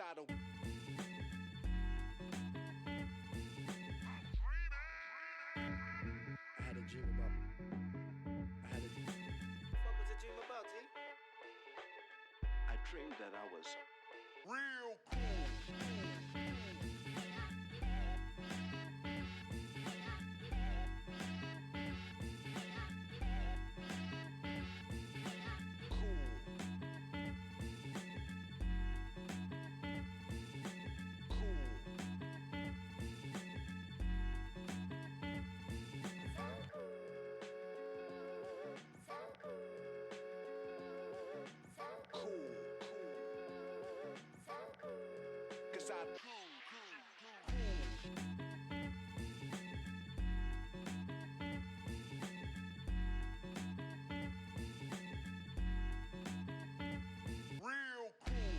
title. I had a dream about. I had a. What was a dream about, T? I dreamed that I was real cool. Cool. Cool. Cool. Cause I real real cool.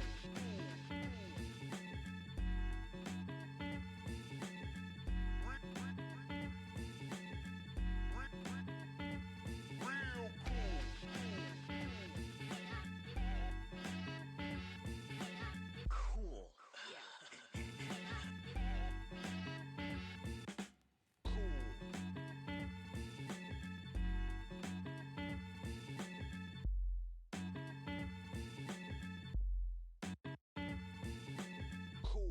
Cool. Cool.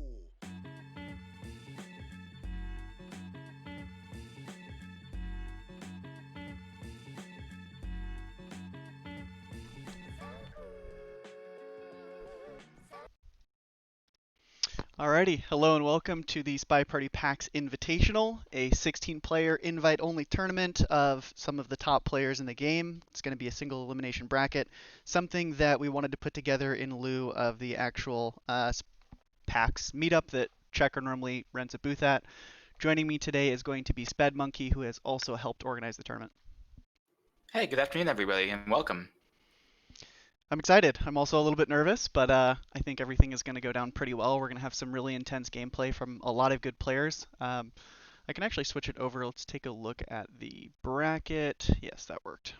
Alrighty, hello and welcome to the SpyParty PAX Invitational, a 16-player invite-only tournament of some of the top players in the game. It's going to be a single elimination bracket, something that we wanted to put together in lieu of the actual PAX meetup that Checker normally rents a booth at. Joining me today is going to be Sped Monkey, who has also helped organize the tournament. Hey, good afternoon, everybody, and welcome. I'm excited. I'm also a little bit nervous, but I think everything is going to go down pretty well. We're going to have some really intense gameplay from a lot of good players. I can actually switch it over. Let's take a look at the bracket. Yes, that worked.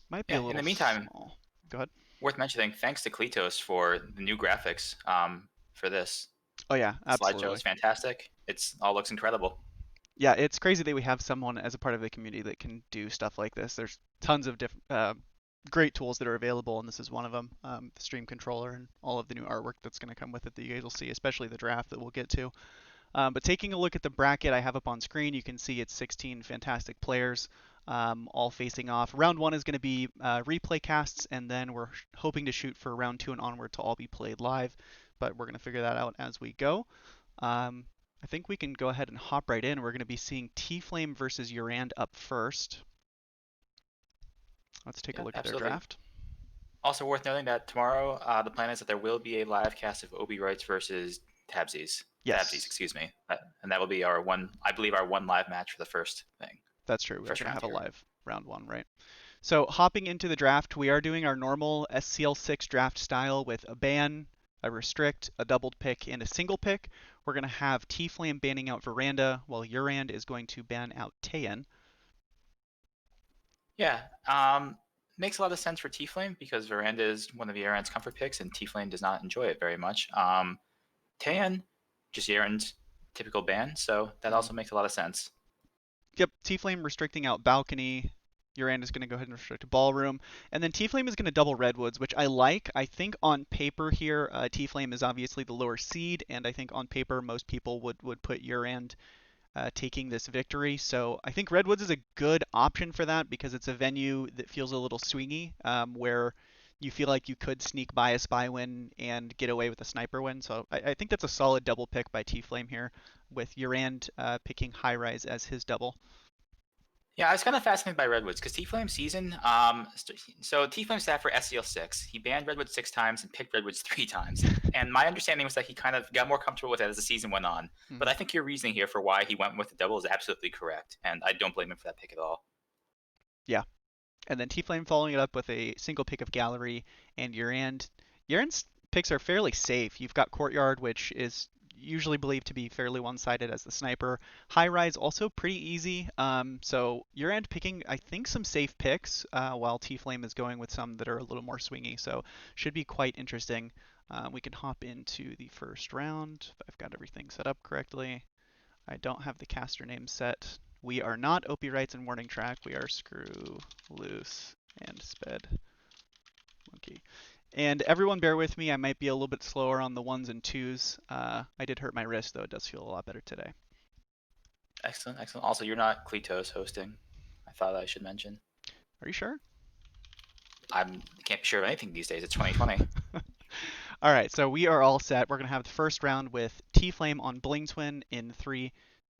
Might be a Yeah, in little the meantime, small. Go ahead. worth mentioning, thanks to Kletos for the new graphics for this. Oh yeah, The slideshow absolutely. is fantastic. It's all looks incredible. Yeah, it's crazy that we have someone as a part of the community that can do stuff like this. There's tons of different, great tools that are available, and this is one of them. The stream controller and all of the new artwork that's going to come with it that you guys will see, especially the draft that we'll get to. But taking a look at the bracket I have up on screen, you can see it's 16 fantastic players, all facing off. Round one is going to be replay casts, and then we're hoping to shoot for round two and onward to all be played live, but we're going to figure that out as we go. I think we can go ahead and hop right in. We're going to be seeing T-Flame versus Urand up first. Let's take a Yeah, look at their absolutely. draft. Also worth noting that tomorrow, the plan is that there will be a live cast of Obi Rights versus Tabsies. Yes, Tabsies, excuse me. And that will be our one, I believe, our one live match for the first thing. that's true. We're First going to round have a here. live round one, right? So hopping into the draft, we are doing our normal SCL6 draft style with a ban, a restrict, a doubled pick, and a single pick. We're going to have T-Flame banning out Veranda, while Urand is going to ban out Tayan. Yeah, makes a lot of sense for T-Flame because Veranda is one of Yaren's comfort picks, and T-Flame does not enjoy it very much. Tan, just Yaren's typical ban, so that also makes a lot of sense. Yep, T-Flame restricting out Balcony. Urand is going to go ahead and restrict Ballroom. And then T-Flame is going to double Redwoods, which I like. I think on paper here, T-Flame is obviously the lower seed, and I think on paper most people would put Urand taking this victory. So I think Redwoods is a good option for that because it's a venue that feels a little swingy, where you feel like you could sneak by a spy win and get away with a sniper win. So I think that's a solid double pick by T-Flame here, with Urand picking High Rise as his double. Yeah, I was kind of fascinated by Redwoods because T-Flame season. So T-Flame sat for SCL6. He banned Redwoods 6 times and picked Redwoods 3 times. And my understanding was that he kind of got more comfortable with it as the season went on. But I think your reasoning here for why he went with the double is absolutely correct, and I don't blame him for that pick at all. Yeah. And then T-Flame following it up with a single pick of Gallery and Urand. Urand's picks are fairly safe. You've got Courtyard, which is usually believed to be fairly one-sided as the sniper. High rise also pretty easy. So your end picking, I think, some safe picks, while T-Flame is going with some that are a little more swingy. So should be quite interesting. We can hop into the first round if I've got everything set up correctly. I don't have the caster name set. We are not Opie Rights and Warning Track. We are Screw, Loose, and Sped Monkey. And everyone bear with me, I might be a little bit slower on the ones and twos. I did hurt my wrist, though it does feel a lot better today. Excellent, excellent. Also, you're not Kletos hosting. I thought I should mention. Are you sure? I can't be sure of anything these days. It's 2020. All right, so we are all set. We're going to have the first round with T-Flame on Bling Twin in 3,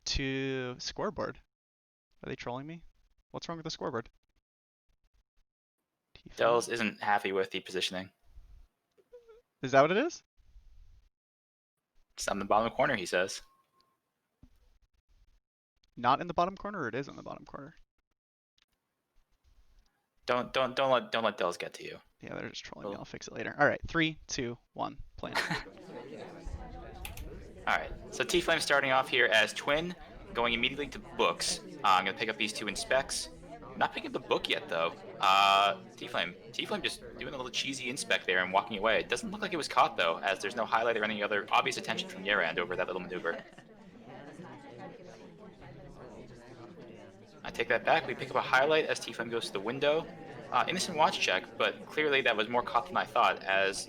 2, scoreboard. Are they trolling me? What's wrong with the scoreboard? Dells isn't happy with the positioning. Is that what it is? It's on the bottom corner, he says. Not in the bottom corner, or it is in the bottom corner? Don't let Dells get to you. Yeah, they're just trolling me. I'll fix it later. All right, 3, 2, 1, plan. All right, so T-Flame starting off here as Twin, going immediately to books. I'm gonna pick up these 2 inspects. Not picking up the book yet though. T-Flame just doing a little cheesy inspect there and walking away. It doesn't look like it was caught though, as there's no highlight or any other obvious attention from Yerand over that little maneuver. I take that back. We pick up a highlight as T-Flame goes to the window. Innocent watch check, but clearly that was more caught than I thought, as...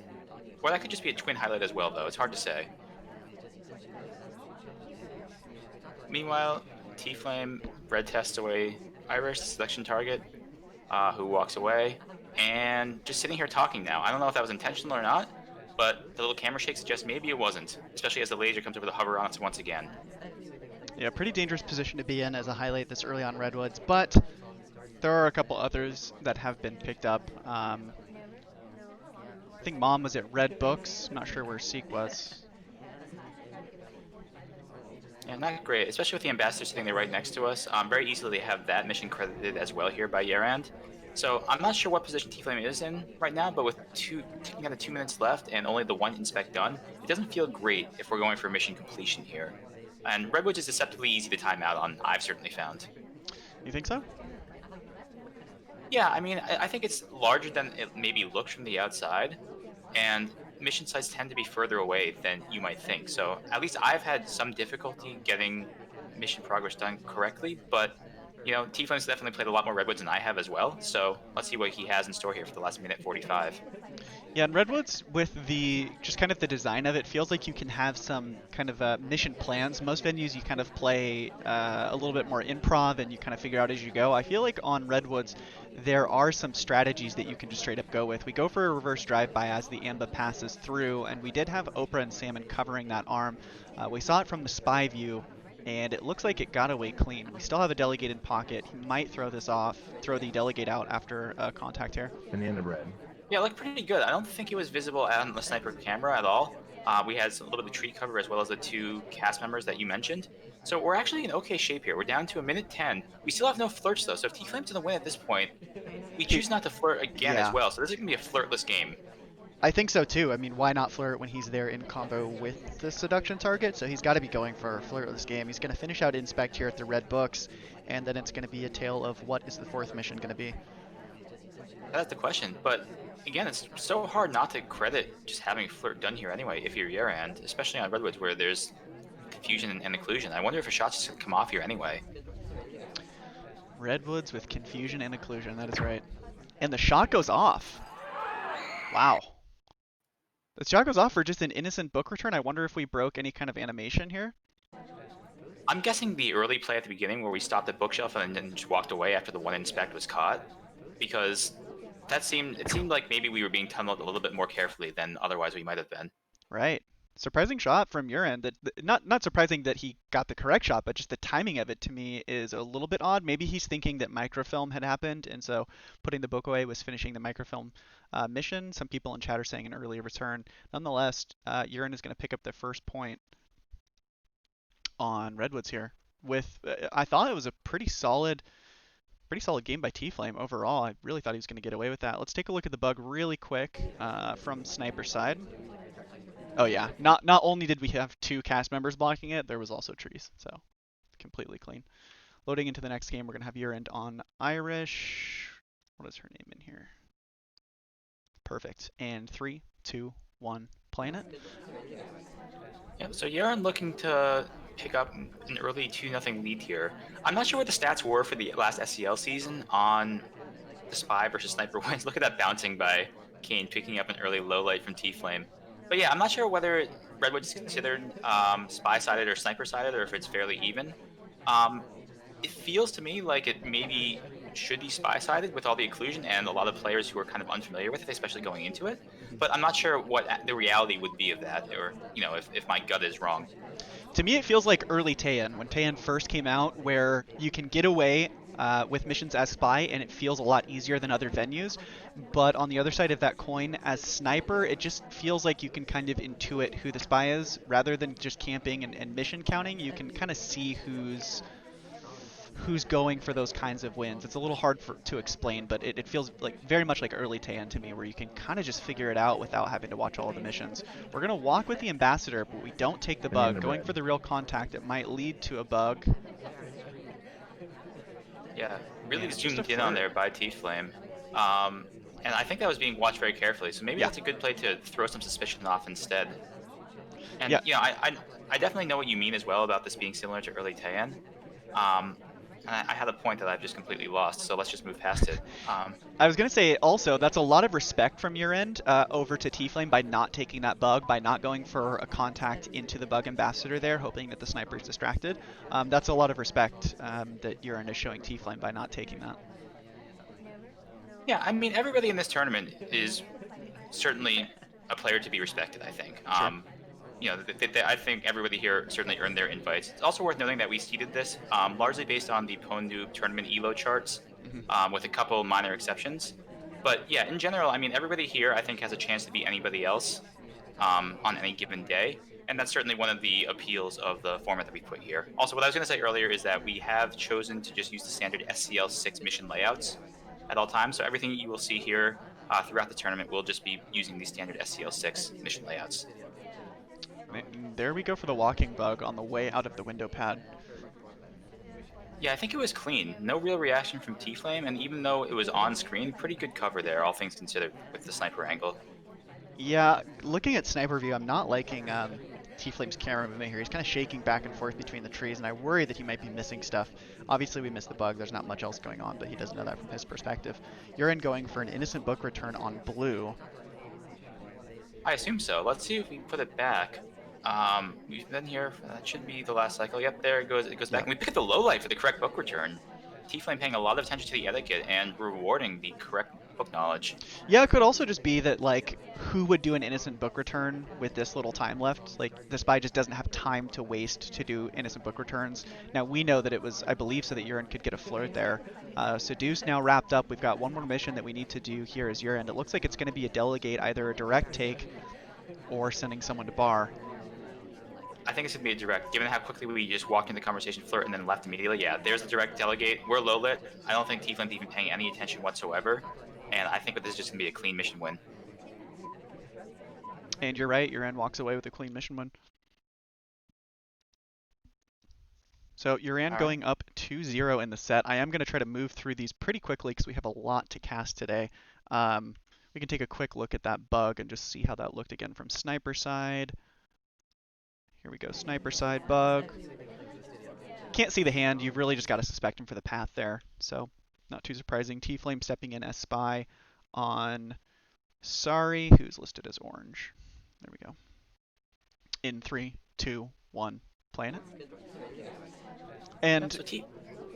Or that could just be a twin highlight as well, though. It's hard to say. Meanwhile, T-Flame red tests away Irish, selection target, who walks away, and just sitting here talking now. I don't know if that was intentional or not, but the little camera shake suggests maybe it wasn't, especially as the laser comes over the hover on us once again. Yeah, pretty dangerous position to be in as a highlight this early on Redwoods, but there are a couple others that have been picked up. I think Mom was at Red Books. I'm not sure where Seek was. Yeah, not great, especially with the ambassador sitting there right next to us. Very easily they have that mission credited as well here by Yerand. So I'm not sure what position T-Flame is in right now, but with ticking out of 2 minutes left and only the 1 inspect done, it doesn't feel great if we're going for mission completion here. And Redwoods is deceptively easy to time out on, I've certainly found. You think so? Yeah, I mean, I think it's larger than it maybe looks from the outside, and mission sites tend to be further away than you might think. So at least I've had some difficulty getting mission progress done correctly, but you know, T-Flame's definitely played a lot more Redwoods than I have as well, so let's see what he has in store here for the last minute 45. Yeah, in Redwoods, with the just kind of the design of it, feels like you can have some kind of mission plans. Most venues you kind of play a little bit more improv and you kind of figure out as you go. I feel like on Redwoods, there are some strategies that you can just straight up go with. We go for a reverse drive-by as the AMBA passes through, and we did have Oprah and Salmon covering that arm. We saw it from the spy view, and it looks like it got away clean. We still have a delegate in pocket. He might throw this off, throw the delegate out after contact here. In the end of red. Yeah, it looked pretty good. I don't think he was visible on the sniper camera at all. We had a little bit of tree cover as well as the 2 cast members that you mentioned. So we're actually in okay shape here. We're down to a minute 10. We still have no flirts though, so if T-Flame's gonna win at this point, we choose not to flirt again as well. So this is gonna be a flirtless game. I think so too. I mean, why not flirt when he's there in combo with the seduction target? So he's got to be going for a flirtless game. He's going to finish out inspect here at the red books, and then it's going to be a tale of what is the 4th mission going to be. That's the question, but again, it's so hard not to credit just having flirt done here anyway if you're Yerand, especially on Redwoods where there's confusion and occlusion. I wonder if a shot's just gonna come off here anyway. Redwoods with confusion and occlusion, that is right. And the shot goes off. Wow. The shot goes off for just an innocent book return. I wonder if we broke any kind of animation here. I'm guessing the early play at the beginning where we stopped at bookshelf and then just walked away after the 1 inspect was caught, because it seemed like maybe we were being tunneled a little bit more carefully than otherwise we might have been. Right. Surprising shot from your end. That not surprising that he got the correct shot, but just the timing of it to me is a little bit odd. Maybe he's thinking that microfilm had happened, and so putting the book away was finishing the microfilm mission. Some people in chat are saying an early return. Nonetheless, Urine is going to pick up the first point on Redwoods here. With I thought it was a pretty solid game by T-Flame overall. I really thought he was going to get away with that. Let's take a look at the bug really quick from sniper side. Oh yeah, not only did we have 2 cast members blocking it, there was also trees, so completely clean. Loading into the next game, we're gonna have Urend on Irish. What is her name in here? Perfect. And 3, 2, 1, playing it. Yeah, so Yaren looking to pick up an early 2-0 lead here. I'm not sure what the stats were for the last SCL season on the Spy versus Sniper wins. Look at that bouncing by Kane, picking up an early low light from T-Flame. But yeah, I'm not sure whether Redwood is considered Spy-sided or Sniper-sided, or if it's fairly even. Um, it feels to me like it maybe should be Spy-sided with all the occlusion and a lot of players who are kind of unfamiliar with it, especially going into it. Mhm. But I'm not sure what the reality would be of that, or if my gut is wrong. To me, it feels like early Taiyan, when Taiyan first came out, where you can get away with missions as Spy, and it feels a lot easier than other venues. But on the other side of that coin, as Sniper, it just feels like you can kind of intuit who the Spy is, rather than just camping and mission counting. You can kind of see who's going for those kinds of wins. It's a little hard to explain, but it feels like very much like early Taiyan to me, where you can kind of just figure it out without having to watch all of the missions. We're going to walk with the Ambassador, but we don't take the bug. Going for the real contact, it might lead to a bug. Yeah, And really it's just a zoomed in on flirt. there by T-Flame. And I think that was being watched very carefully, so maybe Yeah. that's a good play to throw some suspicion off instead. And Yeah. I definitely know what you mean as well about this being similar to early Taiyan. Um, and I had a point that I've just completely lost, so let's just move past it. I was going to say also, that's a lot of respect from your end over to T-Flame by not taking that bug, by not going for a contact into the bug ambassador there, hoping that the sniper is distracted. That's a lot of respect that your end is showing T-Flame by not taking that. Yeah, I mean, everybody in this tournament is certainly a player to be respected, I think. Sure. I think everybody here certainly earned their invites. It's also worth noting that we seeded this largely based on the Ponu tournament elo charts, Mhm. with a couple minor exceptions. But yeah, in general, I mean, everybody here I think has a chance to beat anybody else on any given day. And that's certainly one of the appeals of the format that we put here. Also, what I was going to say earlier is that we have chosen to just use the standard SCL6 mission layouts at all times. So everything you will see here throughout the tournament will just be using the standard SCL6 mission layouts. And there we go for the walking bug on the way out of the window pad. Yeah, I think it was clean. No real reaction from T-Flame, and even though it was on screen, pretty good cover there, all things considered, with the sniper angle. Yeah, looking at sniper view, I'm not liking T-Flame's camera movement here. He's kind of shaking back and forth between the trees, and I worry that he might be missing stuff. Obviously, we missed the bug. There's not much else going on, but he doesn't know that from his perspective. Urine going for an innocent book return on blue. I assume so. Let's see if we put it back. We've been here. That should be the last cycle. Yep, there it goes. It goes back, Yep. and we pick up the low light for the correct book return. T-Flame paying a lot of attention to the etiquette and rewarding the correct book knowledge. Yeah, it could also just be that, like, who would do an innocent book return with this little time left? Like, the spy just doesn't have time to waste to do innocent book returns. Now, we know that it was, I believe, so that Urine could get a flirt there. Seduce now wrapped up. We've got one more mission that we need to do here as Urine. It looks like it's going to be a delegate, either a direct take or sending someone to bar. I think it's going to be a direct, given how quickly we just walked into the conversation, flirt, and then left immediately. Yeah, there's the direct delegate. We're low lit. I don't think T-Flame's even paying any attention whatsoever. And I think that this is just going to be a clean mission win. And you're right, Urine walks away with a clean mission win. So Urine going up 2-0 in the set. I am going to try to move through these pretty quickly because we have a lot to cast today. We can take a quick look at that bug and just see how that looked again from sniper side. Here we go, sniper side bug. Can't see the hand. You've really just got to suspect him for the path there. So not too surprising. T-Flame stepping in as spy on Sorry, who's listed as orange. There we go. In 3, 2, 1, playing it. And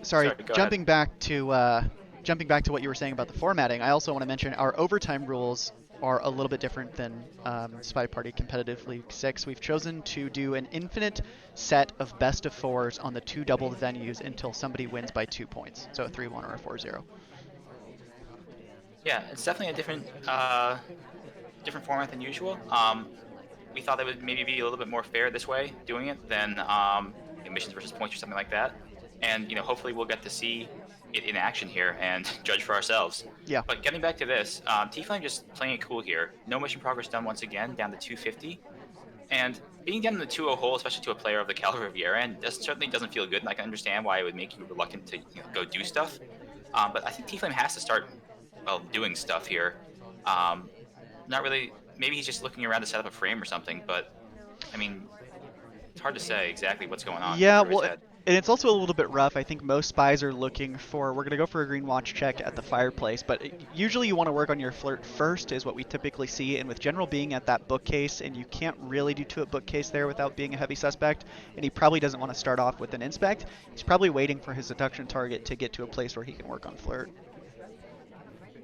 sorry, jumping back to what you were saying about the formatting, I also want to mention our overtime rules are a little bit different than SpyParty Competitive League 6. We've chosen to do an infinite set of best of fours on the 2 doubled venues until somebody wins by 2 points. So a 3-1 or a 4-0. Yeah, it's definitely a different format than usual. We thought it would maybe be a little bit more fair this way, doing it, than missions versus points or something like that. And hopefully we'll get to see it in action here and judge for ourselves. Yeah. But getting back to this, T-Flame just playing it cool here. No mission progress done once again, down to 250. And being down in the 2-0 hole, especially to a player of the caliber of Yaren, certainly doesn't feel good, and I can understand why it would make you reluctant to go do stuff. But I think T-Flame has to start, well, doing stuff here. Not really. Maybe he's just looking around to set up a frame or something, but I mean, it's hard to say exactly what's going on Yeah, through his well, head. and it's also a little bit rough. I think most spies are looking for, we're going to go for a green watch check at the fireplace, but usually you want to work on your flirt first is what we typically see, and with General being at that bookcase, and you can't really do two at bookcase there without being a heavy suspect, and he probably doesn't want to start off with an inspect, he's probably waiting for his seduction target to get to a place where he can work on flirt.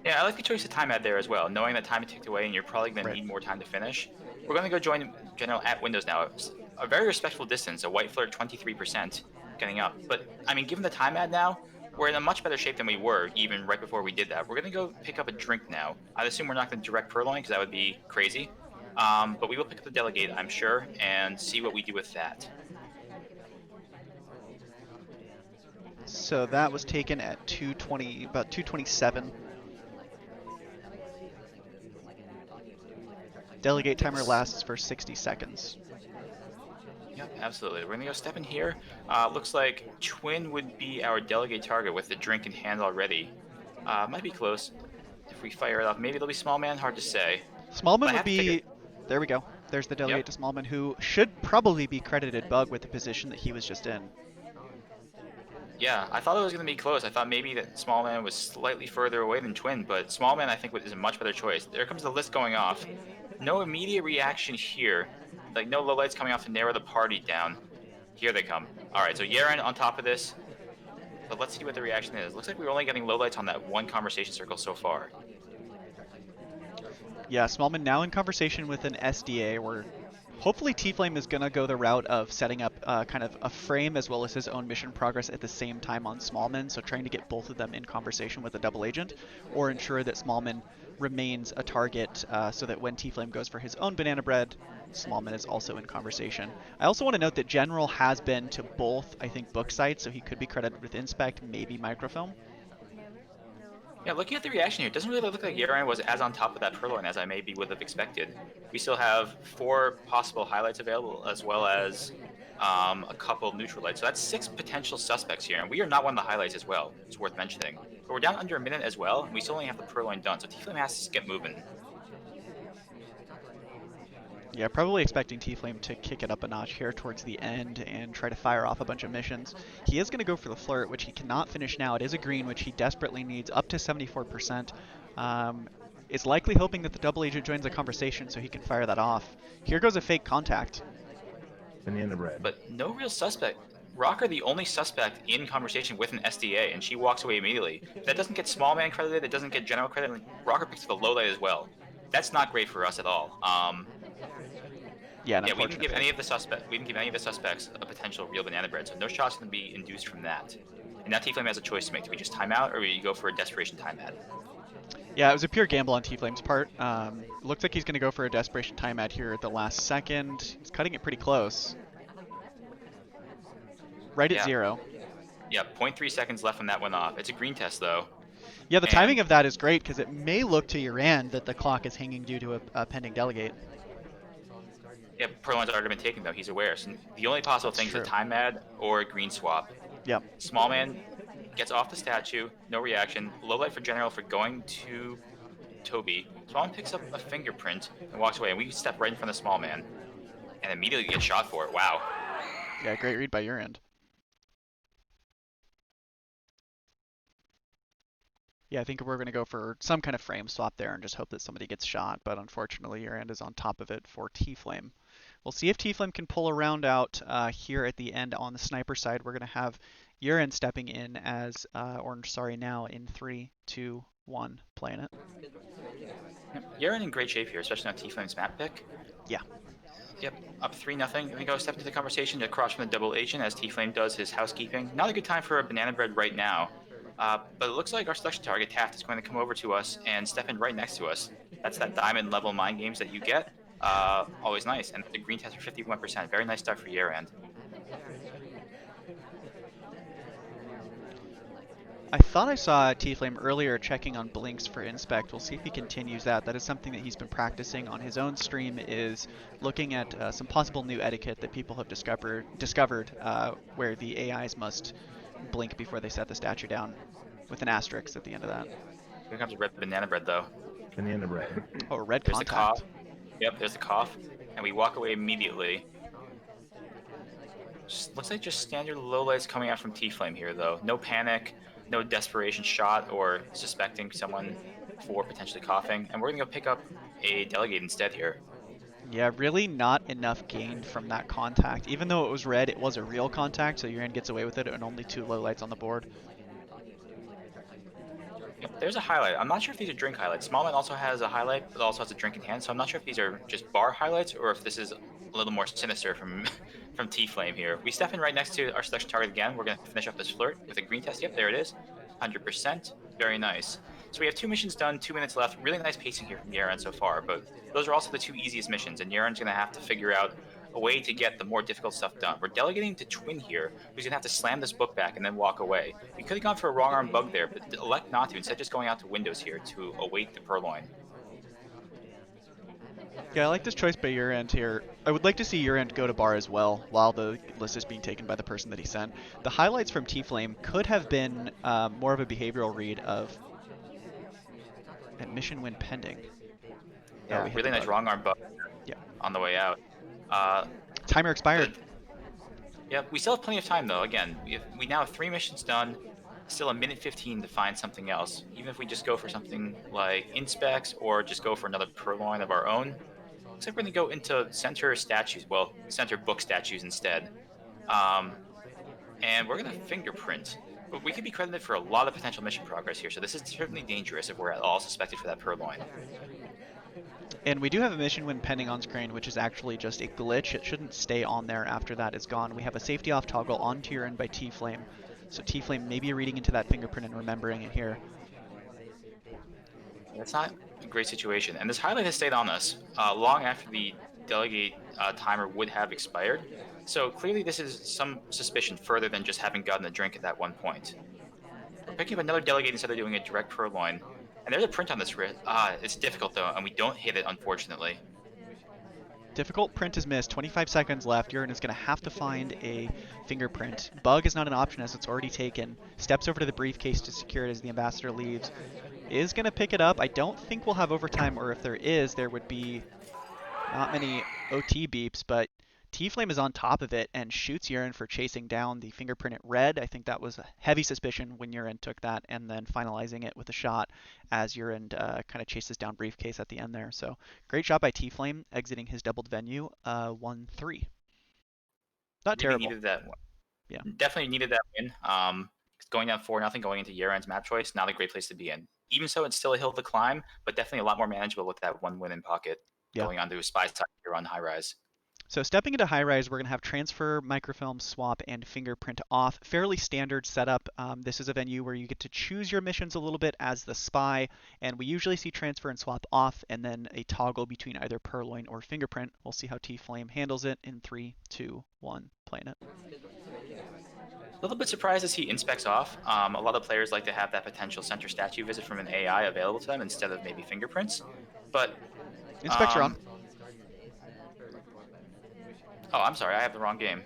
Yeah, I like the choice of time ad there as well, knowing that time is ticked away and you're probably going to Right. need more time to finish. We're going to go join General at Windows now. It's a very respectful distance, a white flirt 23% getting up. But, I mean, given the time ad now, we're in a much better shape than we were even right before we did that. We're going to go pick up a drink now. I'd assume we're not going to direct Purloin because that would be crazy. But we will pick up the delegate, I'm sure, and see what we do with that. So that was taken at 2:20, about 2:27. Delegate timer lasts for 60 seconds. Yep, absolutely. We're going to go step in here. Looks like Twin would be our delegate target with the drink in hand already. Might be close. If we fire it off, maybe it'll be Small Man. Hard to say. Smallman But I would have to figure. be, there we go. There's the delegate Yep. to Smallman, who should probably be credited Bug with the position that he was just in. Yeah, I thought it was going to be close. I thought maybe that Small Man was slightly further away than Twin, but Small Man I think is a much better choice. There comes the list going off. No immediate reaction here. Like no lowlights coming off to narrow the party down. Here they come. All right, so Yaren on top of this. But let's see what the reaction is. Looks like we're only getting lowlights on that one conversation circle so far. Yeah, Smallman now in conversation with an SDA, where hopefully T-Flame is going to go the route of setting up kind of a frame as well as his own mission progress at the same time on Smallman, so trying to get both of them in conversation with a double agent, or ensure that Smallman remains a target so that when T-Flame goes for his own banana bread, Smallman is also in conversation. I also want to note that General has been to both, I think, book sites, so he could be credited with Inspect, maybe Microfilm. Yeah, looking at the reaction here, it doesn't really look like Yaren was as on top of that Purloin as I maybe would have expected. We still have 4 possible highlights available, as well as a couple neutral lights. So that's 6 potential suspects here, and we are not one of the highlights as well. It's worth mentioning. But we're down under a minute as well, and we still only have the Purloin done, so T-Flame has to get moving. Yeah, probably expecting T-Flame to kick it up a notch here towards the end and try to fire off a bunch of missions. He is going to go for the flirt, which he cannot finish now. It is a green, which he desperately needs, up to 74%. Is likely hoping that the double agent joins the conversation so he can fire that off. Here goes a fake contact. Banana bread. But no real suspect. Rocker, the only suspect in conversation with an SDA, and she walks away immediately. If that doesn't get Small Man credited, it doesn't get General credit, Rocker picks up a low light as well. That's not great for us at all. Yeah, we didn't give any of the suspects a potential real banana bread, so no shots can be induced from that. And now T-Flame has a choice to make. Do we just time out, or do we go for a desperation time ad? Yeah, it was a pure gamble on T-Flame's part. Looks like he's going to go for a desperation time ad here at the last second. He's cutting it pretty close. Right at 0. Yeah, 0.3 seconds left when that went off. It's a green test, though. Yeah, the timing of that is great because it may look to your end that the clock is hanging due to a pending delegate. Yeah, Purloin's already been taken, though. He's aware. So the only possible thing is a time ad or a green swap. Yep. Small Man gets off the statue, no reaction. Low light for General for going to Toby. Small Man picks up a fingerprint and walks away, and we step right in front of Small Man and immediately get shot for it. Wow. Yeah, great read by your end. Yeah, I think we're going to go for some kind of frame swap there and just hope that somebody gets shot, but unfortunately your end is on top of it for T-Flame. We'll see if T-Flame can pull a round out here at the end on the sniper side. We're going to have Urine stepping in as, now in 3, 2, 1, playing it. Urine in great shape here, especially on T-Flame's map pick. Yeah. Yep, up 3-0. We go step into the conversation across from the double agent as T-Flame does his housekeeping. Not a good time for a banana bread right now, but it looks like our selection target, Taft, is going to come over to us and step in right next to us. That's that diamond level mind games that you get. Always nice. And the green test for 51%. Very nice start for Yerand. I thought I saw T-Flame earlier checking on blinks for inspect. We'll see if he continues that. That is something that he's been practicing on his own stream, is looking at some possible new etiquette that people have discovered where the AIs must blink before they set the statue down, with an asterisk at the end of that. Here comes red banana bread, though. Banana bread. Oh, red There's contact. the cough. Yep, there's the cough. And we walk away immediately. Looks like just standard low lights coming out from T-Flame here, though. No panic, no desperation shot or suspecting someone for potentially coughing. And we're going to go pick up a delegate instead here. Yeah, really not enough gained from that contact. Even though it was red, it was a real contact, so Uran gets away with it, and only 2 low lights on the board. Yep, there's a highlight. I'm not sure if these are drink highlights. Smallman also has a highlight, but also has a drink in hand, so I'm not sure if these are just bar highlights or if this is a little more sinister from from T-Flame here. We step in right next to our selection target again. We're going to finish up this flirt with a green test. Yep, there it is. 100%. Very nice. So we have 2 missions done, 2 minutes left. Really nice pacing here from Yaron so far, but those are also the 2 easiest missions, and Yaron's going to have to figure out a way to get the more difficult stuff done. We're delegating to Twin here, who's going to have to slam this book back and then walk away. We could have gone for a wrong arm bug there, but elect not to, instead just going out to Windows here to await the purloin. Yeah, I like this choice by your end here. I would like to see your end go to bar as well, while the list is being taken by the person that he sent. The highlights from T-Flame could have been more of a behavioral read of admission when pending. Yeah, really nice wrong arm bug on the way out. Timer expired. Yeah, we still have plenty of time though. Again, we now have 3 missions done. Still a minute 15 to find something else. Even if we just go for something like inspects or just go for another purloin of our own. Looks like we're gonna go into center statues. Well, center book statues instead. And we're gonna fingerprint. But we could be credited for a lot of potential mission progress here. So this is certainly dangerous if we're at all suspected for that purloin. And we do have a mission when pending on screen, which is actually just a glitch. It shouldn't stay on there after that is gone. We have a safety off toggle onto your end by T-Flame. So T-Flame may be reading into that fingerprint and remembering it here. That's not a great situation. And this highlight has stayed on us long after the delegate timer would have expired. So clearly this is some suspicion further than just having gotten a drink at that one point. We're picking up another delegate instead of doing a direct purloin. And there's a print on this wrist. It's difficult though, and we don't hit it, unfortunately. Difficult print is missed. 25 seconds left. Urine is going to have to find a fingerprint. Bug is not an option as it's already taken. Steps over to the briefcase to secure it as the ambassador leaves. Is going to pick it up. I don't think we'll have overtime, or if there is, there would be not many OT beeps, but T-Flame is on top of it and shoots Urine for chasing down the fingerprint at red. I think that was a heavy suspicion when Urine took that, and then finalizing it with a shot as Urine kind of chases down Briefcase at the end there. So great shot by T-Flame, exiting his doubled venue, 1-3. Not terrible. Needed that one. Yeah. Definitely needed that win. Going down 4-0 going into Urine's map choice, not a great place to be in. Even so, it's still a hill to climb, but definitely a lot more manageable with that 1 win in pocket going on to a spy side here on high rise. So stepping into high rise, we're going to have transfer, microfilm, swap, and fingerprint off. Fairly standard setup. This is a venue where you get to choose your missions a little bit as the spy, and we usually see transfer and swap off, and then a toggle between either purloin or fingerprint. We'll see how T-Flame handles it in 3, 2, 1, playing it. A little bit surprised to see inspects off. A lot of players like to have that potential center statue visit from an AI available to them instead of maybe fingerprints, but inspects are on. Oh, I'm sorry. I have the wrong game.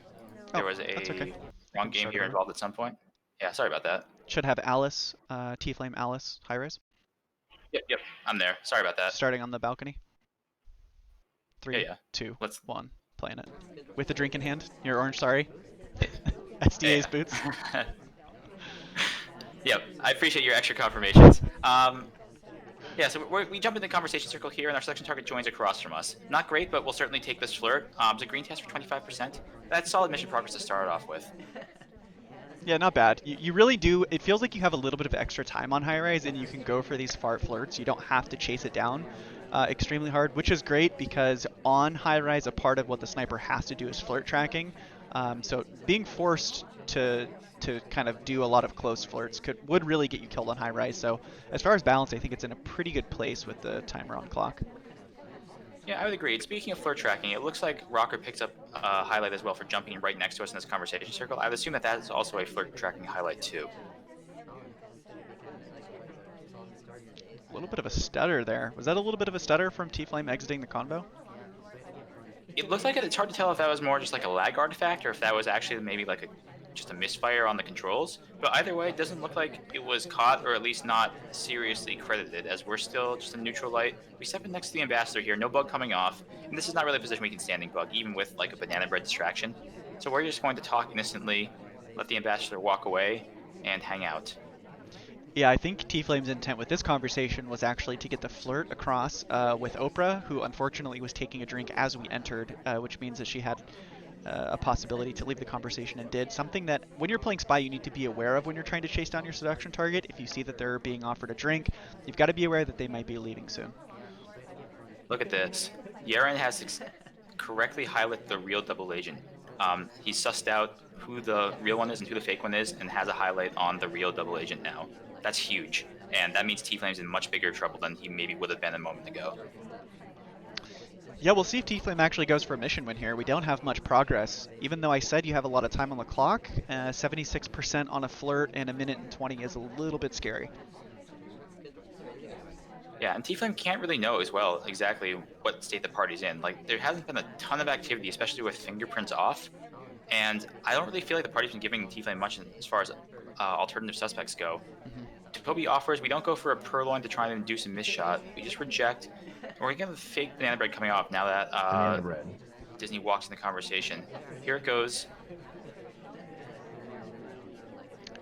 There was a wrong game here involved at some point. Yeah, sorry about that. Should have Alice, T-Flame Alice, high rise. Yep. I'm there. Sorry about that. Starting on the balcony. 3, 2, 1, playing it. With the drink in hand. Your orange, sorry. SDA's boots. Yep, I appreciate your extra confirmations. Yeah, so we jump into the conversation circle here, and our selection target joins across from us. Not great, but we'll certainly take this flirt. It's a green test for 25%. That's solid mission progress to start off with. Yeah, not bad. You really do. It feels like you have a little bit of extra time on high rise, and you can go for these fart flirts. You don't have to chase it down extremely hard, which is great because on high rise, a part of what the sniper has to do is flirt tracking. So being forced to kind of do a lot of close flirts would really get you killed on high rise. So as far as balance, I think it's in a pretty good place with the timer on clock. Yeah, I would agree. Speaking of flirt tracking, it looks like Rocker picks up a highlight as well for jumping right next to us in this conversation circle. I would assume that is also a flirt tracking highlight too. little bit of a stutter there. Was that a little bit of a stutter from T-Flame exiting the convo? It looks like it's hard to tell if that was more just like a lag artifact or if that was actually maybe like just a misfire on the controls. But either way, it doesn't look like it was caught or at least not seriously credited, as we're still just in neutral light. We step in next to the ambassador here, no bug coming off, and this is not really a position we can standing bug, even with like a banana bread distraction. So we're just going to talk innocently, let the ambassador walk away, and hang out. Yeah, I think T-Flame's intent with this conversation was actually to get the flirt across with Oprah, who unfortunately was taking a drink as we entered, which means that she had a possibility to leave the conversation and did. Something that, when you're playing Spy, you need to be aware of when you're trying to chase down your seduction target. If you see that they're being offered a drink, you've got to be aware that they might be leaving soon. Look at this. Yaren has correctly highlighted the real double agent. He sussed out who the real one is and who the fake one is, and has a highlight on the real double agent now. That's huge, and that means T-Flame's in much bigger trouble than he maybe would have been a moment ago. Yeah, we'll see if T-Flame actually goes for a mission win here. We don't have much progress. Even though I said you have a lot of time on the clock, 76% on a flirt and 1:20 is a little bit scary. Yeah, and T-Flame can't really know as well exactly what state the party's in. Like, there hasn't been a ton of activity, especially with fingerprints off, and I don't really feel like the party's been giving T-Flame much as far as alternative suspects go. Toby offers, we don't go for a purloin to try and induce a miss shot. We just reject. We're going to get the fake banana bread coming off now that Banana bread. Disney walks in the conversation. Here it goes.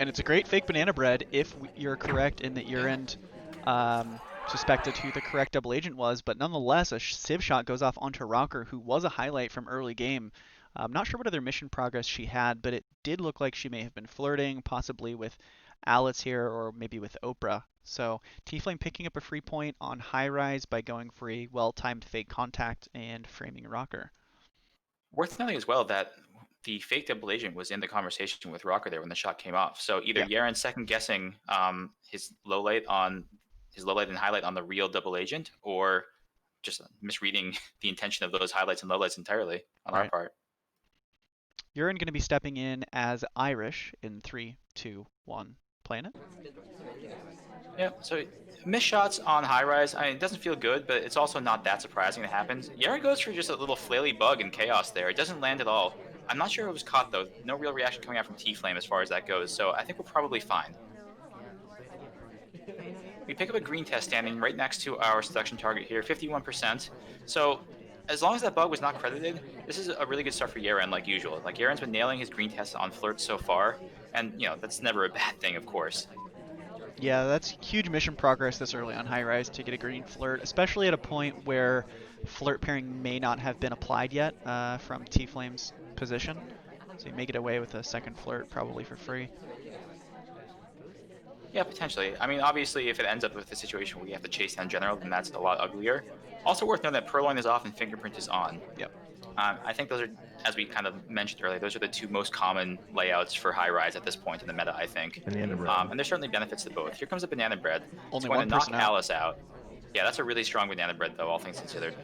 And it's a great fake banana bread if you're correct in that your end suspected who the correct double agent was, but nonetheless a Civ shot goes off onto Rocker, who was a highlight from early game. I'm not sure what other mission progress she had, but it did look like she may have been flirting, possibly with Alice here, or maybe with Oprah. So T-Flame picking up a free point on high rise by going for a well-timed fake contact and framing Rocker. Worth noting as well that the fake double agent was in the conversation with Rocker there when the shot came off. So either Yaren's second guessing his low light and highlight on the real double agent, or just misreading the intention of those highlights and lowlights entirely on our part. Urine going to be stepping in as Irish in 3, 2, 1. Playing it? Yeah, so missed shots on high rise. I mean, it doesn't feel good, but it's also not that surprising that happens. Yara goes for just a little flaily bug and chaos there. It doesn't land at all. I'm not sure it was caught, though. No real reaction coming out from T-Flame as far as that goes, so I think we're probably fine. We pick up a green test standing right next to our seduction target here, 51%. So as long as that bug was not credited, this is a really good start for Yaren, like usual. Like, Yaren's been nailing his green test on flirts so far, and, you know, that's never a bad thing, of course. Yeah, that's huge mission progress this early on high rise to get a green flirt, especially at a point where flirt pairing may not have been applied yet from T-Flame's position. So you may get away with a second flirt, probably for free. Yeah, potentially. I mean, obviously, if it ends up with a situation where we have to chase down General, then that's a lot uglier. Also worth noting that Purloin is off and Fingerprint is on. Yep. I think those are, as we kind of mentioned earlier, those are the two most common layouts for high rise at this point in the meta, I think. Banana bread. And there's certainly benefits to both. Here comes the banana bread. Only it's going one to knock person out. Alice out. Yeah, that's a really strong banana bread, though, all things considered.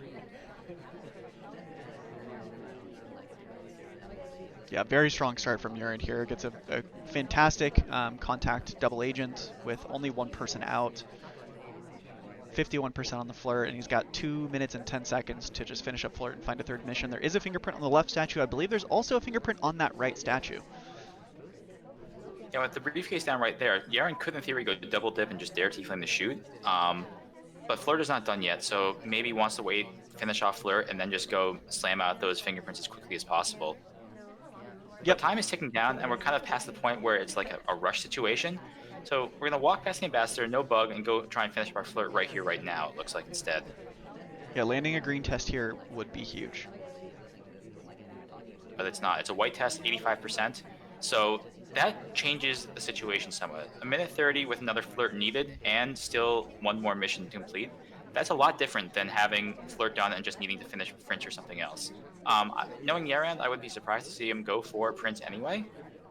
Yeah, very strong start from Urine here. Gets a fantastic contact double agent with only one person out. 51% on the flirt, and he's got 2 minutes and 10 seconds to just finish up flirt and find a third mission. There is a fingerprint on the left statue. I believe there's also a fingerprint on that right statue. Yeah, with the briefcase down right there, Yaren could, in theory, go double dip and just dare T-Flame to shoot. But flirt is not done yet, so maybe he wants to wait, finish off flirt, and then just go slam out those fingerprints as quickly as possible. Yep. The time is ticking down, and we're kind of past the point where it's like a rush situation. So we're going to walk past the ambassador, no bug, and go try and finish our flirt right here, right now, it looks like, instead. Yeah, landing a green test here would be huge. But it's not. It's a white test, 85%. So that changes the situation somewhat. A minute 30 with another flirt needed, and still one more mission to complete. That's a lot different than having flirt done and just needing to finish with Prince or something else. Knowing Yaran, I would be surprised to see him go for Prince anyway.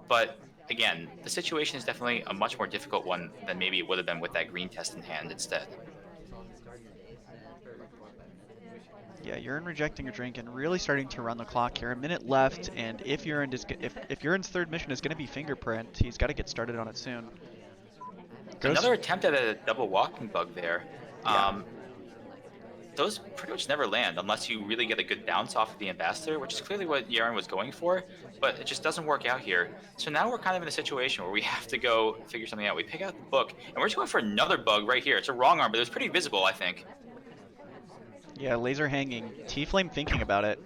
But again, the situation is definitely a much more difficult one than maybe it would have been with that green test in hand instead. Yeah, Urine rejecting a drink and really starting to run the clock here. A minute left, and if Urine's third mission is going to be fingerprint, he's got to get started on it soon. Another attempt at a double walking bug there. Um, those pretty much never land unless you really get a good bounce off of the Ambassador, which is clearly what Yaren was going for, but it just doesn't work out here. So now we're kind of in a situation where we have to go figure something out. We pick out the book, and we're just going for another bug right here. It's a wrong arm, but it was pretty visible, I think. Yeah, laser hanging. T-Flame thinking about it.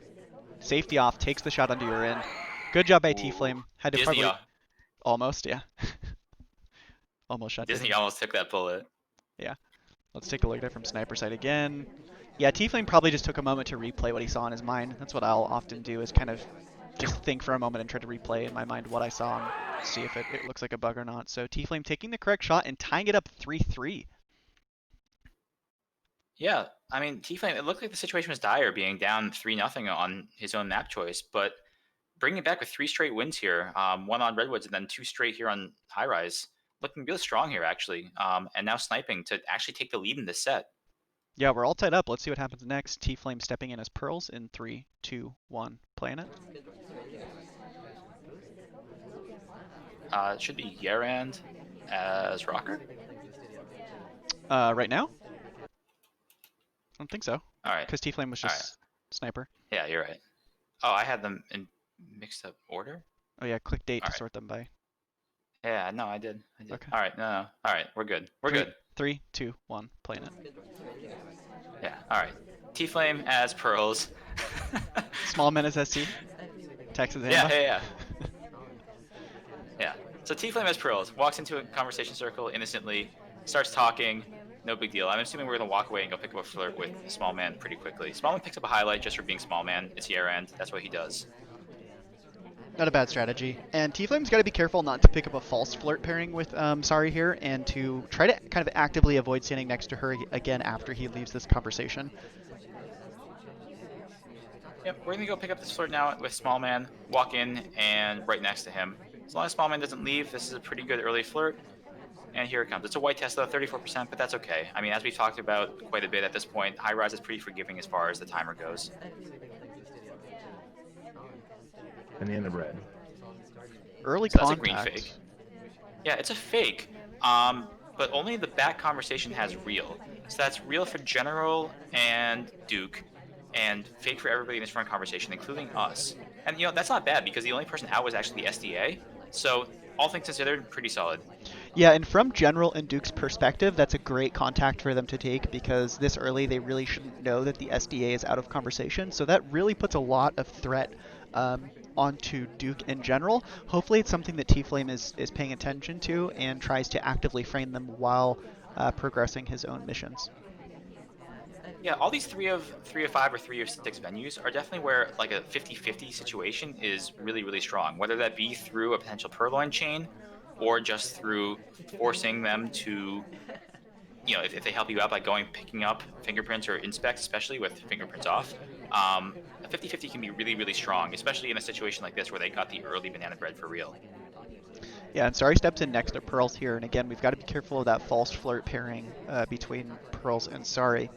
Safety off, takes the shot under your end. Good job by T-Flame. Had to Disney, probably... Almost, yeah. Almost shot Disney Disney. almost took that bullet. Yeah. Let's take a look at it from sniper side again. Yeah, T-Flame probably just took a moment to replay what he saw in his mind. That's what I'll often do, is kind of just think for a moment and try to replay in my mind what I saw and see if it looks like a bug or not. So T-Flame taking the correct shot and tying it up 3-3. Yeah, I mean, T-Flame, it looked like the situation was dire, being down 3-0 on his own map choice, but bringing it back with 3 straight wins here, 1 on Redwoods and then 2 straight here on High Rise. Looking really strong here, actually, and now sniping to actually take the lead in this set. Yeah, we're all tied up. Let's see what happens next. T-Flame stepping in as Pearls in 3, 2, 1. Playing it. It should be Yarand as Rocker. Right now? I don't think so. All right. Because T-Flame was just Sniper. Yeah, you're right. Oh, I had them in mixed up order? Oh yeah, click date to sort them by. Yeah, no, I did. Okay. All right, no. All right, we're good. We're good. 3, 2, 1. Playing it. Yeah, all right. T-Flame as Pearls. Small men as SC. Texas Yeah, Ambush. yeah. Yeah. So T-Flame as Pearls walks into a conversation circle innocently, starts talking. No big deal. I'm assuming we're going to walk away and go pick up a flirt with Small Man pretty quickly. Small Man picks up a highlight just for being Small Man. It's year end. That's what he does. Not a bad strategy. And T-Flame's got to be careful not to pick up a false flirt pairing with Sari here, and to try to kind of actively avoid standing next to her again after he leaves this conversation. Yep, we're going to go pick up this flirt now with Small Man, walk in, and right next to him. As long as Small Man doesn't leave, this is a pretty good early flirt. And here it comes. It's a white test though, 34%, but that's okay. I mean, as we've talked about quite a bit at this point, High Rise is pretty forgiving as far as the timer goes. Banana bread. Early So contact. that's a green fake. Yeah, it's a fake, but only the back conversation has real. So that's real for General and Duke, and fake for everybody in this front conversation, including us. And you know, that's not bad because the only person out was actually the SDA. So all things considered, pretty solid. Yeah, and from General and Duke's perspective, that's a great contact for them to take, because this early they really shouldn't know that the SDA is out of conversation. So that really puts a lot of threat onto Duke in general. Hopefully it's something that T-Flame is paying attention to and tries to actively frame them while progressing his own missions. Yeah, all these 3 of 5 or 3 of 6 venues are definitely where like a 50-50 situation is really, really strong, whether that be through a potential purloin chain or just through forcing them to, you know, if they help you out by picking up fingerprints or inspect, especially with fingerprints off. A 50-50 can be really, really strong, especially in a situation like this where they got the early banana bread for real. Yeah, and Sari steps in next to Pearls here, and again, we've got to be careful of that false flirt pairing between Pearls and Sari.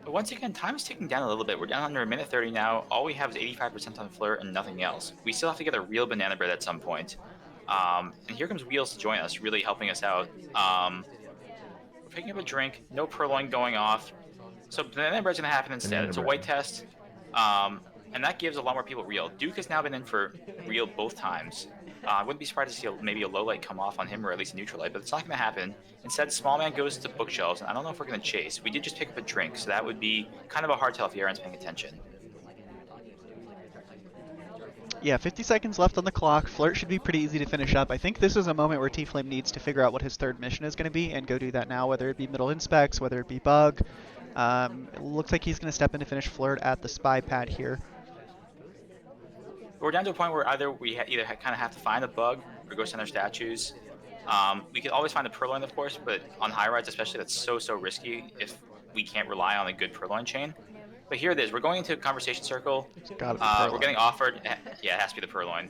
But once again, time is ticking down a little bit. We're down under a minute 30 now. All we have is 85% on flirt and nothing else. We still have to get a real banana bread at some point. And here comes Wheels to join us, really helping us out. We're picking up a drink, no purloin going off. So banana bread's going to happen instead. It's a white test. And that gives a lot more people real. Duke has now been in for real both times. I wouldn't be surprised to see maybe a low light come off on him, or at least a neutral light, but it's not going to happen. Instead, Small Man goes to bookshelves, and I don't know if we're going to chase. We did just pick up a drink, so that would be kind of a hard tell if Yaren's paying attention. Yeah, 50 seconds left on the clock. Flirt should be pretty easy to finish up. I think this is a moment where T-Flame needs to figure out what his third mission is going to be and go do that now, whether it be middle inspects, whether it be bug. It looks like he's going to step in to finish Flirt at the spy pad here. We're down to a point where either we kind of have to find a bug or go center statues. We could always find a purloin, of course, but on high rides especially, that's so risky if we can't rely on a good purloin chain. But here it is. We're going into a conversation circle. We're getting offered. Yeah, it has to be the purloin.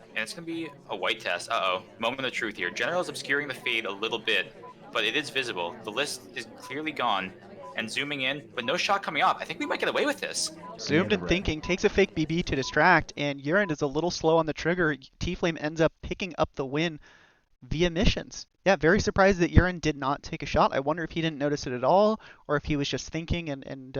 And it's going to be a white test. Uh-oh. Moment of truth here. General is obscuring the fade a little bit, but it is visible. The list is clearly gone. And zooming in, but no shot coming off. I think we might get away with this. Zoomed and thinking, takes a fake BB to distract, and Urine is a little slow on the trigger. T-Flame ends up picking up the win via missions. Yeah, very surprised that Urine did not take a shot. I wonder if he didn't notice it at all, or if he was just thinking and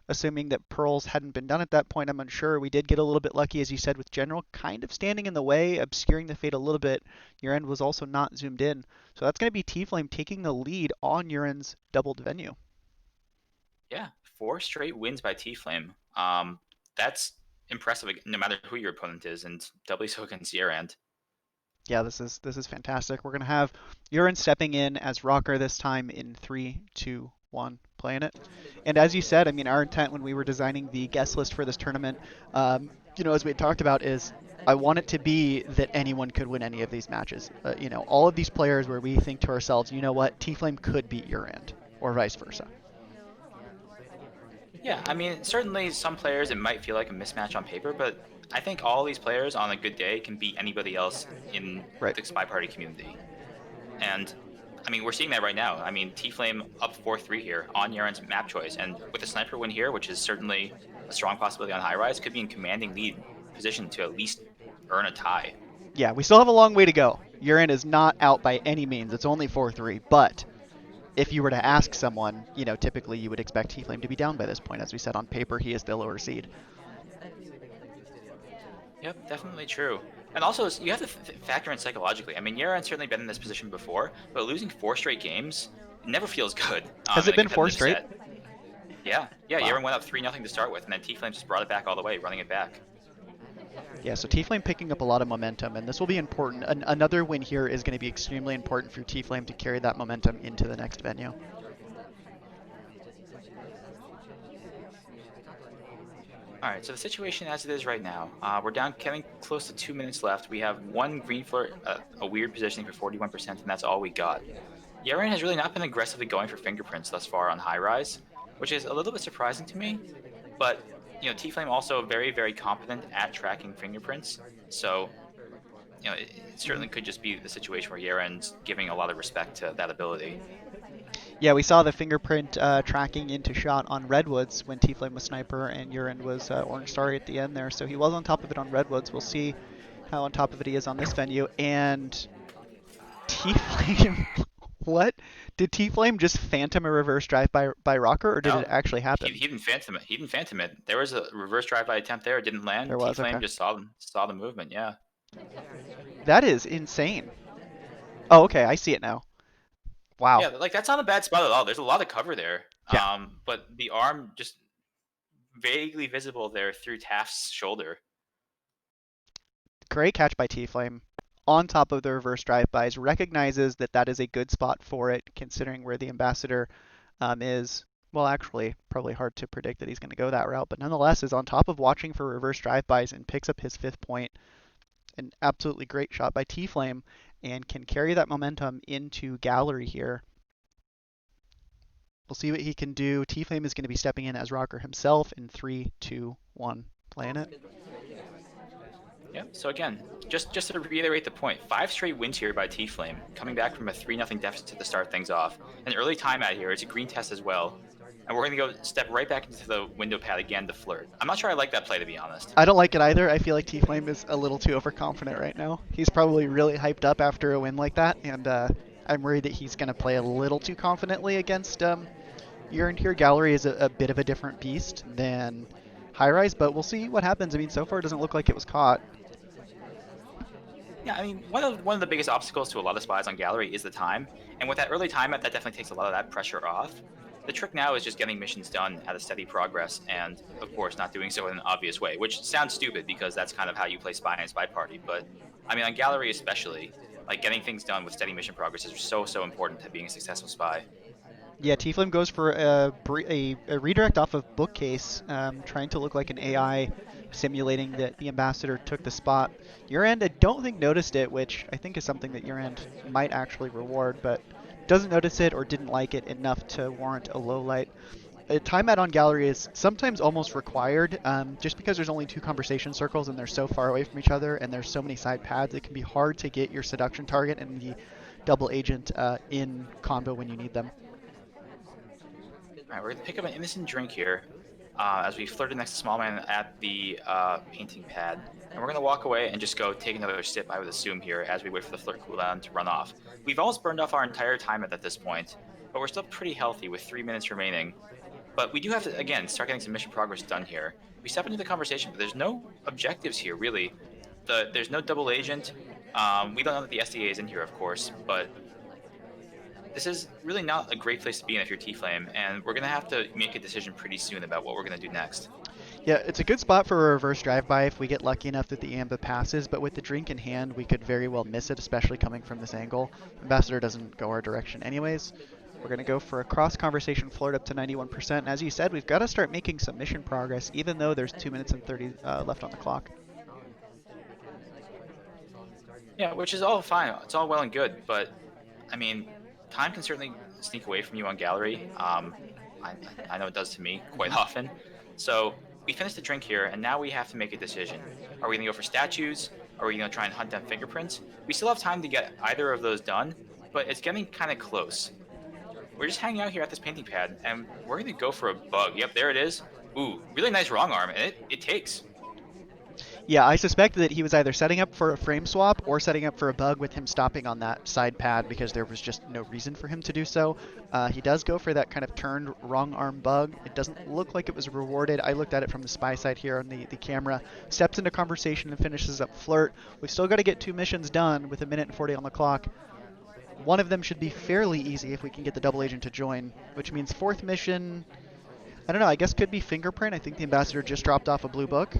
assuming that pearls hadn't been done at that point. I'm unsure. We did get a little bit lucky, as you said, with General kind of standing in the way, obscuring the fate a little bit. Urine was also not zoomed in. So that's going to be T-Flame taking the lead on Urine's doubled venue. Yeah, 4 straight wins by T-Flame. That's impressive, no matter who your opponent is, and doubly so against Yerand. Yeah, this is fantastic. We're gonna have Urine stepping in as rocker this time in 3, 2, 1, playing it. And as you said, I mean, our intent when we were designing the guest list for this tournament, as we had talked about, is I want it to be that anyone could win any of these matches. All of these players where we think to ourselves, you know what, T-Flame could beat Urine, or vice versa. Yeah, I mean, certainly some players it might feel like a mismatch on paper, but I think all these players on a good day can beat anybody else in Right. the SpyParty community. And I mean, we're seeing that right now. I mean, T-Flame up 4-3 here on Yaren's map choice, and with a sniper win here, which is certainly a strong possibility on high rise, could be in commanding lead position to at least earn a tie. Yeah, we still have a long way to go. Urine is not out by any means. It's only 4-3, but if you were to ask someone, typically you would expect T-Flame to be down by this point. As we said, on paper, he is the lower seed. Yep, definitely true. And also, you have to factor in psychologically. I mean, Yaren's certainly been in this position before, but losing 4 straight games never feels good. Has it been 4 straight? Set. Yeah. Wow. Yaren went up 3-0 to start with, and then T-Flame just brought it back all the way, running it back. Yeah, so T-Flame picking up a lot of momentum, and this will be important. Another win here is going to be extremely important for T-Flame to carry that momentum into the next venue. Alright, so the situation as it is right now, we're down getting close to 2 minutes left. We have one green flirt, a weird positioning for 41%, and that's all we got. Yaren has really not been aggressively going for fingerprints thus far on high rise, which is a little bit surprising to me, but T-Flame also very, very competent at tracking fingerprints, so it certainly could just be the situation where Yaren's giving a lot of respect to that ability. Yeah, we saw the fingerprint tracking into shot on Redwoods when T-Flame was sniper and Urine was Orange Starry at the end there. So he was on top of it on Redwoods. We'll see how on top of it he is on this venue. And T-Flame, what? Did T-Flame just phantom a reverse drive by Rocker, or did it actually happen? He didn't phantom it. He didn't phantom it. There was a reverse drive-by attempt there. It didn't land. There was, T-Flame okay. just saw the movement, yeah. That is insane. Oh, okay, I see it now. Wow. Yeah, like that's not a bad spot at all. There's a lot of cover there. Yeah. But the arm just vaguely visible there through Taft's shoulder. Great catch by T-Flame. On top of the reverse drive-bys, recognizes that is a good spot for it, considering where the Ambassador is. Well, actually, probably hard to predict that he's going to go that route, but nonetheless is on top of watching for reverse drive-bys and picks up his 5th point. An absolutely great shot by T-Flame, and can carry that momentum into Gallery here. We'll see what he can do. T-Flame is going to be stepping in as Rocker himself in 3, 2, 1, playing it. Yeah, so again, just to reiterate the point, 5 straight wins here by T-Flame, coming back from a 3-0 deficit to start things off. An early timeout here, it's a green test as well. And we're going to go step right back into the window pad again to flirt. I'm not sure I like that play, to be honest. I don't like it either. I feel like T-Flame is a little too overconfident right now. He's probably really hyped up after a win like that, and I'm worried that he's going to play a little too confidently against Urine here. Gallery is a bit of a different beast than High Rise, but we'll see what happens. I mean, so far it doesn't look like it was caught. Yeah, I mean, one of the biggest obstacles to a lot of spies on Gallery is the time, and with that early timeout, that definitely takes a lot of that pressure off. The trick now is just getting missions done at a steady progress, and of course not doing so in an obvious way, which sounds stupid because that's kind of how you play Spy and SpyParty, but I mean on Gallery especially, like getting things done with steady mission progress is so important to being a successful spy. Yeah, T-Flame goes for a redirect off of Bookcase, trying to look like an AI, simulating that the Ambassador took the spot. Urand, I don't think noticed it, which I think is something that Urand might actually reward, but doesn't notice it or didn't like it enough to warrant a low light. A timeout on Gallery is sometimes almost required, just because there's only 2 conversation circles and they're so far away from each other and there's so many side pads, it can be hard to get your seduction target and the double agent in combo when you need them. Alright, we're going to pick up an innocent drink here. as we flirted next to Small Man at the painting pad. And we're going to walk away and just go take another sip, I would assume, here as we wait for the flirt cooldown to run off. We've almost burned off our entire time at this point, but we're still pretty healthy with 3 minutes remaining. But we do have to, again, start getting some mission progress done here. We step into the conversation, but there's no objectives here, really. There's no double agent. We don't know that the SDA is in here, of course, but this is really not a great place to be in if you're T-Flame, and we're going to have to make a decision pretty soon about what we're going to do next. Yeah, it's a good spot for a reverse drive-by if we get lucky enough that the AMBA passes, but with the drink in hand, we could very well miss it, especially coming from this angle. Ambassador doesn't go our direction anyways. We're going to go for a cross-conversation flirt up to 91%, and as you said, we've got to start making some mission progress, even though there's 2 minutes and 30 left on the clock. Yeah, which is all fine. It's all well and good, but, I mean, time can certainly sneak away from you on gallery. I know it does to me quite often. So we finished the drink here, and now we have to make a decision. Are we going to go for statues? Are we going to try and hunt down fingerprints? We still have time to get either of those done, but it's getting kind of close. We're just hanging out here at this painting pad, and we're going to go for a bug. Yep, there it is. Ooh, really nice wrong arm, and it takes. Yeah, I suspect that he was either setting up for a frame swap or setting up for a bug with him stopping on that side pad because there was just no reason for him to do so. He does go for that kind of turned wrong arm bug. It doesn't look like it was rewarded. I looked at it from the spy side here on the camera. Steps into conversation and finishes up flirt. We've still got to get 2 missions done with 1 minute and 40 on the clock. One of them should be fairly easy if we can get the double agent to join, which means 4th mission, I don't know, I guess could be fingerprint. I think the ambassador just dropped off a blue book.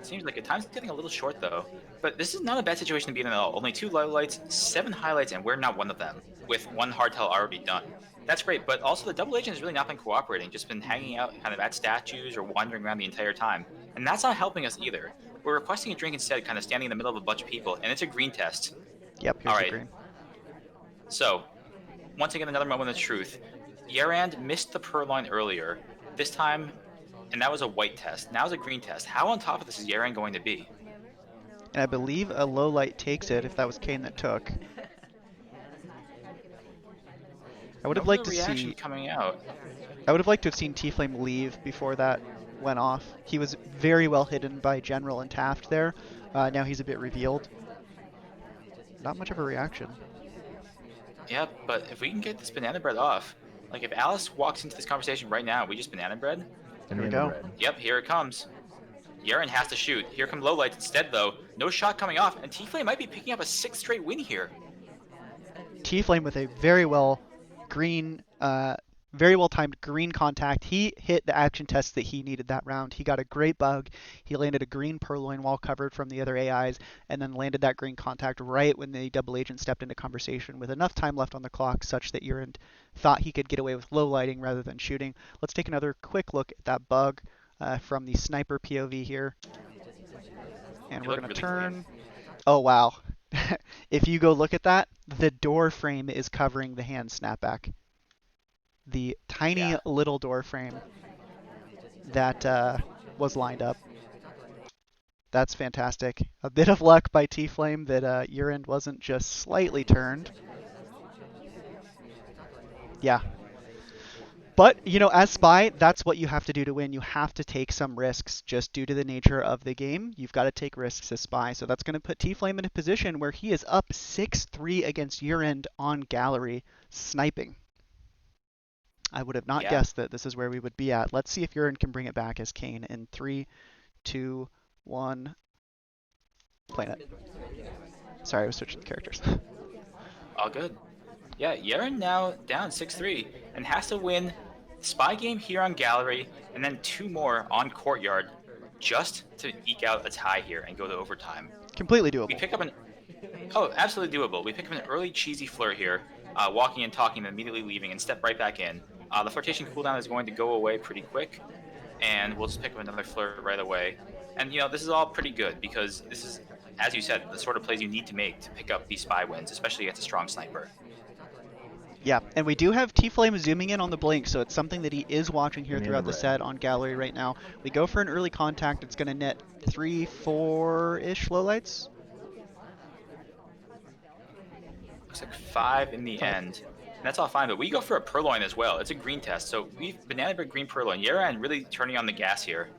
Seems like it. Time's getting a little short, though. But this is not a bad situation to be in at all. Only 2 lowlights, 7 highlights, and we're not one of them, with 1 hardtail already done. That's great, but also the double agent has really not been cooperating, just been hanging out kind of at statues or wandering around the entire time. And that's not helping us either. We're requesting a drink instead, kind of standing in the middle of a bunch of people, and it's a green test. Yep, here's the green. So, once again, another moment of truth. Yerand missed the purloin earlier. This time, and that was a white test. Now it's a green test. How on top of this is Yerand going to be? And I believe a low light takes it if that was Kane that took. I would have liked to see coming out. I would have liked to have seen T-Flame leave before that went off. He was very well hidden by General and Taft there. Now he's a bit revealed. Not much of a reaction. Yeah, but if we can get this banana bread off, like if Alice walks into this conversation right now, we just banana bread. Here we go. Yep, here it comes. Yeren has to shoot. Here come lowlights instead, though. No shot coming off, and T-Flame might be picking up a 6th straight win here. T-Flame with a very well timed green contact. He hit the action test that he needed that round. He got a great bug. He landed a green purloin while covered from the other AIs, and then landed that green contact right when the double agent stepped into conversation with enough time left on the clock such that Urand thought he could get away with low lighting rather than shooting. Let's take another quick look at that bug from the sniper POV here. And we're going to turn. Oh, wow. If you go look at that, the door frame is covering the hand snapback. The tiny little door frame that was lined up. That's fantastic. A bit of luck by T-Flame that Urand wasn't just slightly turned. Yeah. But, you know, as Spy, that's what you have to do to win. You have to take some risks just due to the nature of the game. You've got to take risks as Spy. So that's going to put T-Flame in a position where he is up 6-3 against Urand on gallery sniping. I would have not guessed that this is where we would be at. Let's see if Urand can bring it back as Kane in 3, 2, 1. Playing it. Sorry, I was switching characters. All good. Yeah, Yeren now down 6-3 and has to win Spy game here on gallery and then 2 more on courtyard just to eke out a tie here and go to overtime. Completely doable. We pick up absolutely doable. We pick up an early cheesy flirt here, walking and talking and immediately leaving and step right back in. The flirtation cooldown is going to go away pretty quick, and we'll just pick up another flirt right away. And, you know, this is all pretty good because this is, as you said, the sort of plays you need to make to pick up these Spy wins, especially against a strong sniper. Yeah, and we do have T-Flame zooming in on the blink, so it's something that he is watching here throughout the set on gallery right now. We go for an early contact. It's going to net 3, 4-ish lowlights. Looks like 5 in the end. And that's all fine, but we go for a Purloin as well. It's a green test, so we've Banana Bread Green Purloin. Yaran really turning on the gas here.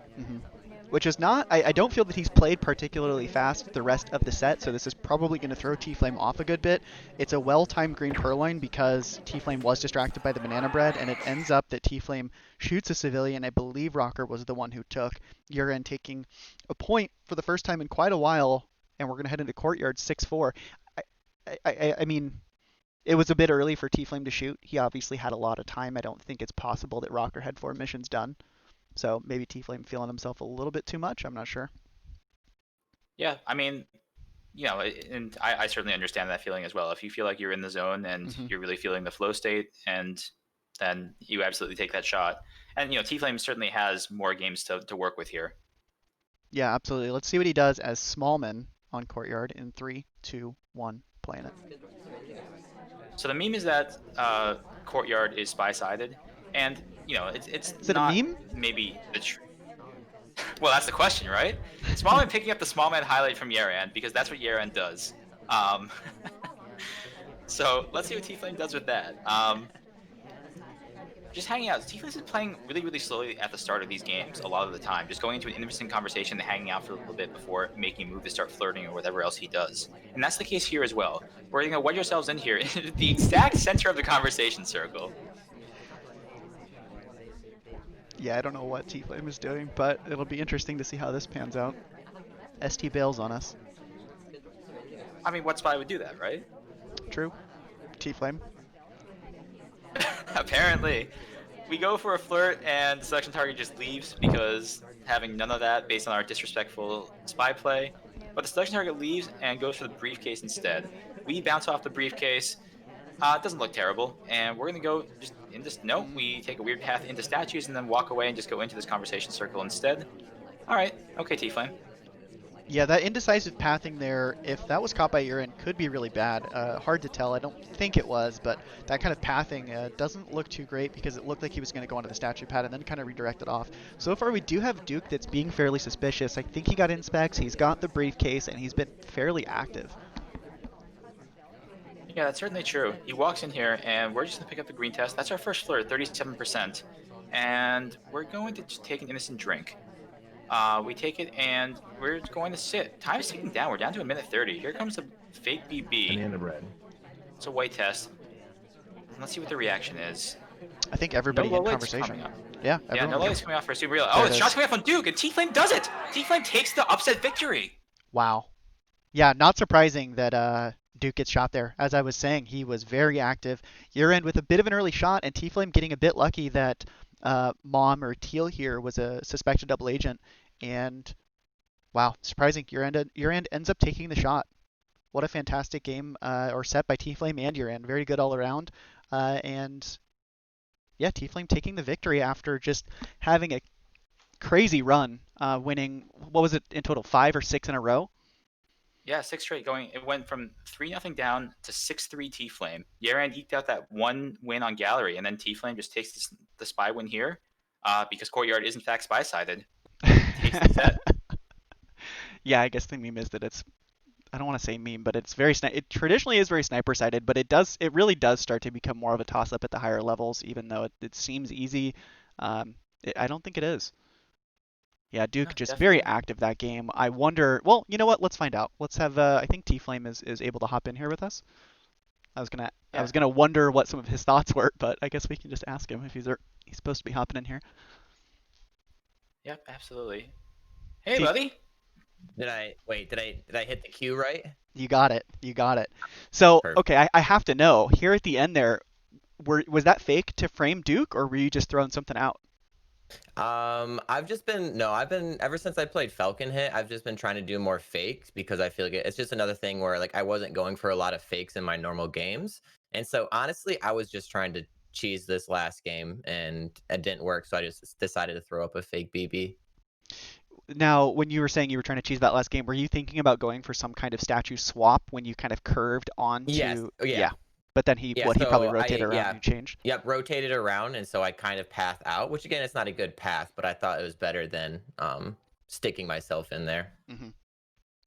Which is not, I don't feel that he's played particularly fast the rest of the set, so this is probably going to throw T-Flame off a good bit. It's a well-timed green Purloin because T-Flame was distracted by the Banana Bread, and it ends up that T-Flame shoots a civilian. I believe Rocker was the one who took. Urine taking a point for the first time in quite a while, and we're going to head into Courtyard 6-4. I mean, it was a bit early for T-Flame to shoot. He obviously had a lot of time. I don't think it's possible that Rocker had 4 missions done. So maybe T-Flame feeling himself a little bit too much. I'm not sure. Yeah, I mean, and I certainly understand that feeling as well. If you feel like you're in the zone and you're really feeling the flow state, and then you absolutely take that shot. And, T-Flame certainly has more games to work with here. Yeah, absolutely. Let's see what he does as Smallman on Courtyard in 3, 2, 1, playing it. So the meme is that Courtyard is spy-sided, and it's Is it not a meme? maybe the well, that's the question, right? Smallman picking up the Smallman highlight from Yaran because that's what Yaran does. So let's see what T-Flame does with that. Just hanging out. T-Flame is playing really, really slowly at the start of these games a lot of the time, just going into an interesting conversation and hanging out for a little bit before making a move to start flirting or whatever else he does. And that's the case here as well. We're going to wedge ourselves in here, the exact center of the conversation circle. Yeah, I don't know what T-Flame is doing, but it'll be interesting to see how this pans out. ST bails on us. I mean, what spy would do that, right? True. T-Flame. Apparently. We go for a flirt, and the selection target just leaves because having none of that based on our disrespectful spy play. But the selection target leaves and goes for the briefcase instead. We bounce off the briefcase. It doesn't look terrible, and we're gonna go just in this. No, we take a weird path into statues and then walk away and just go into this conversation circle instead. All right, okay, T-Flame. Yeah, that indecisive pathing there, if that was caught by Urine, could be really bad. Hard to tell. I don't think it was, but that kind of pathing doesn't look too great because it looked like he was going to go onto the statue pad and then kind of redirect it off. So far, we do have Duke that's being fairly suspicious. I think he got inspects, he's got the briefcase, and he's been fairly active. Yeah, that's certainly true. He walks in here, and we're just going to pick up the green test. That's our first flirt, 37%. And we're going to just take an innocent drink. We take it, and we're going to sit. Time's ticking down. We're down to 1:30. Here comes the fake BB. Banana bread. It's a white test. Let's see what the reaction is. I think everybody No in low lights conversation. coming up. Yeah, Yeah, everyone. no lights coming off for Super Real. There Oh, it the is. shot's coming off on Duke, and T-Flame does it! T-Flame takes the upset victory! Wow. Yeah, not surprising that Duke gets shot there. As I was saying, he was very active. Urine with a bit of an early shot, and T-Flame getting a bit lucky that Mom or Teal here was a suspected double agent. And wow, surprising. Urand ends up taking the shot. What a fantastic game or set by T-Flame and Urand. Very good all around. And yeah, T-Flame taking the victory after just having a crazy run, winning, what was it in total, 5 or 6 in a row? Yeah, 6 straight going. It went from 3-0 down to 6-3 T-Flame. Yaran eked out that one win on Gallery, and then T-Flame just takes the spy win here because Courtyard is in fact spy-sided. Takes the set. Yeah, I guess the meme is that it's, I don't want to say meme, but it's very it traditionally is very sniper-sided, but it really does start to become more of a toss-up at the higher levels, even though it seems easy. I don't think it is. Yeah, Duke just definitely. very active that game. I wonder, well, you know what? Let's find out. Let's have, I think T-Flame is able to hop in here with us. I was gonna wonder what some of his thoughts were, but I guess we can just ask him if he's supposed to be hopping in here. Yep, absolutely. Hey, buddy. Did I hit the cue right? You got it. So, Perfect. okay, I have to know, here at the end there, was that fake to frame Duke, or were you just throwing something out? I've been ever since I played Falcon Hit, I've just been trying to do more fakes because I feel like it's just another thing where like I wasn't going for a lot of fakes in my normal games. And so honestly, I was just trying to cheese this last game and it didn't work, so I just decided to throw up a fake BB. Now, when you were saying you were trying to cheese that last game, were you thinking about going for some kind of statue swap when you kind of curved onto? Yes. Yeah. But then he probably rotated around and changed. Yep, rotated around, and so I kind of pathed out, which again, it's not a good path, but I thought it was better than sticking myself in there. Mm-hmm.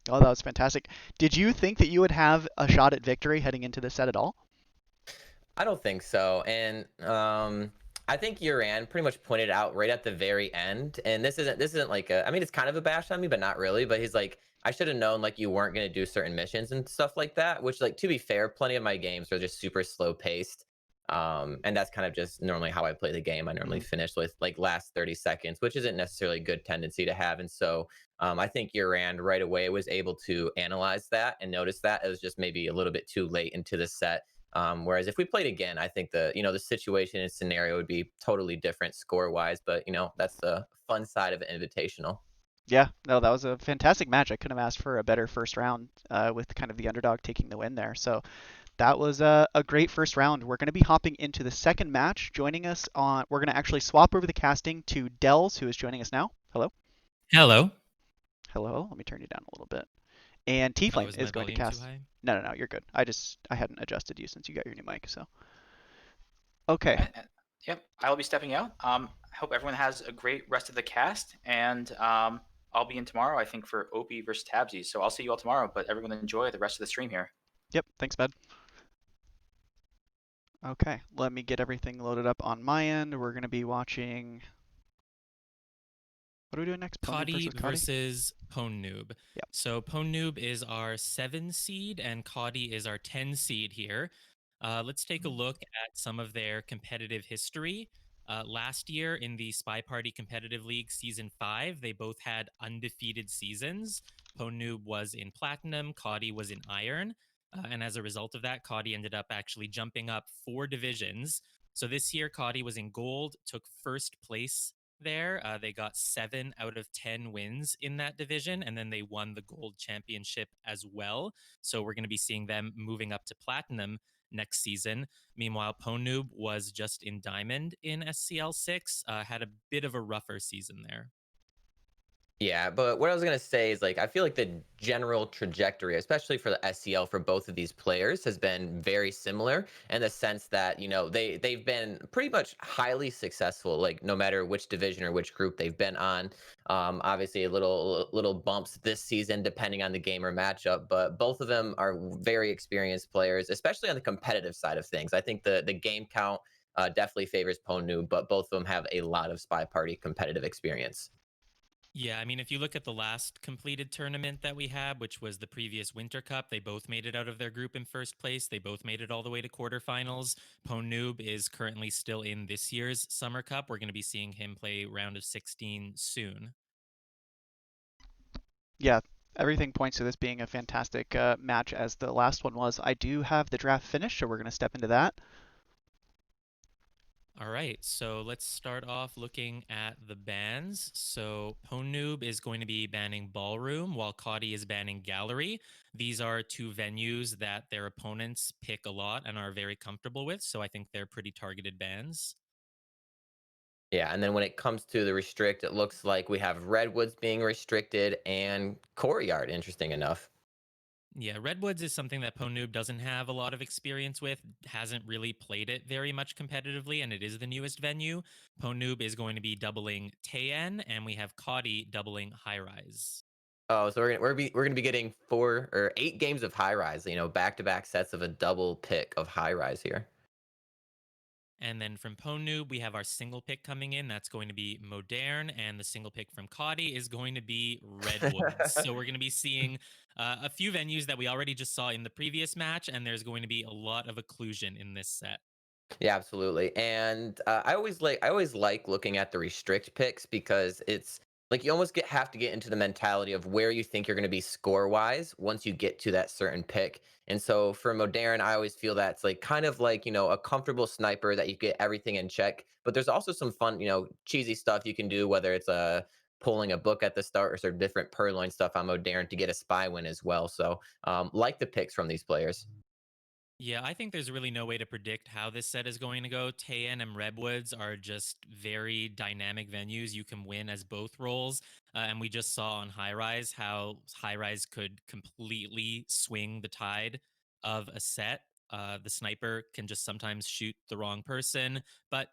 Oh, that was fantastic. Did you think that you would have a shot at victory heading into this set at all? I don't think so. And I think Uran pretty much pointed out right at the very end. And this isn't like a, I mean, it's kind of a bash on me, but not really. But he's like, I should have known like you weren't going to do certain missions and stuff like that. Which, like, to be fair, plenty of my games are just super slow paced. And that's kind of just normally how I play the game. I normally finish with like last 30 seconds, which isn't necessarily a good tendency to have. And so I think Uran right away was able to analyze that and notice that it was just maybe a little bit too late into the set. Whereas if we played again, I think the situation and scenario would be totally different score wise. But that's the fun side of an invitational. Yeah, no, that was a fantastic match. I couldn't have asked for a better first round with kind of the underdog taking the win there. So that was a great first round. We're going to be hopping into the second match. Joining us on, we're going to actually swap over the casting to Dells, who is joining us now. Hello. Hello. Hello. Let me turn you down a little bit. And Oh, Tiefling is my is going to volume too cast. high? No, you're good. I hadn't adjusted you since you got your new mic. So okay. Yep, I'll be stepping out. I hope everyone has a great rest of the cast, and I'll be in tomorrow, I think, for Opie versus Tabsy. So I'll see you all tomorrow, but everyone enjoy the rest of the stream here. Yep. Thanks, bud. Okay, let me get everything loaded up on my end. We're going to be watching. What are we doing next? Coddy versus Pwn Noob. Yep. So Pwn Noob is our 7 seed and Coddy is our 10 seed here. Let's take a look at some of their competitive history. Last year in the SpyParty Competitive League Season 5, they both had undefeated seasons. Pwn Noob was in Platinum, Coddy was in Iron. And as a result of that, Coddy ended up actually jumping up 4 divisions. So this year, Coddy was in Gold, took first place there. They got 7 out of 10 wins in that division, and then they won the Gold Championship as well. So we're going to be seeing them moving up to Platinum next season. Meanwhile, Pwn Noob was just in Diamond in SCL 6, had a bit of a rougher season there. Yeah, but what I was gonna say is, like, I feel like the general trajectory, especially for the SCL for both of these players, has been very similar in the sense that they've been pretty much highly successful, like no matter which division or which group they've been on. Obviously, a little bumps this season depending on the game or matchup, but both of them are very experienced players, especially on the competitive side of things. I think the game count definitely favors Ponu, but both of them have a lot of SpyParty competitive experience. Yeah, I mean, if you look at the last completed tournament that we had, which was the previous Winter Cup, they both made it out of their group in first place. They both made it all the way to quarterfinals. Pwn Noob is currently still in this year's Summer Cup. We're going to be seeing him play round of 16 soon. Yeah, everything points to this being a fantastic match as the last one was. I do have the draft finished, so we're going to step into that. All right, so let's start off looking at the bans. So Pwn Noob is going to be banning Ballroom, while Coddy is banning Gallery. These are 2 venues that their opponents pick a lot and are very comfortable with, so I think they're pretty targeted bans. Yeah, and then when it comes to the restrict, it looks like we have Redwoods being restricted and Courtyard, interesting enough. Yeah, Redwoods is something that Pwn Noob doesn't have a lot of experience with, hasn't really played it very much competitively, and it is the newest venue. Pwn Noob is going to be doubling Tayen, and we have Coddy doubling High Rise. Oh, so we're gonna be getting 4 or 8 games of High Rise, back-to-back sets of a double pick of High Rise here. And then from Pwn Noob, we have our single pick coming in. That's going to be Modern. And the single pick from Coddy is going to be Redwoods. So we're going to be seeing a few venues that we already just saw in the previous match. And there's going to be a lot of occlusion in this set. Yeah, absolutely. And I always like looking at the restrict picks because it's like you almost have to get into the mentality of where you think you're going to be score wise once you get to that certain pick. And so for Modern, I always feel that it's like kind of like a comfortable sniper that you get everything in check. But there's also some fun cheesy stuff you can do, whether it's pulling a book at the start or sort of different purloin stuff on Modern to get a spy win as well. So like the picks from these players. Yeah, I think there's really no way to predict how this set is going to go. Tayen and Redwoods are just very dynamic venues. You can win as both roles. And we just saw on High Rise how High Rise could completely swing the tide of a set. The sniper can just sometimes shoot the wrong person, but,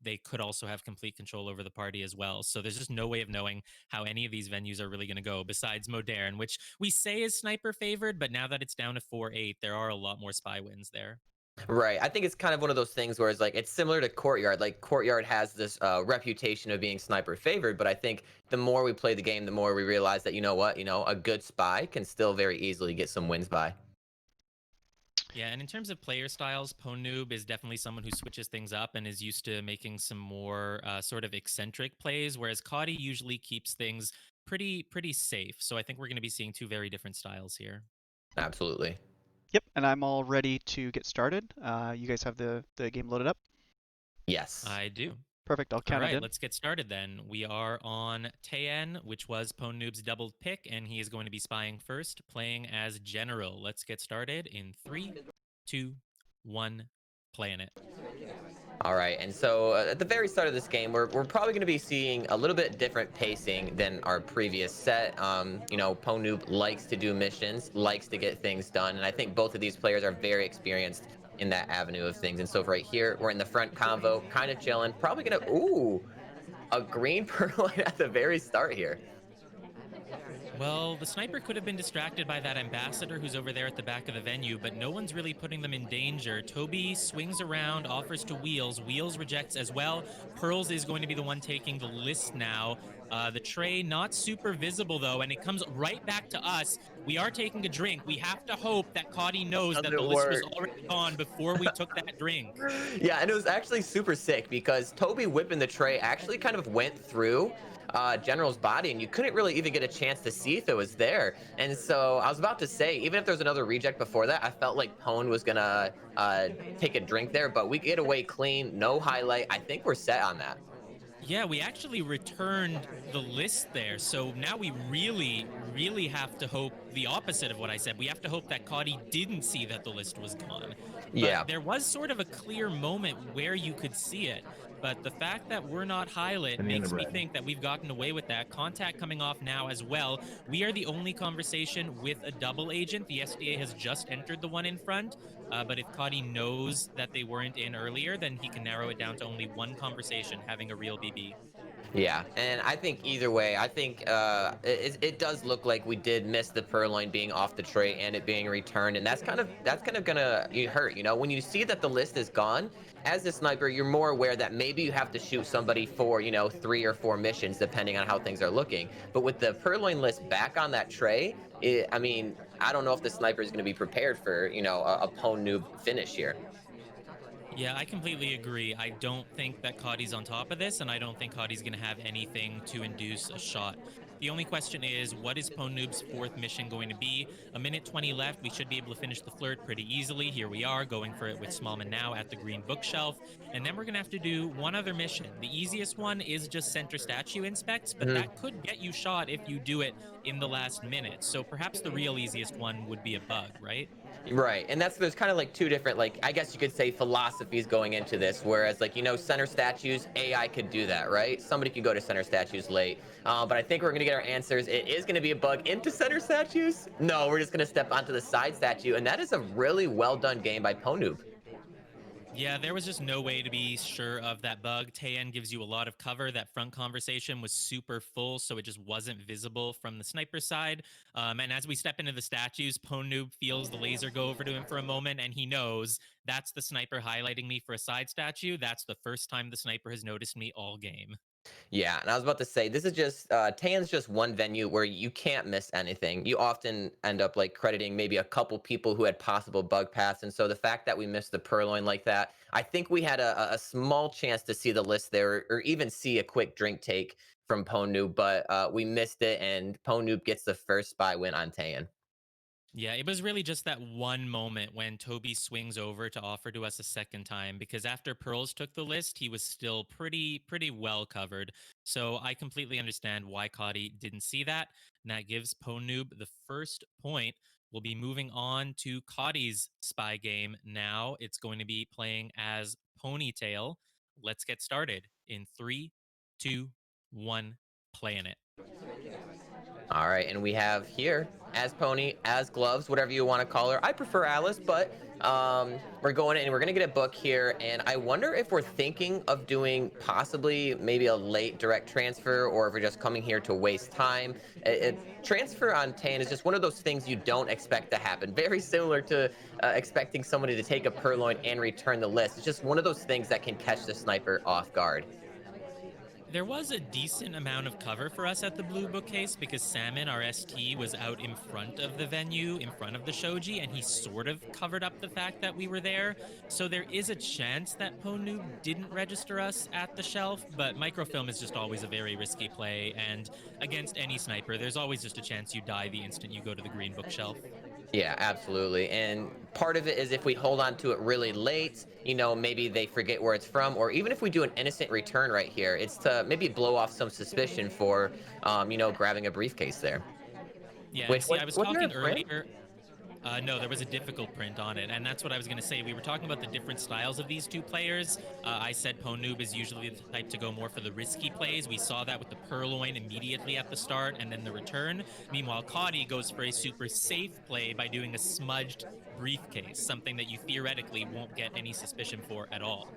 they could also have complete control over the party as well. So there's just no way of knowing how any of these venues are really going to go besides Modern, which we say is sniper favored, but now that it's down to 4-8, there are a lot more spy wins there. Right. I think it's kind of one of those things where it's like it's similar to Courtyard. Like Courtyard has this reputation of being sniper favored, but I think the more we play the game, the more we realize that you know what, a good spy can still very easily get some wins by. Yeah, and in terms of player styles, Ponoob is definitely someone who switches things up and is used to making some more sort of eccentric plays, whereas Cody usually keeps things pretty safe. So I think we're going to be seeing two very different styles here. Absolutely. Yep, and I'm all ready to get started. You guys have the game loaded up? Yes. I do. Perfect. I'll All count it right, in. let's get started then. We are on Taean, which was Ponoob's doubled pick, and he is going to be spying first, playing as General. Let's get started in 3, 2, 1, playing it. All right, and so at the very start of this game, we're probably going to be seeing a little bit different pacing than our previous set. Ponoob likes to do missions, likes to get things done, and I think both of these players are very experienced in that avenue of things. And so right here, we're in the front convo, kind of chilling, probably going to, a green purloin at the very start here. Well, the sniper could have been distracted by that ambassador who's over there at the back of the venue, but no one's really putting them in danger. Toby swings around, offers to Wheels. Wheels rejects as well. Pearls is going to be the one taking the list now. The tray not super visible though, and it comes right back to us. We are taking a drink. We have to hope that Cody knows that the list was already gone before we took that drink. Yeah, and it was actually super sick because Toby whipping the tray actually kind of went through General's body, and you couldn't really even get a chance to see if it was there. And so I was about to say, even if there's another reject before that, I felt like Pone was gonna take a drink there, but we get away clean, no highlight. I think we're set on that. Yeah, we actually returned the list there. So now we really have to hope the opposite of what I said. We have to hope that Cody didn't see that the list was gone. Yeah. But there was sort of a clear moment where you could see it. But the fact that we're not highlight makes me think that we've gotten away with that. Contact coming off now as well. We are the only conversation with a double agent. The SDA has just entered the one in front. But if Cody knows that they weren't in earlier, then he can narrow it down to only one conversation, having a real BB. Yeah, and I think either way, I think it does look like we did miss the purloin being off the tray and it being returned, and that's kind of gonna hurt. When you see that the list is gone, as a sniper, you're more aware that maybe you have to shoot somebody for 3 or 4 missions depending on how things are looking. But with the purloin list back on that tray, I don't know if the sniper is going to be prepared for a Pone noob finish here. Yeah, I completely agree. I don't think that Cody's on top of this, and I don't think Cody's going to have anything to induce a shot. The only question is, what is Ponoob's 4th mission going to be? A minute 20 left. We should be able to finish the flirt pretty easily. Here we are, going for it with Smallman now at the green bookshelf. And then we're going to have to do one other mission. The easiest one is just center statue inspects, but that could get you shot if you do it in the last minute. So perhaps the real easiest one would be a bug, right? Right, and there's kind of like two different, like, I guess you could say, philosophies going into this, whereas center statues, AI could do that, right? Somebody could go to center statues late, but I think we're gonna get our answers. It is gonna be a bug into center statues. No, we're just gonna step onto the side statue, and that is a really well done game by Ponoob. Yeah, there was just no way to be sure of that bug. Taeyan gives you a lot of cover. That front conversation was super full, so it just wasn't visible from the sniper side. And as we step into the statues, Ponoob feels the laser go over to him for a moment, and he knows that's the sniper highlighting me for a side statue. That's the first time the sniper has noticed me all game. Yeah, and I was about to say, this is just Tan's just one venue where you can't miss anything. You often end up crediting maybe a couple people who had possible bug paths, and so the fact that we missed the purloin like that, I think we had a small chance to see the list there, or even see a quick drink take from Ponoob, but we missed it, and Ponoob gets the first spy win on Tan. Yeah, it was really just that one moment when Toby swings over to offer to us a second time, because after Pearls took the list, he was still pretty well covered. So I completely understand why Cody didn't see that, and that gives Ponoob the first point. We'll be moving on to Cody's spy game now. It's going to be playing as Ponytail. Let's get started in 3, 2, 1, playing it. All right, and we have here as Pony, as Gloves, whatever you want to call her. I prefer Alice, but We're going in and we're going to get a book here. And I wonder if we're thinking of doing possibly maybe a late direct transfer, or if we're just coming here to waste time. Transfer on Tan is just one of those things you don't expect to happen. Very similar to expecting somebody to take a purloin and return the list. It's just one of those things that can catch the sniper off guard. There was a decent amount of cover for us at the blue bookcase because Salmon, our ST, was out in front of the venue, in front of the shoji, and he sort of covered up the fact that we were there. So there is a chance that Ponoob didn't register us at the shelf, but microfilm is just always a very risky play, and against any sniper, there's always just a chance you die the instant you go to the green bookshelf. Yeah, absolutely. And part of it is if we hold on to it really late, maybe they forget where it's from, or even if we do an innocent return right here, it's to maybe blow off some suspicion for, grabbing a briefcase there. Yeah, and Which, see, I was wasn't there a talking print? earlier. No, there was a difficult print on it, and that's what I was going to say. We were talking about the different styles of these two players. I said Ponoob is usually the type to go more for the risky plays. We saw that with the Purloin immediately at the start and then the return. Meanwhile, Cody goes for a super safe play by doing a smudged briefcase, something that you theoretically won't get any suspicion for at all.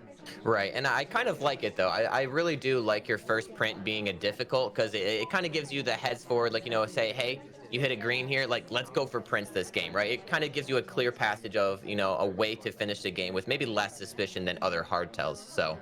Right, and I kind of like it though. I really do like your first print being a difficult, because it kind of gives you the heads forward, like, say, hey, you hit a green here, like, let's go for prints this game, right? It kind of gives you a clear passage of, a way to finish the game with maybe less suspicion than other hard tells. So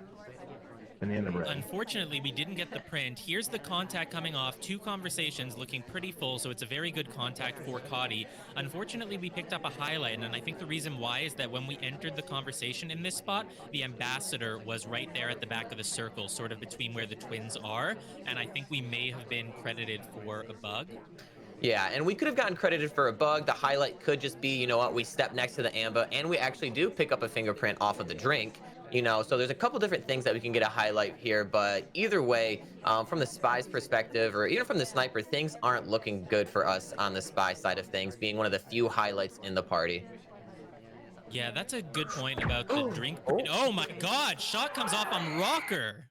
Banana red. Unfortunately, we didn't get the print. Here's the contact coming off. 2 conversations looking pretty full, so it's a very good contact for Cody. Unfortunately, we picked up a highlight, and I think the reason why is that when we entered the conversation in this spot, the ambassador was right there at the back of the circle, sort of between where the twins are, and I think we may have been credited for a bug. yeah, and we could have gotten credited for a bug. The highlight could just be, we step next to the Amba, and we actually do pick up a fingerprint off of the drink. So there's a couple different things that we can get a highlight here, but either way, from the spy's perspective, or even from the sniper, things aren't looking good for us on the spy side of things, being one of the few highlights in the party. Yeah, that's a good point about the drink. Oh. Oh my god, shot comes off on Rocker.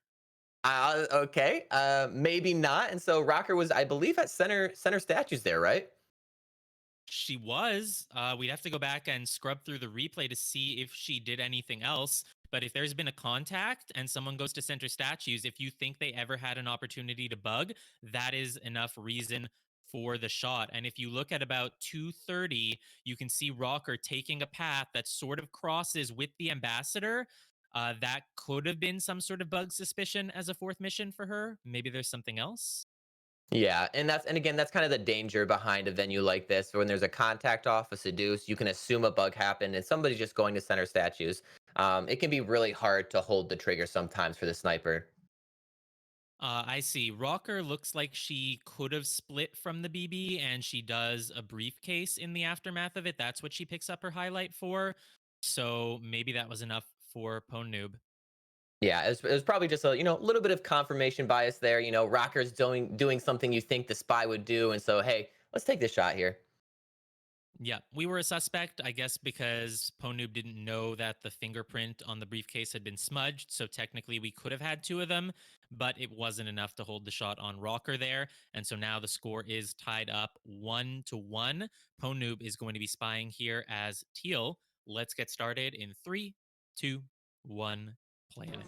Okay, maybe not. And so Rocker was, I believe, at center statues there, right? She was. We'd have to go back and scrub through the replay to see if she did anything else. But if there's been a contact and someone goes to center statues, if you think they ever had an opportunity to bug, that is enough reason for the shot. And if you look at about 2:30, you can see Rocker taking a path that sort of crosses with the ambassador. That could have been some sort of bug suspicion as a 4th mission for her. Maybe there's something else. Yeah, and again, that's kind of the danger behind a venue like this. When there's a contact off a seduce, you can assume a bug happened and somebody's just going to center statues. It can be really hard to hold the trigger sometimes for the sniper. I see. Rocker looks like she could have split from the BB, and she does a briefcase in the aftermath of it. That's what she picks up her highlight for. So maybe that was enough for Ponoob. Yeah, it was probably just a little bit of confirmation bias there. Rocker's doing something you think the spy would do, and so hey, let's take this shot here. Yeah, we were a suspect, I guess, because Ponoob didn't know that the fingerprint on the briefcase had been smudged. So technically, we could have had 2 of them, but it wasn't enough to hold the shot on Rocker there. And so now the score is tied up 1-1. Ponoob is going to be spying here as Teal. Let's get started in 3, 2, 1. Planet.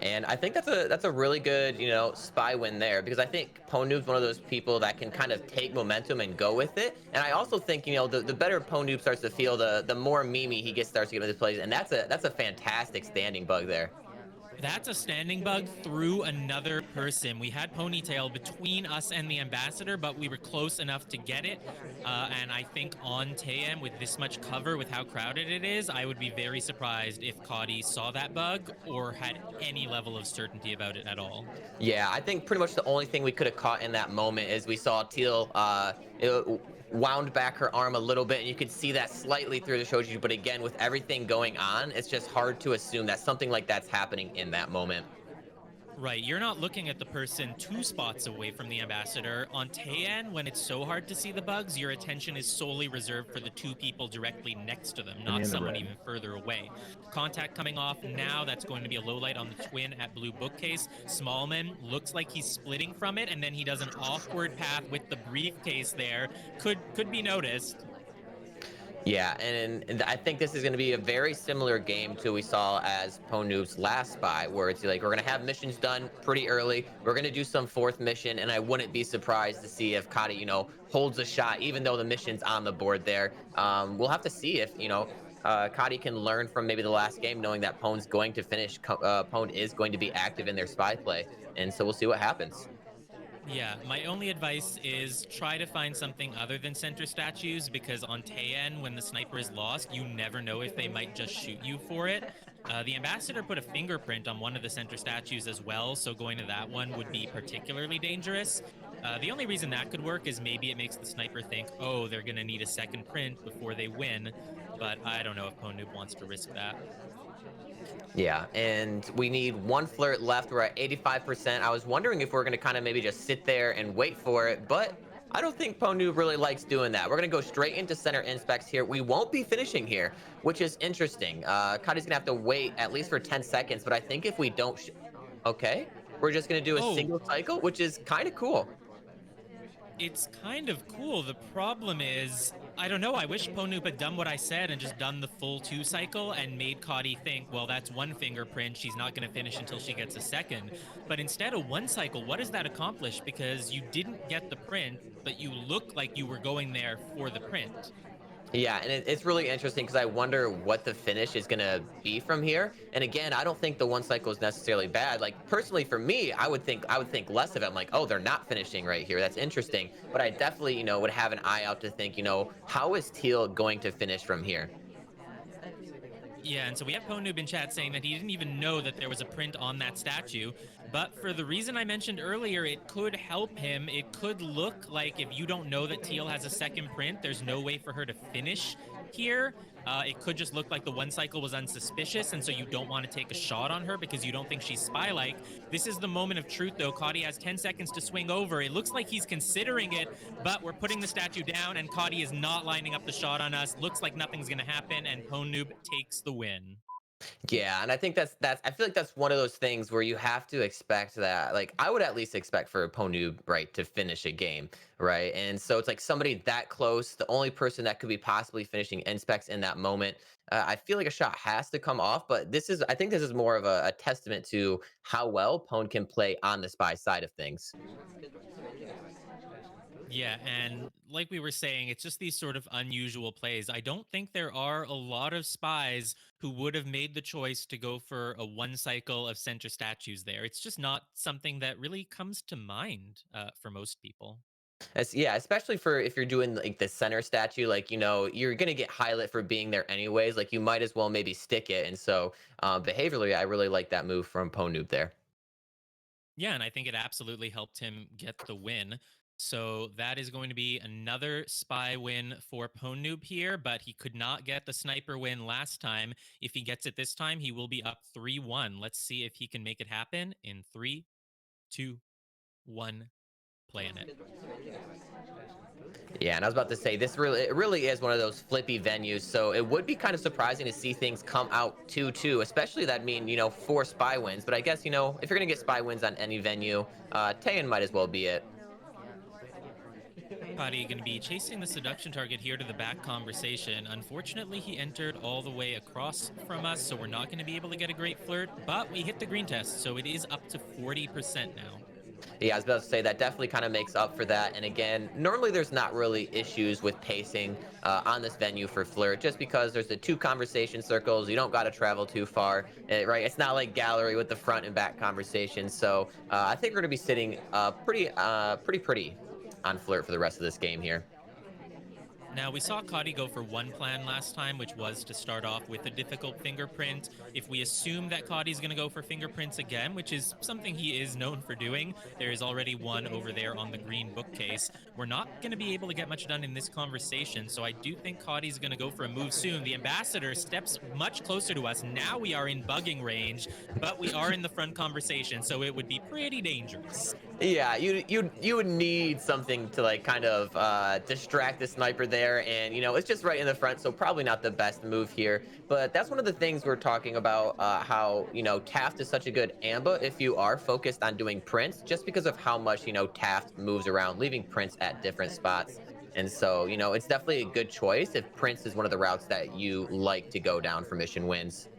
And I think that's a really good, spy win there, because I think Ponoob's one of those people that can kind of take momentum and go with it. And I also think, the better Ponoob starts to feel, the more Mimi he starts to get into this plays. And that's a fantastic standing bug there. That's a standing bug through another person. We had Ponytail between us and the ambassador, but we were close enough to get it. And I think on TM, with this much cover, with how crowded it is, I would be very surprised if Cody saw that bug or had any level of certainty about it at all. Yeah, I think pretty much the only thing we could have caught in that moment is we saw Teal wound back her arm a little bit, and you could see that slightly through the shoji. But again, with everything going on, it's just hard to assume that something like that's happening in that moment. Right, you're not looking at the person 2 spots away from the ambassador. On Taiyan, when it's so hard to see the bugs, your attention is solely reserved for the 2 people directly next to them, not someone even further away. Contact coming off now, that's going to be a low light on the twin at blue bookcase. Smallman looks like he's splitting from it, and then he does an awkward path with the briefcase there. Could be noticed. Yeah, and I think this is going to be a very similar game to we saw as Ponoob's last spy, where it's like we're going to have missions done pretty early. We're going to do some fourth mission, and I wouldn't be surprised to see if Kadi, holds a shot, even though the mission's on the board there. We'll have to see if, Kadi can learn from maybe the last game, knowing that Pone's going to finish. Pone is going to be active in their spy play, and so we'll see what happens. Yeah, my only advice is try to find something other than center statues because on Taen, when the sniper is lost, you never know if they might just shoot you for it. The ambassador put a fingerprint on one of the center statues as well, so going to that one would be particularly dangerous. The only reason that could work is maybe it makes the sniper think, oh, they're going to need a second print before they win, but I don't know if Ponoob wants to risk that. Yeah, and we need one flirt left. We're at 85%. I was wondering if we're going to kind of maybe just sit there and wait for it, but I don't think Ponu really likes doing that. We're going to go straight into center inspects here. We won't be finishing here, which is interesting. Kadi's going to have to wait at least for 10 seconds, but I think if we don't... Okay, we're just going to do a Oh, single cycle, which is kind of cool. it's kind of cool. The problem is, I don't know. I wish Ponoob had done what I said and just done the full 2 cycle and made Kadi think, well, that's 1 fingerprint. She's not going to finish until she gets a second. But instead of 1 cycle, what does that accomplish? Because you didn't get the print, but you look like you were going there for the print. Yeah, and it's really interesting because I wonder what the finish is going to be from here. And again, I don't think the 1 cycle is necessarily bad. Like personally for me, I would think less of it. I'm like, "Oh, they're not finishing right here. That's interesting." But I definitely, would have an eye out to think, how is Teal going to finish from here? Yeah, and so we have Ponoob in chat saying that he didn't even know that there was a print on that statue. But for the reason I mentioned earlier, it could help him. It could look like if you don't know that Teal has a second print, there's no way for her to finish here. It could just look like the 1 cycle was unsuspicious, and so you don't want to take a shot on her because you don't think she's spy-like. This is the moment of truth, though. Kadi has 10 seconds to swing over. It looks like he's considering it, but we're putting the statue down, and Kadi is not lining up the shot on us. Looks like nothing's going to happen, and Ponoob takes the win. Yeah, and I think that's I feel like that's one of those things where you have to expect that. Like I would at least expect for Ponoob, right, to finish a game, right? And so it's like somebody that close, the only person that could be possibly finishing inspects in that moment. I feel like a shot has to come off, but I think this is more of a testament to how well Pone can play on the spy side of things. Yeah, and like we were saying, it's just these sort of unusual plays. I don't think there are a lot of spies who would have made the choice to go for a 1 cycle of center statues there. It's just not something that really comes to mind for most people. Yeah, especially for if you're doing like the center statue, like you're gonna get highlight for being there anyways. Like you might as well maybe stick it. And so behaviorally, I really like that move from Ponoob there. Yeah, and I think it absolutely helped him get the win. So that is going to be another spy win for Ponoob here, but he could not get the sniper win last time. If he gets it this time, he will be up 3-1. Let's see if he can make it happen in 3, 2, 1. Playing it. Yeah, and I was about to say it really is one of those flippy venues. So it would be kind of surprising to see things come out 2-2, especially that mean 4 spy wins. But I guess if you're gonna get spy wins on any venue, Taeyin might as well be it. Patty going to be chasing the seduction target here to the back conversation. Unfortunately, he entered all the way across from us, so we're not going to be able to get a great flirt, but we hit the green test, so it is up to 40% now. Yeah, I was about to say that definitely kind of makes up for that. And again, normally there's not really issues with pacing on this venue for flirt, just because there's the 2 conversation circles. You don't got to travel too far, right? It's not like gallery with the front and back conversations. So I think we're going to be sitting pretty on flirt for the rest of this game here. Now, we saw Kadi go for one plan last time, which was to start off with a difficult fingerprint. If we assume that Kadi's going to go for fingerprints again, which is something he is known for doing, there is already one over there on the green bookcase. We're not going to be able to get much done in this conversation, so I do think Kadi's going to go for a move soon. The ambassador steps much closer to us. Now we are in bugging range, but we are in the front conversation, so it would be pretty dangerous. Yeah, you would need something to like kind of distract the sniper there, and it's just right in the front, so probably not the best move here. But that's one of the things we're talking about, how Taft is such a good amba if you are focused on doing prints, just because of how much Taft moves around, leaving prints at different spots. And so, it's definitely a good choice if Prince is one of the routes that you like to go down for mission wins.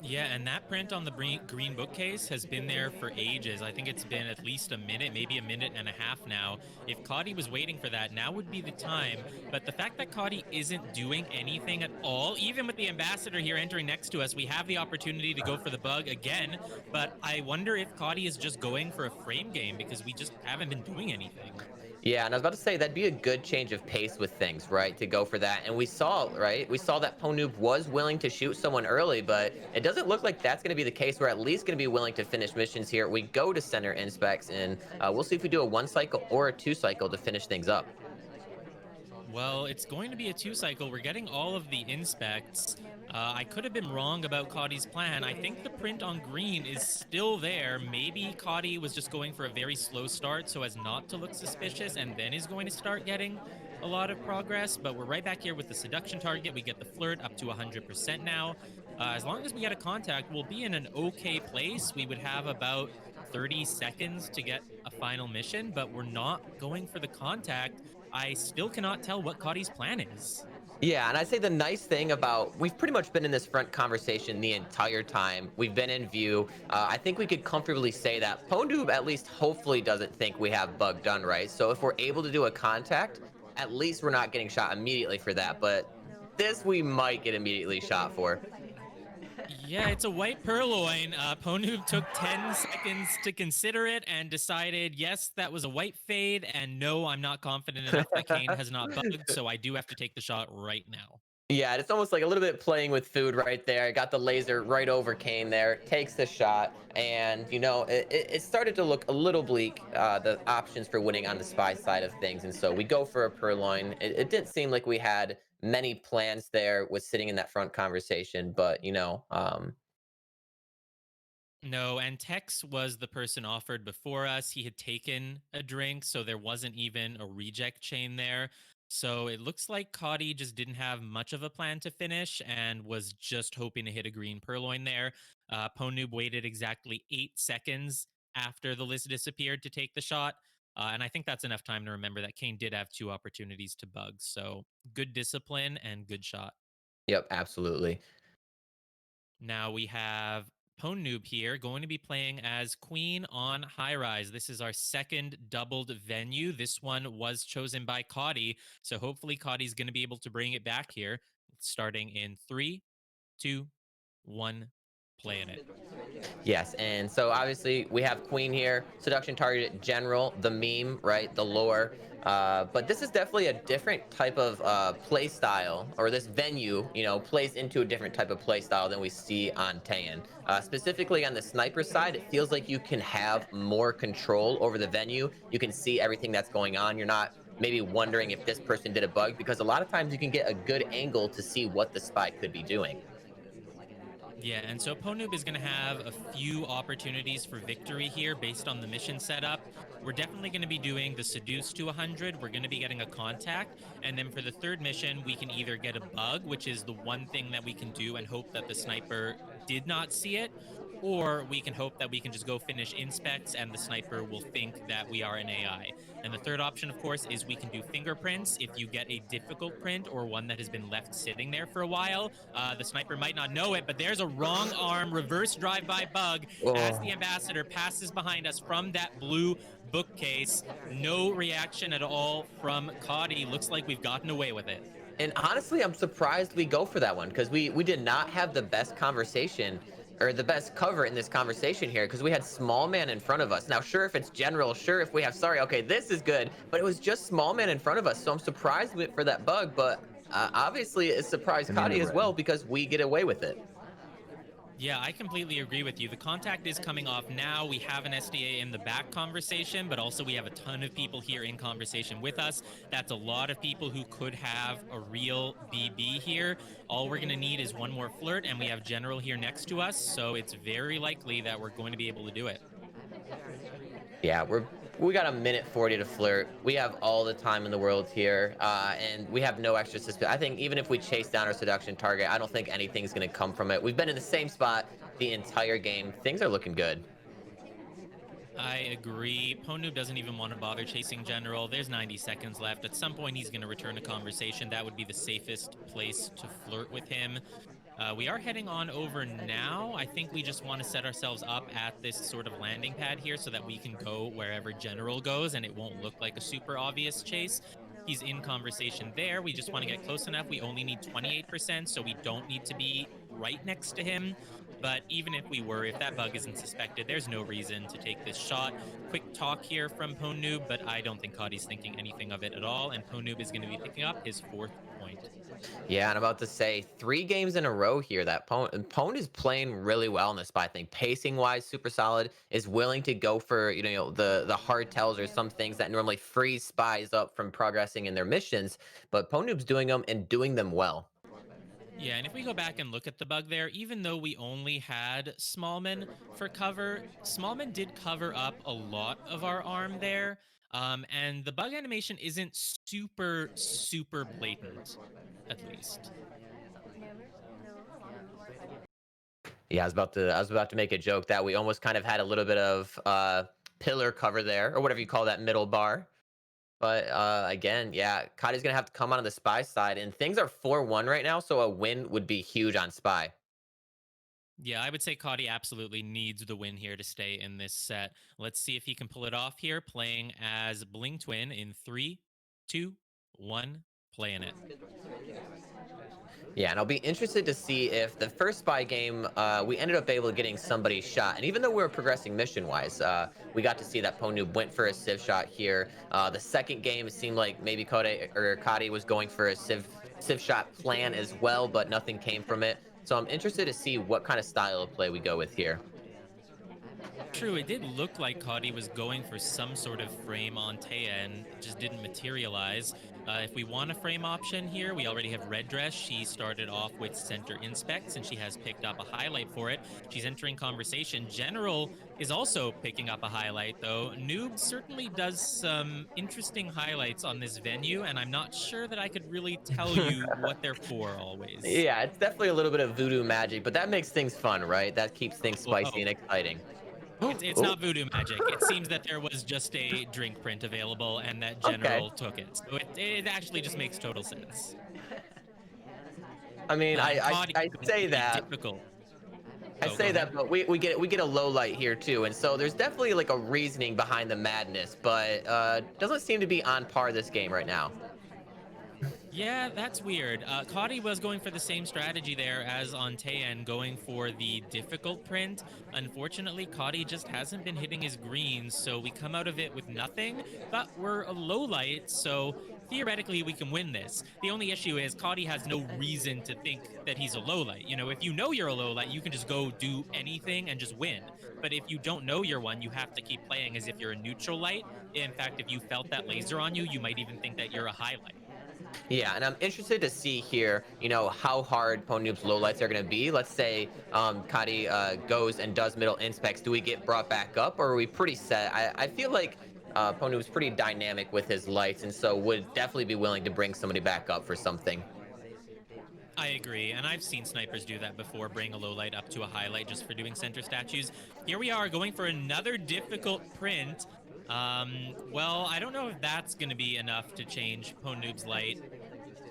Yeah, and that print on the green bookcase has been there for ages. I think it's been at least a minute, maybe a minute and a half now. If Cody was waiting for that, now would be the time. But the fact that Cody isn't doing anything at all, even with the ambassador here entering next to us, we have the opportunity to go for the bug again. But I wonder if Cody is just going for a frame game because we just haven't been doing anything. Yeah, and I was about to say that'd be a good change of pace with things, right? To go for that. And we saw, right? We saw that Ponoob was willing to shoot someone early, but it doesn't look like that's going to be the case. We're at least going to be willing to finish missions here. We go to center inspects, and we'll see if we do a 1 cycle or a 2 cycle to finish things up. Well, it's going to be a 2 cycle. We're getting all of the inspects. I could have been wrong about Cody's plan. I think the print on green is still there. Maybe Cody was just going for a very slow start so as not to look suspicious and then is going to start getting a lot of progress. But we're right back here with the seduction target. We get the flirt up to 100% now. As long as we get a contact, we'll be in an okay place. We would have about 30 seconds to get a final mission, but we're not going for the contact. I still cannot tell what Cody's plan is. Yeah, and I'd say the nice thing about we've pretty much been in this front conversation the entire time. We've been in view. I think we could comfortably say that Ponoob at least hopefully doesn't think we have bug done right. So if we're able to do a contact, at least we're not getting shot immediately for that. But this we might get immediately shot for. Yeah, it's a white purloin. Ponoob took 10 seconds to consider it and decided, yes, that was a white fade, and no, I'm not confident enough that Kane has not bugged, so I do have to take the shot right now. Yeah, it's almost like a little bit playing with food right there. Got the laser right over Kane there, takes the shot, and it started to look a little bleak, the options for winning on the spy side of things. And so we go for a purloin. It didn't seem like we had many plans there with sitting in that front conversation, but No, and Tex was the person offered before us. He had taken a drink, so there wasn't even a reject chain there. So it looks like Cody just didn't have much of a plan to finish and was just hoping to hit a green purloin there. Ponoob waited exactly 8 seconds after the list disappeared to take the shot. And I think that's enough time to remember that Kane did have 2 opportunities to bug. So good discipline and good shot. yep, absolutely. Now we have Ponoob here going to be playing as Queen on High Rise. This is our second doubled venue. This one was chosen by Cody. So hopefully Cody's going to be able to bring it back here. Starting in 3, 2, 1, playing it. Yes, and so obviously we have Queen here, seduction target general, the meme, right, the lore. But this is definitely a different type of play style, or this venue, plays into a different type of play style than we see on Taeyan. Specifically on the sniper side, it feels like you can have more control over the venue. You can see everything that's going on. You're not maybe wondering if this person did a bug, because a lot of times you can get a good angle to see what the spy could be doing. Yeah, and so Ponoob is going to have a few opportunities for victory here based on the mission setup. We're definitely going to be doing the Seduce to 100. We're going to be getting a contact. And then for the third mission, we can either get a bug, which is the one thing that we can do and hope that the sniper did not see it, or we can hope that we can just go finish inspects and the sniper will think that we are an AI. And the third option, of course, is we can do fingerprints. If you get a difficult print or one that has been left sitting there for a while, the sniper might not know it, but there's a wrong arm reverse drive-by bug as the ambassador passes behind us from that blue bookcase. No reaction at all from Cody. Looks like we've gotten away with it. And honestly, I'm surprised we go for that one, because we did not have the best conversation or the best cover in this conversation here, because we had small man in front of us. Now, sure, if it's general, sure, if we have sorry, okay, this is good, but it was just small man in front of us. So I'm surprised for that bug, but obviously it surprised Cody as well, because we get away with it. Yeah, I completely agree with you. The contact is coming off now. We have an SDA in the back conversation, but also we have a ton of people here in conversation with us. That's a lot of people who could have a real BB here. All we're going to need is one more flirt, and we have General here next to us, so it's very likely that we're going to be able to do it. Yeah, we got a minute 40 to flirt. We have all the time in the world here, and we have no extra suspicion. I think even if we chase down our seduction target, I don't think anything's going to come from it. We've been in the same spot the entire game. Things are looking good. I agree. Ponoob doesn't even want to bother chasing General. There's 90 seconds left. At some point, he's going to return to conversation. That would be the safest place to flirt with him. We are heading on over now. I think we just want to set ourselves up at this sort of landing pad here so that we can go wherever General goes and it won't look like a super obvious chase. He's in conversation there. We just want to get close enough. We only need 28%, so we don't need to be right next to him. But even if we were, if that bug isn't suspected, there's no reason to take this shot. Quick talk here from Ponoob, but I don't think Kadi's thinking anything of it at all. And Ponoob is going to be picking up his 4th point. Yeah, and I'm about to say 3 games in a row here that Pone is playing really well in the spy thing. Pacing wise, super solid. Is willing to go for the hard tells or some things that normally freeze spies up from progressing in their missions. But Ponoob's doing them and doing them well. Yeah, and if we go back and look at the bug there, even though we only had Smallman for cover, Smallman did cover up a lot of our arm there. And the bug animation isn't super, super blatant, at least. Yeah, I was about to make a joke that we almost kind of had a little bit of pillar cover there, or whatever you call that middle bar. But again, yeah, Kadi's gonna have to come on the spy side, and things are 4-1 right now, so a win would be huge on spy. Yeah, I would say Kadi absolutely needs the win here to stay in this set. Let's see if he can pull it off here, playing as Bling Twin in 3, 2, 1, playing it. Yeah, and I'll be interested to see if the first spy game, we ended up able to getting somebody shot. And even though we were progressing mission-wise, we got to see that Ponoob went for a Civ shot here. The second game, it seemed like maybe Kadi was going for a Civ shot plan as well, but nothing came from it. So I'm interested to see what kind of style of play we go with here. True, it did look like Kadi was going for some sort of frame on Taya and it just didn't materialize. If we want a frame option here, we already have Red Dress. She started off with Center Inspects and she has picked up a highlight for it. She's entering conversation. General is also picking up a highlight though. Noob certainly does some interesting highlights on this venue and I'm not sure that I could really tell you what they're for always. Yeah, it's definitely a little bit of voodoo magic, but that makes things fun, right? That keeps things spicy and exciting. It's not voodoo magic. It seems that there was just a drink print available and that General took it. So it actually just makes total sense. I mean, I say that. Difficult. I say that, but we get a low light here too, and so there's definitely like a reasoning behind the madness, but doesn't seem to be on par this game right now. Yeah, that's weird. Kadi was going for the same strategy there as on Tayan, going for the difficult print. Unfortunately, Kadi just hasn't been hitting his greens, so we come out of it with nothing, but we're a low light, so theoretically we can win this. The only issue is Kadi has no reason to think that he's a low light. You know, if you know you're a low light, you can just go do anything and just win. But if you don't know you're one, you have to keep playing as if you're a neutral light. In fact, if you felt that laser on you, you might even think that you're a highlight. Yeah, and I'm interested to see here, how hard Ponoob's lowlights are going to be. Let's say Kadi goes and does middle inspects. Do we get brought back up, or are we pretty set? I feel like Ponoob's pretty dynamic with his lights, and so would definitely be willing to bring somebody back up for something. I agree, and I've seen snipers do that before, bring a low light up to a highlight just for doing center statues. Here we are going for another difficult print. Well, I don't know if that's going to be enough to change Ponoob's light,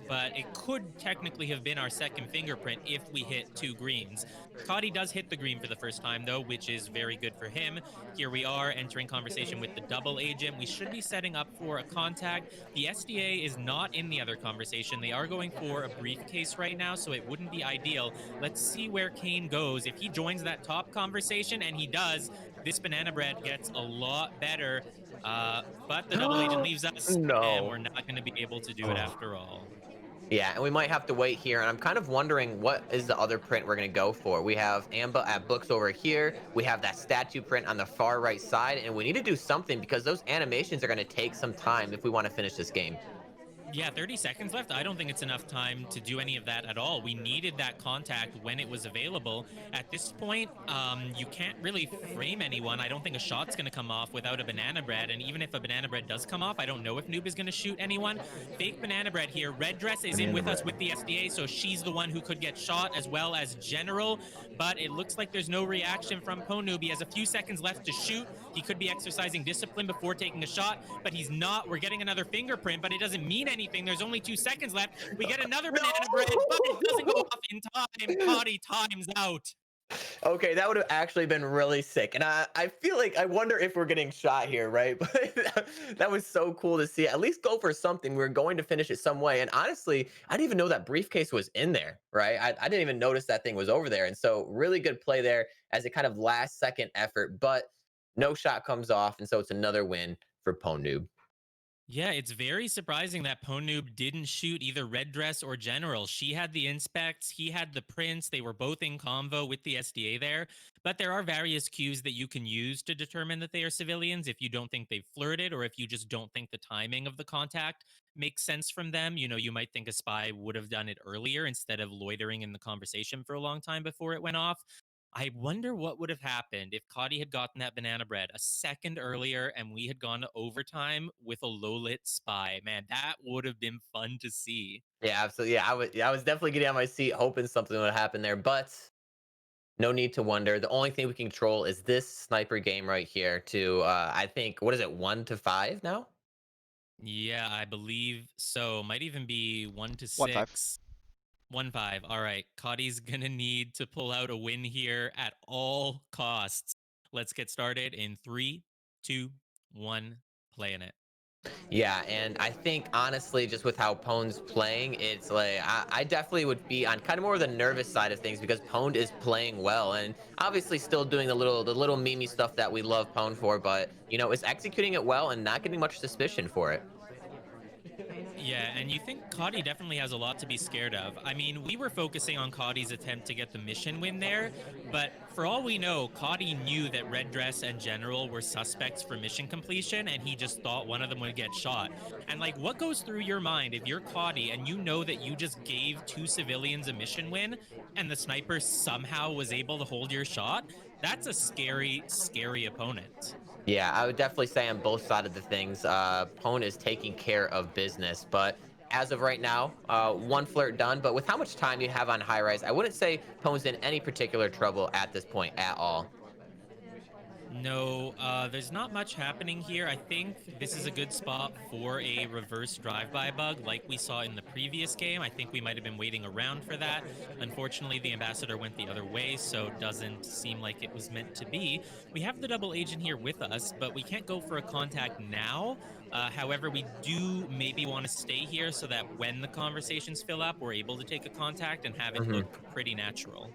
but it could technically have been our second fingerprint if we hit 2 greens. Kadi does hit the green for the first time, though, which is very good for him. Here we are entering conversation with the double agent. We should be setting up for a contact. The SDA is not in the other conversation. They are going for a briefcase right now, so it wouldn't be ideal. Let's see where Kane goes. If he joins that top conversation, and he does, this banana bread gets a lot better. But the double agent leaves us, and we're not going to be able to do it after all. Yeah, and we might have to wait here, and I'm kind of wondering what is the other print we're going to go for. We have Amba at books over here, we have that statue print on the far right side, and we need to do something because those animations are going to take some time if we want to finish this game. Yeah, 30 seconds left. I don't think it's enough time to do any of that at all. We needed that contact when it was available. At this point, you can't really frame anyone. I don't think a shot's going to come off without a banana bread. And even if a banana bread does come off, I don't know if Noob is going to shoot anyone. Fake banana bread here. Red Dress is in Banana with us bread. with the SDA, so she's the one who could get shot, as well as General. But it looks like there's no reaction from Ponoob. He has a few seconds left to shoot. He could be exercising discipline before taking a shot, but he's not. We're getting another fingerprint, but it doesn't mean anything. There's only 2 seconds left. We get another banana bread, but it doesn't go off in time. Cotty times out. Okay, that would have actually been really sick. And I feel like I wonder if we're getting shot here, right? But that was so cool to see. At least go for something. We're going to finish it some way. And honestly, I didn't even know that briefcase was in there, right? I didn't even notice that thing was over there. And so really good play there as a kind of last second effort, but no shot comes off. And so it's another win for Ponoob. Yeah, it's very surprising that Ponoob didn't shoot either Red Dress or General. She had the inspects, he had the prints. They were both in convo with the SDA there. But there are various cues that you can use to determine that they are civilians if you don't think they've flirted or if you just don't think the timing of the contact makes sense from them. You know, you might think a spy would have done it earlier instead of loitering in the conversation for a long time before it went off. I wonder what would have happened if Cotty had gotten that banana bread a second earlier and we had gone to overtime with a low lit spy. Man, that would have been fun to see. Yeah, absolutely. I was definitely getting on my seat hoping something would happen there, but no need to wonder. The only thing we can control is this sniper game right here to I think what is it, 1-5 now? Yeah, I believe so. Might even be 1 to 1-5. 6. 1-5. All right. Cotty's gonna need to pull out a win here at all costs. Let's get started in 3, 2, 1, playing it. Yeah, and I think honestly, just with how Pone's playing, it's like I definitely would be on kind of more of the nervous side of things because Pone is playing well and obviously still doing the little mimi stuff that we love Pone for, but you know, is executing it well and not getting much suspicion for it. Yeah, and you think Cotty definitely has a lot to be scared of. I mean, we were focusing on Cotty's attempt to get the mission win there, but for all we know, Cotty knew that Red Dress and General were suspects for mission completion, and he just thought one of them would get shot. And like, what goes through your mind if you're Cotty and you know that you just gave 2 civilians a mission win, and the sniper somehow was able to hold your shot? That's a scary, scary opponent. Yeah, I would definitely say on both sides of the things, Pone is taking care of business. But as of right now, one flirt done. But with how much time you have on high rise, I wouldn't say Pone's in any particular trouble at this point at all. No, there's not much happening here. I think this is a good spot for a reverse drive-by bug like we saw in the previous game. I think we might have been waiting around for that. Unfortunately, the ambassador went the other way, so it doesn't seem like it was meant to be. We have the double agent here with us, but we can't go for a contact now. However, we do maybe want to stay here so that when the conversations fill up, we're able to take a contact and have it look pretty natural.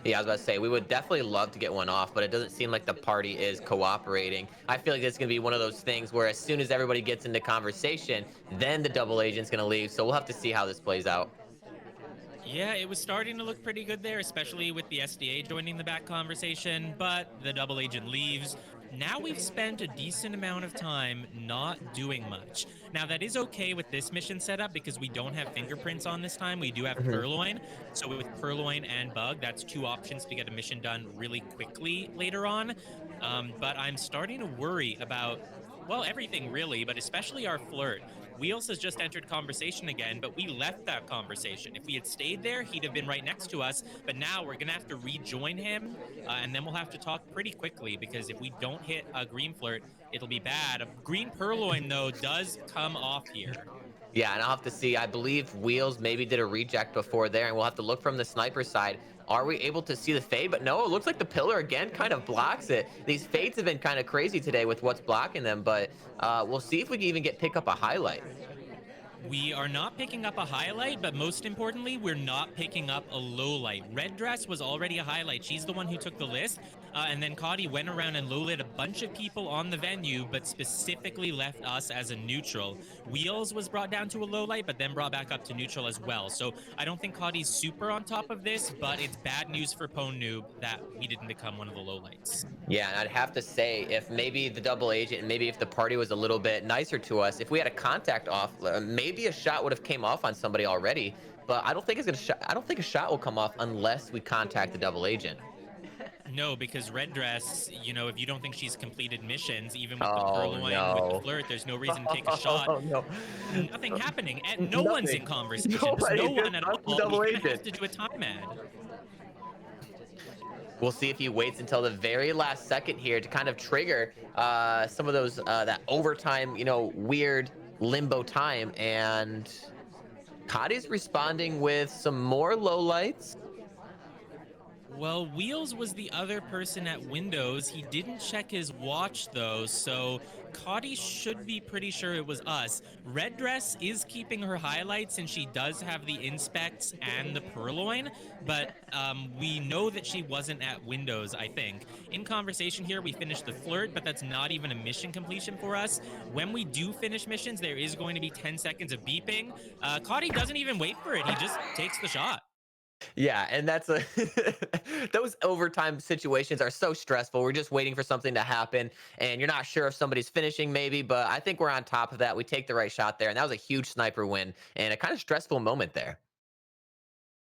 Yeah, I was about to say, we would definitely love to get one off, but it doesn't seem like the party is cooperating. I feel like it's going to be one of those things where as soon as everybody gets into conversation, then the double agent's going to leave. So we'll have to see how this plays out. Yeah, it was starting to look pretty good there, especially with the SDA joining the back conversation, but the double agent leaves. Now we've spent a decent amount of time not doing much. Now that is okay with this mission setup because we don't have fingerprints on this time. We do have Purloin. So with Purloin and Bug, that's 2 options to get a mission done really quickly later on. But I'm starting to worry about, well, everything really, but especially our flirt. Wheels has just entered conversation again, but we left that conversation. If we had stayed there, he'd have been right next to us, but now we're gonna have to rejoin him, and then we'll have to talk pretty quickly, because if we don't hit a green flirt, it'll be bad. A green Purloin, though, does come off here. Yeah, and I'll have to see. I believe Wheels maybe did a reject before there, and we'll have to look from the sniper side. Are we able to see the fade? But no, it looks like the pillar again kind of blocks it. These fades have been kind of crazy today with what's blocking them, but we'll see if we can even pick up a highlight. We are not picking up a highlight, but most importantly, we're not picking up a low light. Red Dress was already a highlight. She's the one who took the list. And then Cotty went around and low lit a bunch of people on the venue, but specifically left us as a neutral. Wheels was brought down to a low light, but then brought back up to neutral as well. So I don't think Cotty's super on top of this, but it's bad news for Ponoob that we didn't become one of the low lights. Yeah, and I'd have to say, if maybe the double agent and maybe if the party was a little bit nicer to us, if we had a contact off, maybe maybe a shot would have came off on somebody already, but I don't think I don't think a shot will come off unless we contact the double agent. No, because Red Dress, you know, if you don't think she's completed missions, even with the Oh purloin, with the no. flirt, there's no reason to take a shot. Oh no. Nothing happening, and no one's in Nothing. conversation. Nobody, No just one at us and all. double He's gonna have agent. to do a time ad. We'll see if he waits until the very last second here to kind of trigger some of those that overtime, you know, weird limbo time. And Kadi's responding with some more lowlights. Well, Wheels was the other person at Windows. He didn't check his watch, though, so Cotty should be pretty sure it was us. Red Dress is keeping her highlights, and she does have the inspects and the purloin, but we know that she wasn't at Windows, I think. In conversation here, we finished the flirt, but that's not even a mission completion for us. When we do finish missions, there is going to be 10 seconds of beeping. Cotty doesn't even wait for it. He just takes the shot. Yeah, and that's a those overtime situations are so stressful. We're just waiting for something to happen, and you're not sure if somebody's finishing maybe, but I think we're on top of that. We take the right shot there, and that was a huge sniper win and a kind of stressful moment there.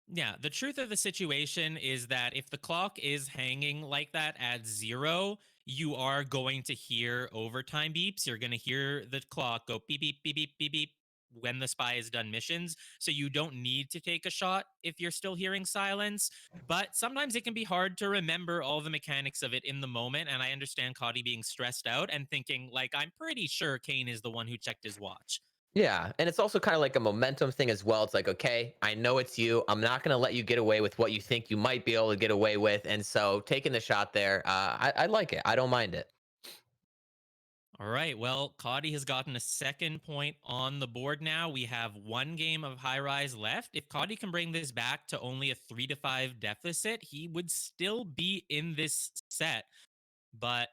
Yeah, the truth of the situation is that if the clock is hanging like that at 0, you are going to hear overtime beeps. You're going to hear the clock go beep, beep, beep, beep, beep, beep when the spy has done missions. So you don't need to take a shot if you're still hearing silence. But sometimes it can be hard to remember all the mechanics of it in the moment. And I understand Cotty being stressed out and thinking, like, I'm pretty sure Kane is the one who checked his watch. Yeah, and it's also kind of like a momentum thing as well. It's like, okay, I know it's you. I'm not going to let you get away with what you think you might be able to get away with. And so taking the shot there, I like it. I don't mind it. All right. Well, Cotty has gotten a second point on the board now. We have one game of high rise left. If Cotty can bring this back to only a 3-5 deficit, he would still be in this set. But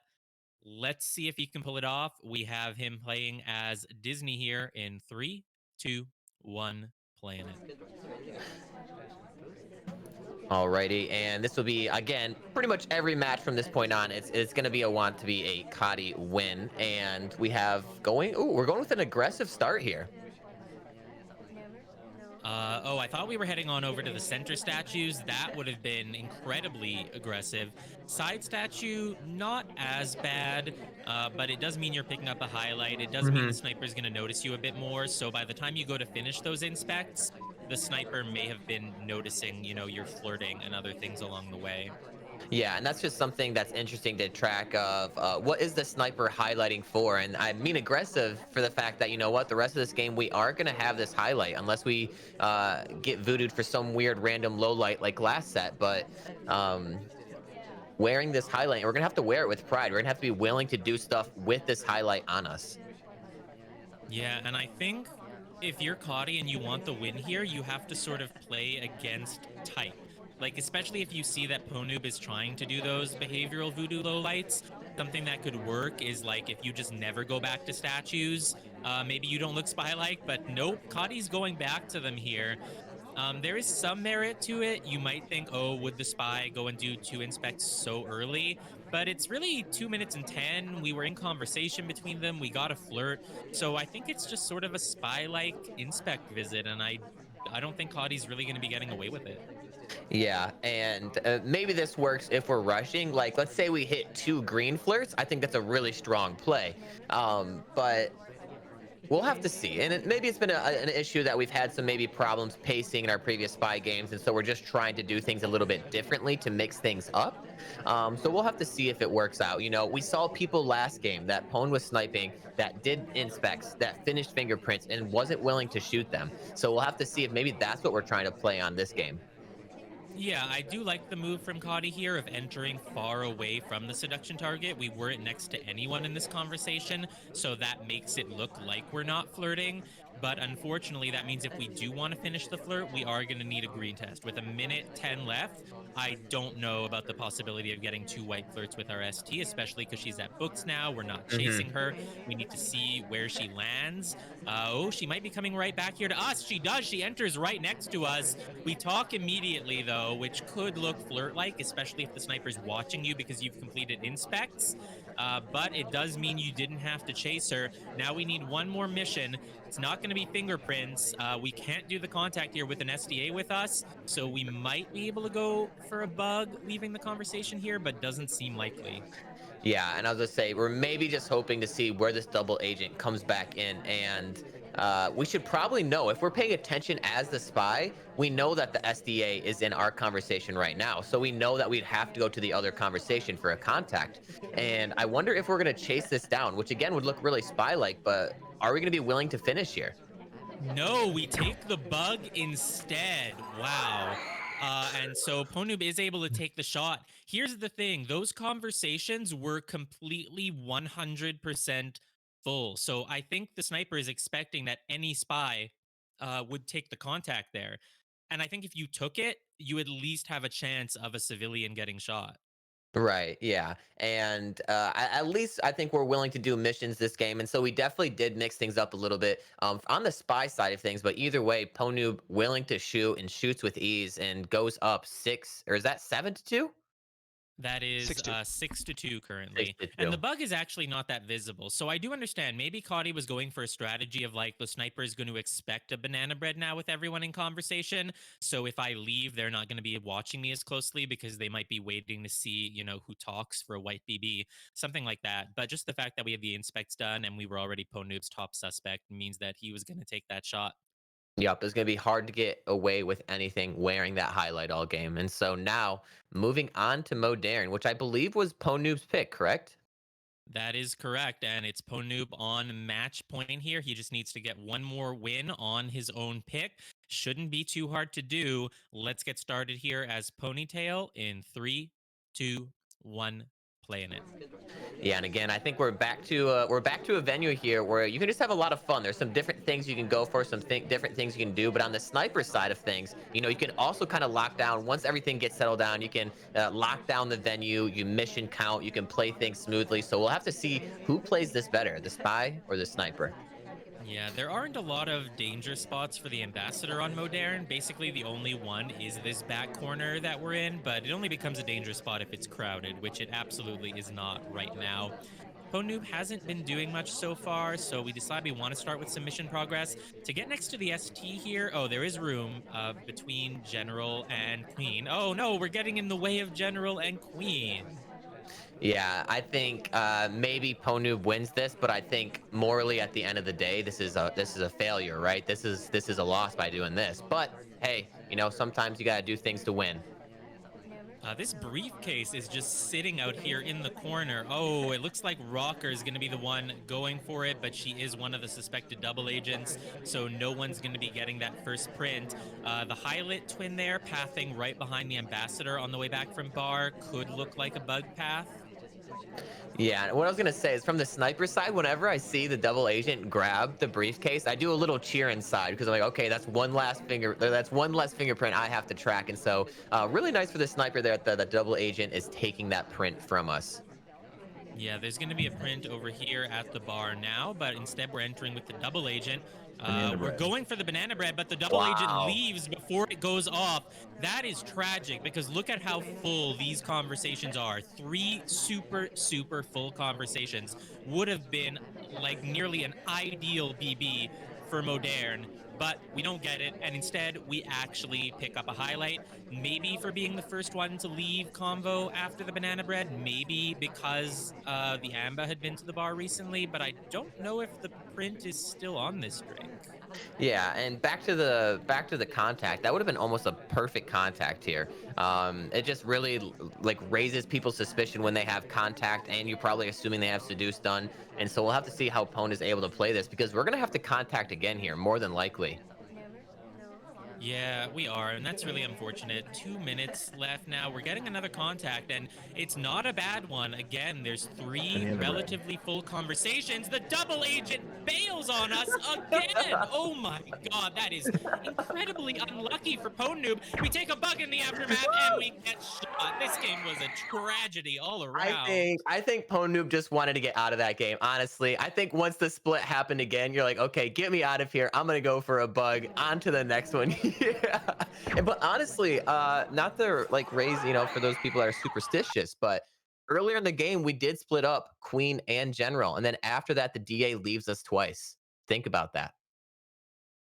let's see if he can pull it off. We have him playing as Disney here in 3, 2, 1, playing it. Alrighty, and this will be, again, pretty much every match from this point on. It's going to be a want to be a Cotty win, and we have we're going with an aggressive start here. Oh, I thought we were heading on over to the center statues. That would have been incredibly aggressive. Side statue, not as bad, but it does mean you're picking up a highlight. It does mean the sniper's going to notice you a bit more. So by the time you go to finish those inspects, the sniper may have been noticing, you know, you're flirting and other things along the way. Yeah, and that's just something that's interesting to track of what is the sniper highlighting for. And I mean aggressive for the fact that, you know what, the rest of this game, we are going to have this highlight unless we get voodooed for some weird random low light like last set. But wearing this highlight, we're going to have to wear it with pride. We're going to have to be willing to do stuff with this highlight on us. Yeah, and I think if you're Cotty and you want the win here, you have to sort of play against type. Like, especially if you see that Ponoob is trying to do those behavioral voodoo lowlights, something that could work is, like, if you just never go back to statues, maybe you don't look spy-like, but nope, Cotty's going back to them here. There is some merit to it. You might think, oh, would the spy go and do 2 inspects so early? But it's really 2 minutes and 10. We were in conversation between them. We got a flirt. So I think it's just sort of a spy-like inspect visit, and I don't think Cotty's really going to be getting away with it. Yeah, and maybe this works if we're rushing. Like, let's say we hit 2 green flirts. I think that's a really strong play. But we'll have to see. And maybe it's been an issue that we've had some maybe problems pacing in our previous spy games. And so we're just trying to do things a little bit differently to mix things up. So we'll have to see if it works out. You know, we saw people last game that Pwn was sniping, that did inspects, that finished fingerprints, and wasn't willing to shoot them. So we'll have to see if maybe that's what we're trying to play on this game. Yeah, I do like the move from Cotty here of entering far away from the seduction target. We weren't next to anyone in this conversation, so that makes it look like we're not flirting. But unfortunately, that means if we do want to finish the flirt, we are going to need a green test. With 1:10 left, I don't know about the possibility of getting 2 white flirts with our ST, especially because she's at books now. We're not chasing her. We need to see where she lands. Oh, she might be coming right back here to us. She does. She enters right next to us. We talk immediately, though, which could look flirt-like, especially if the sniper's watching you because you've completed inspects. but it does mean you didn't have to chase her. Now we need one more mission. It's not going to be fingerprints. We can't do the contact here with an SDA with us, so we might be able to go for a bug leaving the conversation here, but doesn't seem likely. Yeah, and I was gonna say we're maybe just hoping to see where this double agent comes back in, and we should probably know if we're paying attention as the spy. We know that the SDA is in our conversation right now, so we know that we'd have to go to the other conversation for a contact. And I wonder if we're gonna chase this down, which again would look really spy-like, but are we gonna be willing to finish here? No, we take the bug instead. Wow. And so Ponoob is able to take the shot. Here's the thing, those conversations were completely 100% full. So I think the sniper is expecting that any spy would take the contact there. And I think if you took it, you at least have a chance of a civilian getting shot. Right, yeah. And at least I think we're willing to do missions this game. And so we definitely did mix things up a little bit on the spy side of things. But either way, Ponoob willing to shoot and shoots with ease and goes up 6, or is that 7-2? That is 6-2. 6-2 6 currently. to And 2. the bug is actually not that visible. So I do understand. Maybe Cody was going for a strategy of like the sniper is going to expect a banana bread now with everyone in conversation. So if I leave, they're not going to be watching me as closely because they might be waiting to see, who talks for a white BB, something like that. But just the fact that we have the inspects done and we were already Ponoob's top suspect means that he was going to take that shot. Yep, it's going to be hard to get away with anything wearing that highlight all game. And so now moving on to Modern, which I believe was Ponoob's pick, correct? That is correct. And it's Ponoob on match point here. He just needs to get one more win on his own pick. Shouldn't be too hard to do. Let's get started here as Ponytail in 3, 2, 1, playing it. Yeah, and again, I think we're back to a venue here where you can just have a lot of fun. There's some different things you can go for, some different things you can do. But on the sniper side of things, you can also kind of lock down. Once everything gets settled down, you can lock down the venue. You mission count. You can play things smoothly. So we'll have to see who plays this better, the spy or the sniper. Yeah, there aren't a lot of danger spots for the ambassador on Modern. Basically, the only one is this back corner that we're in, but it only becomes a danger spot if it's crowded, which it absolutely is not right now. Ponoob hasn't been doing much so far, so we decide we want to start with some mission progress. To get next to the ST here, oh, there is room between General and Queen. Oh no, we're getting in the way of General and Queen. Yeah, I think maybe Ponoob wins this, but I think morally at the end of the day, this is a failure, right? This is a loss by doing this. But hey, sometimes you gotta do things to win. This briefcase is just sitting out here in the corner. Oh, it looks like Rocker is going to be the one going for it, but she is one of the suspected double agents, so no one's going to be getting that first print. The Hylit twin there, pathing right behind the ambassador on the way back from bar, could look like a bug path. Yeah, and what I was gonna say is from the sniper side, whenever I see the double agent grab the briefcase, I do a little cheer inside because I'm like, okay, that's one less fingerprint I have to track. And so really nice for the sniper there that the double agent is taking that print from us. Yeah, there's going to be a print over here at the bar now, but instead we're entering with the double agent. Banana We're bread. going for the banana bread, but the double agent Wow. leaves before it goes off. That is tragic because look at how full these conversations are. 3 super, super full conversations would have been like nearly an ideal BB for Modern, but we don't get it, and instead we actually pick up a highlight. Maybe for being the first one to leave convo after the banana bread, maybe because the Amba had been to the bar recently, but I don't know if the print is still on this drink. Yeah, and back to the contact. That would have been almost a perfect contact here. It just really like raises people's suspicion when they have contact, and you're probably assuming they have seduce done. And so we'll have to see how Pone is able to play this because we're gonna have to contact again here, more than likely. Yeah, we are, and that's really unfortunate. 2 minutes left now. We're getting another contact, and it's not a bad one. Again, there's 3 Banana bread. relatively full conversations. The double agent bails on us again. Oh my god, that is incredibly unlucky for Ponoob. We take a bug in the aftermath, and we get shot. This game was a tragedy all around. I think Ponoob just wanted to get out of that game. Honestly, I think once the split happened again, you're like, okay, get me out of here. I'm gonna go for a bug. On to the next one. Yeah. But honestly, not to like raise, for those people that are superstitious, but Earlier in the game, we did split up queen and general, and then after that, the DA leaves us twice. Think about that.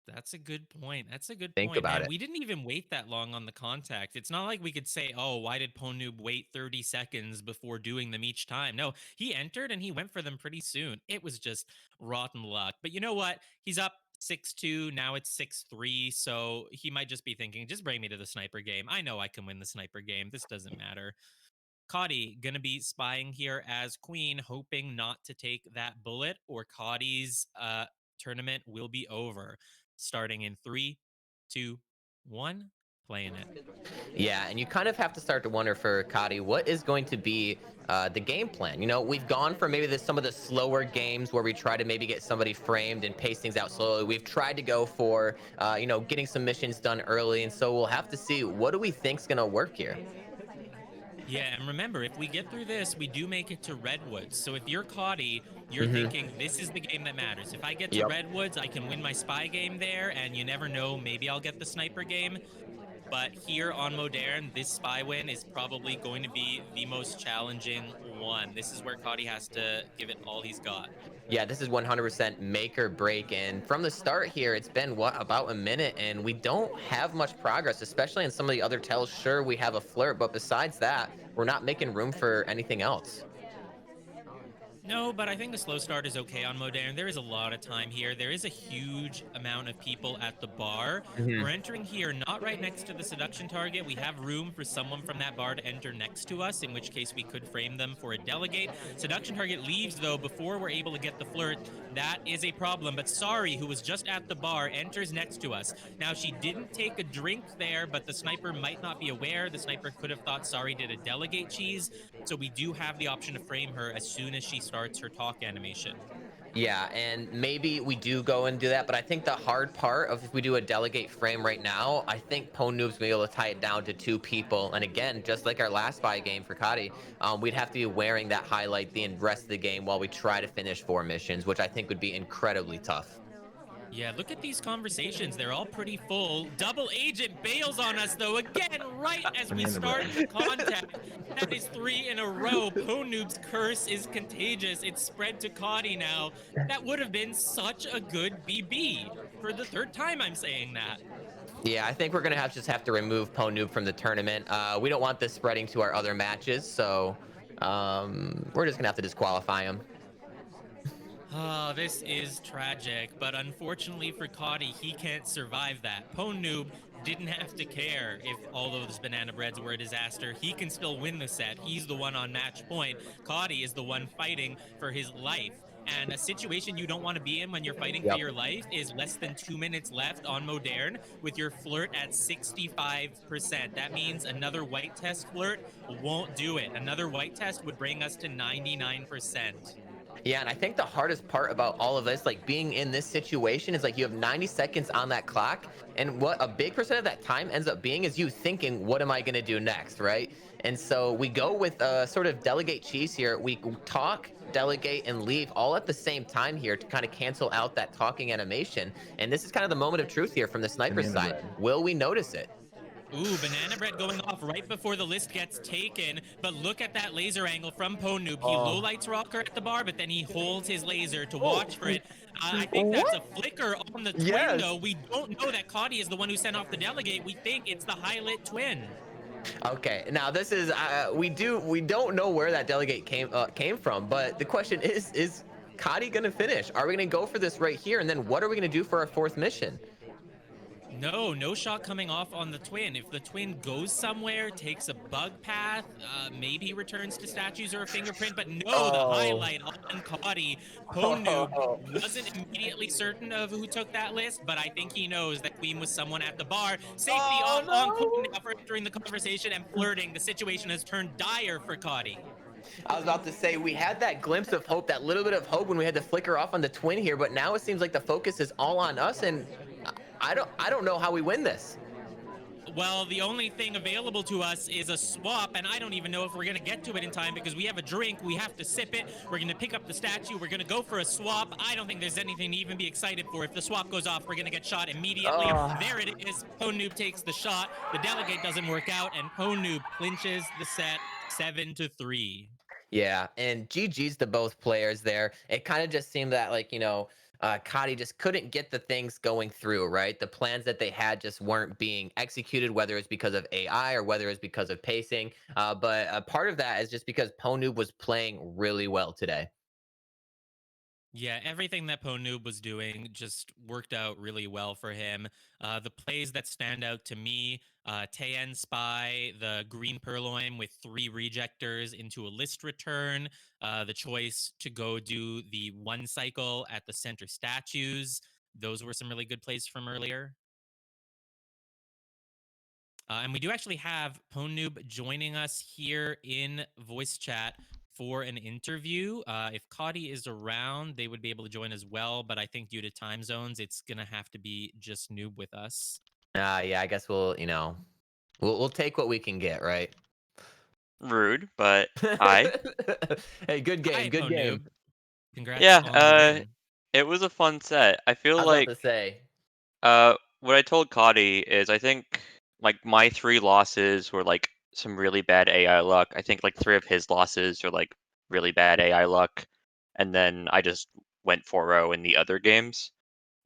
That's a good point. That's a good Think point, about man. it. We didn't even wait that long on the contact. It's not like we could say, "Oh, why did Ponoob wait 30 seconds before doing them each time?" No, he entered and he went for them pretty soon. It was just rotten luck. But you know what? He's up 6-2. Now it's 6-3. So he might just be thinking, just bring me to the sniper game. I know I can win the sniper game. This doesn't matter. Cody gonna be spying here as queen, hoping not to take that bullet, or Cody's tournament will be over. Starting in 3, 2, 1, playing it. Yeah, and you kind of have to start to wonder for Kadi, what is going to be the game plan? You know, we've gone for maybe some of the slower games where we try to maybe get somebody framed and pace things out slowly. We've tried to go for, getting some missions done early, and so we'll have to see what do we think's going to work here. Yeah, and remember, if we get through this, we do make it to Redwoods. So if you're Cody, you're Mhm. thinking this is the game that matters. If I get to Yep. Redwoods, I can win my spy game there, and you never know, maybe I'll get the sniper game. But here on Modern, this spy win is probably going to be the most challenging one. This is where Cody has to give it all he's got. Yeah, this is 100% make or break. And from the start here, it's been about a minute, and we don't have much progress, especially in some of the other tells. Sure, we have a flirt, but besides that, we're not making room for anything else. No, but I think the slow start is okay on Modern. There is a lot of time here. There is a huge amount of people at the bar. We're Mhm. entering here not right next to the seduction target. We have room for someone from that bar to enter next to us, in which case we could frame them for a delegate. Seduction target leaves, though, before we're able to get the flirt. That is a problem. But Sari, who was just at the bar, enters next to us. Now, she didn't take a drink there, but the sniper might not be aware. The sniper could have thought Sari did a delegate cheese. So we do have the option to frame her as soon as she starts her talk animation. Yeah, and maybe we do go and do that, but I think the hard part of if we do a delegate frame right now, I think Ponoob's gonna be able to tie it down to 2 people. And again, just like our last spy game for Kadi, we'd have to be wearing that highlight the rest of the game while we try to finish 4 missions, which I think would be incredibly tough. Yeah, look at these conversations. They're all pretty full. Double agent bails on us, though, again, right as we Banana start bread. the contact. That is 3 in a row. Ponoob's curse is contagious. It's spread to Cody now. That would have been such a good BB. For the 3rd time, I'm saying that. Yeah, I think we're gonna just have to remove Ponoob from the tournament. We don't want this spreading to our other matches, so we're just gonna have to disqualify him. Oh, this is tragic, but unfortunately for Cody, he can't survive that. Ponoob didn't have to care if all those banana breads were a disaster. He can still win the set. He's the one on match point. Cody is the one fighting for his life. And a situation you don't want to be in when you're fighting for Yep. your life is less than 2 minutes left on Modern with your flirt at 65%. That means another white test flirt won't do it. Another white test would bring us to 99%. Yeah, and I think the hardest part about all of this, like being in this situation, is like you have 90 seconds on that clock, and what a big percent of that time ends up being is you thinking, what am I going to do next, right? And so we go with sort of delegate cheese here. We talk, delegate, and leave all at the same time here to kind of cancel out that talking animation. And this is kind of the moment of truth here from the sniper Banana side. bread. Will we notice it? Ooh, banana bread going off right before the list gets taken. But look at that laser angle from Ponoob. He lowlights Rocker at the bar, but then he holds his laser to watch for it. I think that's a flicker on the twin, Yes. though. We don't know that Cody is the one who sent off the delegate. We think it's the highlit twin. Okay, now this is we don't know where that delegate came from, but the question is Kadi gonna finish? Are we gonna go for this right here, and then what are we gonna do for our 4th mission? No shot coming off on the twin. If the twin goes somewhere, takes a bug path, maybe returns to statues or a fingerprint, but no, the highlight on Cody. Ponoob wasn't immediately certain of who took that list, but I think he knows that Queen was someone at the bar. Safety off on Queen now for entering the conversation and flirting. The situation has turned dire for Cody. I was about to say we had that glimpse of hope, that little bit of hope when we had to flicker off on the twin here, but now it seems like the focus is all on us, and I don't know how we win this. Well, the only thing available to us is a swap, and I don't even know if we're going to get to it in time because we have a drink. We have to sip it. We're going to pick up the statue. We're going to go for a swap. I don't think there's anything to even be excited for. If the swap goes off, we're going to get shot immediately. There it is. Ponoob takes the shot. The delegate doesn't work out, and Ponoob clinches the set 7-3. Yeah, and GG's to both players there. It kind of just seemed that Cotty just couldn't get the things going through, right? The plans that they had just weren't being executed, whether it's because of AI or whether it's because of pacing. But a part of that is just because Ponoob was playing really well today. Yeah, everything that Ponoob was doing just worked out really well for him. The plays that stand out to me, Tayen Spy, the green purloin with 3 rejectors into a list return, the choice to go do the 1 cycle at the center statues. Those were some really good plays from earlier. And we do actually have Ponoob joining us here in voice chat for an interview. If Cody is around, they would be able to join as well. But I think due to time zones, it's going to have to be just Noob with us. Yeah, I guess we'll take what we can get, right? Rude, but hi. Hey, good game, Hi, good game. Ponoob. Congrats Yeah, on the win. it was a fun set. I feel I was about like to say. what I told Cody is I think like my 3 losses were like some really bad AI luck. I think like 3 of his losses are like really bad AI luck, and then I just went 4-0 in the other games.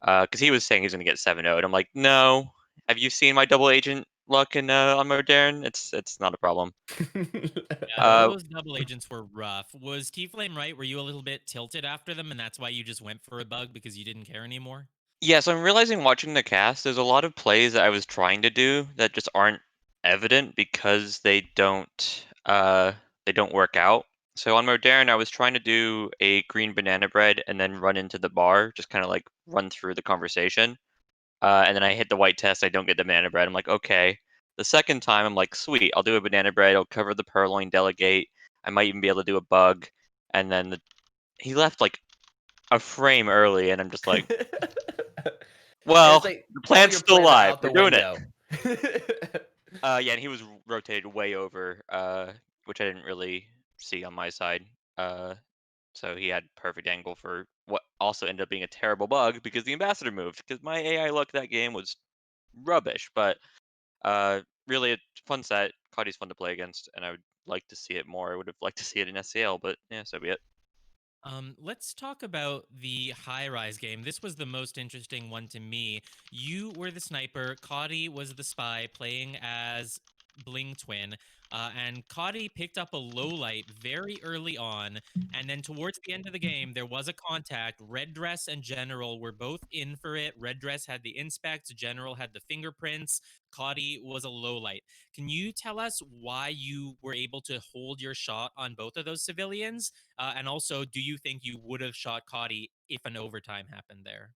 Because he was saying he's gonna get 7-0, and I'm like, no. Have you seen my double agent luck in on Modern? It's not a problem. Yeah, Uh, those double agents were rough. Was T-Flame right? Were you a little bit tilted after them, and that's why you just went for a bug because you didn't care anymore? Yeah, so I'm realizing watching the cast, there's a lot of plays that I was trying to do that just aren't evident because they don't work out. So on Modern, I was trying to do a green banana bread and then run into the bar, just kind of like run through the conversation. And then I hit the white test, I don't get the banana bread. I'm like, okay. The second time, I'm like, sweet, I'll do a banana bread, I'll cover the purloin delegate. I might even be able to do a bug. And then he left like a frame early, and I'm just like, well, It's like the all plan's your still plans are alive. out We're the doing it. window. Yeah, and he was rotated way over, which I didn't really see on my side. Uh, so he had perfect angle for what also ended up being a terrible bug because the ambassador moved. Because my AI luck that game was rubbish, but really a fun set. Cody's fun to play against, and I would like to see it more. I would have liked to see it in SCL, but yeah, so be it. Let's talk about the high rise game. This was the most interesting one to me. You were the sniper, Cody was the spy playing as Bling Twin. And Cody picked up a low light very early on. And then towards the end of the game, there was a contact. Red Dress and General were both in for it. Red Dress had the inspects, General had the fingerprints. Cody was a low light. Can you tell us why you were able to hold your shot on both of those civilians? And also, do you think you would have shot Cody if an overtime happened there?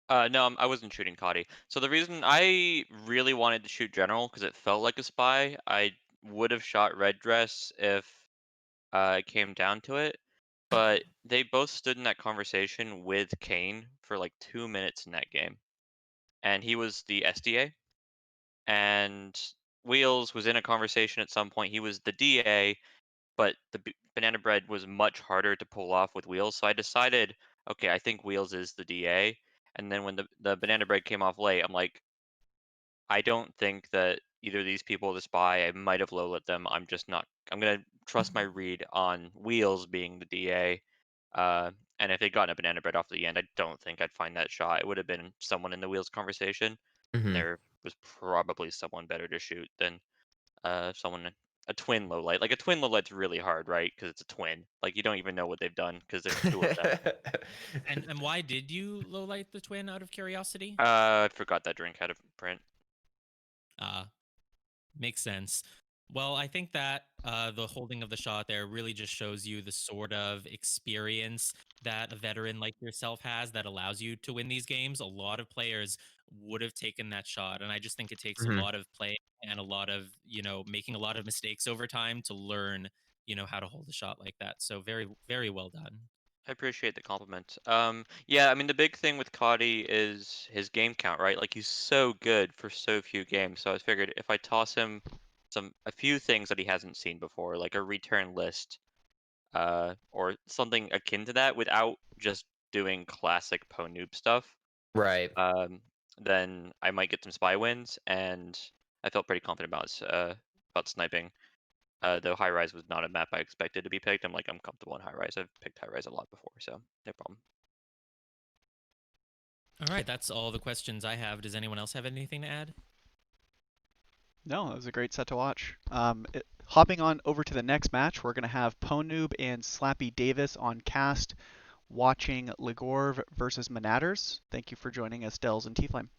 No, I wasn't shooting Cody. So the reason I really wanted to shoot General because it felt like a spy, I would have shot Red Dress if it came down to it. But they both stood in that conversation with Kane for like 2 minutes in that game, and he was the SDA, and Wheels was in a conversation at some point. He was the DA, but the banana bread was much harder to pull off with Wheels. So I decided, okay, I think Wheels is the DA. And then when the banana bread came off late, I'm like, I don't think that either of these people are the spy. I might have low lit them. I'm just not. I'm gonna trust my read on Wheels being the DA. Uh, and if they'd gotten a banana bread off the end, I don't think I'd find that shot. It would have been someone in the Wheels conversation, and Mhm. there was probably someone better to shoot than someone a twin low light. Like a twin low light's really hard, right? Because it's a twin. Like you don't even know what they've done because there's 2 of them. And why did you low light the twin out of curiosity? I forgot that drink had a print. Uh, Makes sense. Well, I think that the holding of the shot there really just shows you the sort of experience that a veteran like yourself has that allows you to win these games. A lot of players would have taken that shot. And I just think it takes a Mhm. lot of play and a lot of, making a lot of mistakes over time to learn, how to hold a shot like that. So very, very well done. I appreciate the compliment. Yeah, I mean the big thing with Cody is his game count, right? Like he's so good for so few games. So I figured if I toss him a few things that he hasn't seen before, like a return list, or something akin to that, without just doing classic Po noob stuff, Right. um, then I might get some spy wins, and I felt pretty confident about sniping. Though High Rise was not a map I expected to be picked. I'm comfortable in High Rise. I've picked High Rise a lot before, so no problem. All right, that's all the questions I have. Does anyone else have anything to add? No, it was a great set to watch. Hopping on over to the next match, we're going to have Ponoob and Slappy Davis on cast watching Ligorv versus Manatters. Thank you for joining us, Dells and T-Flame.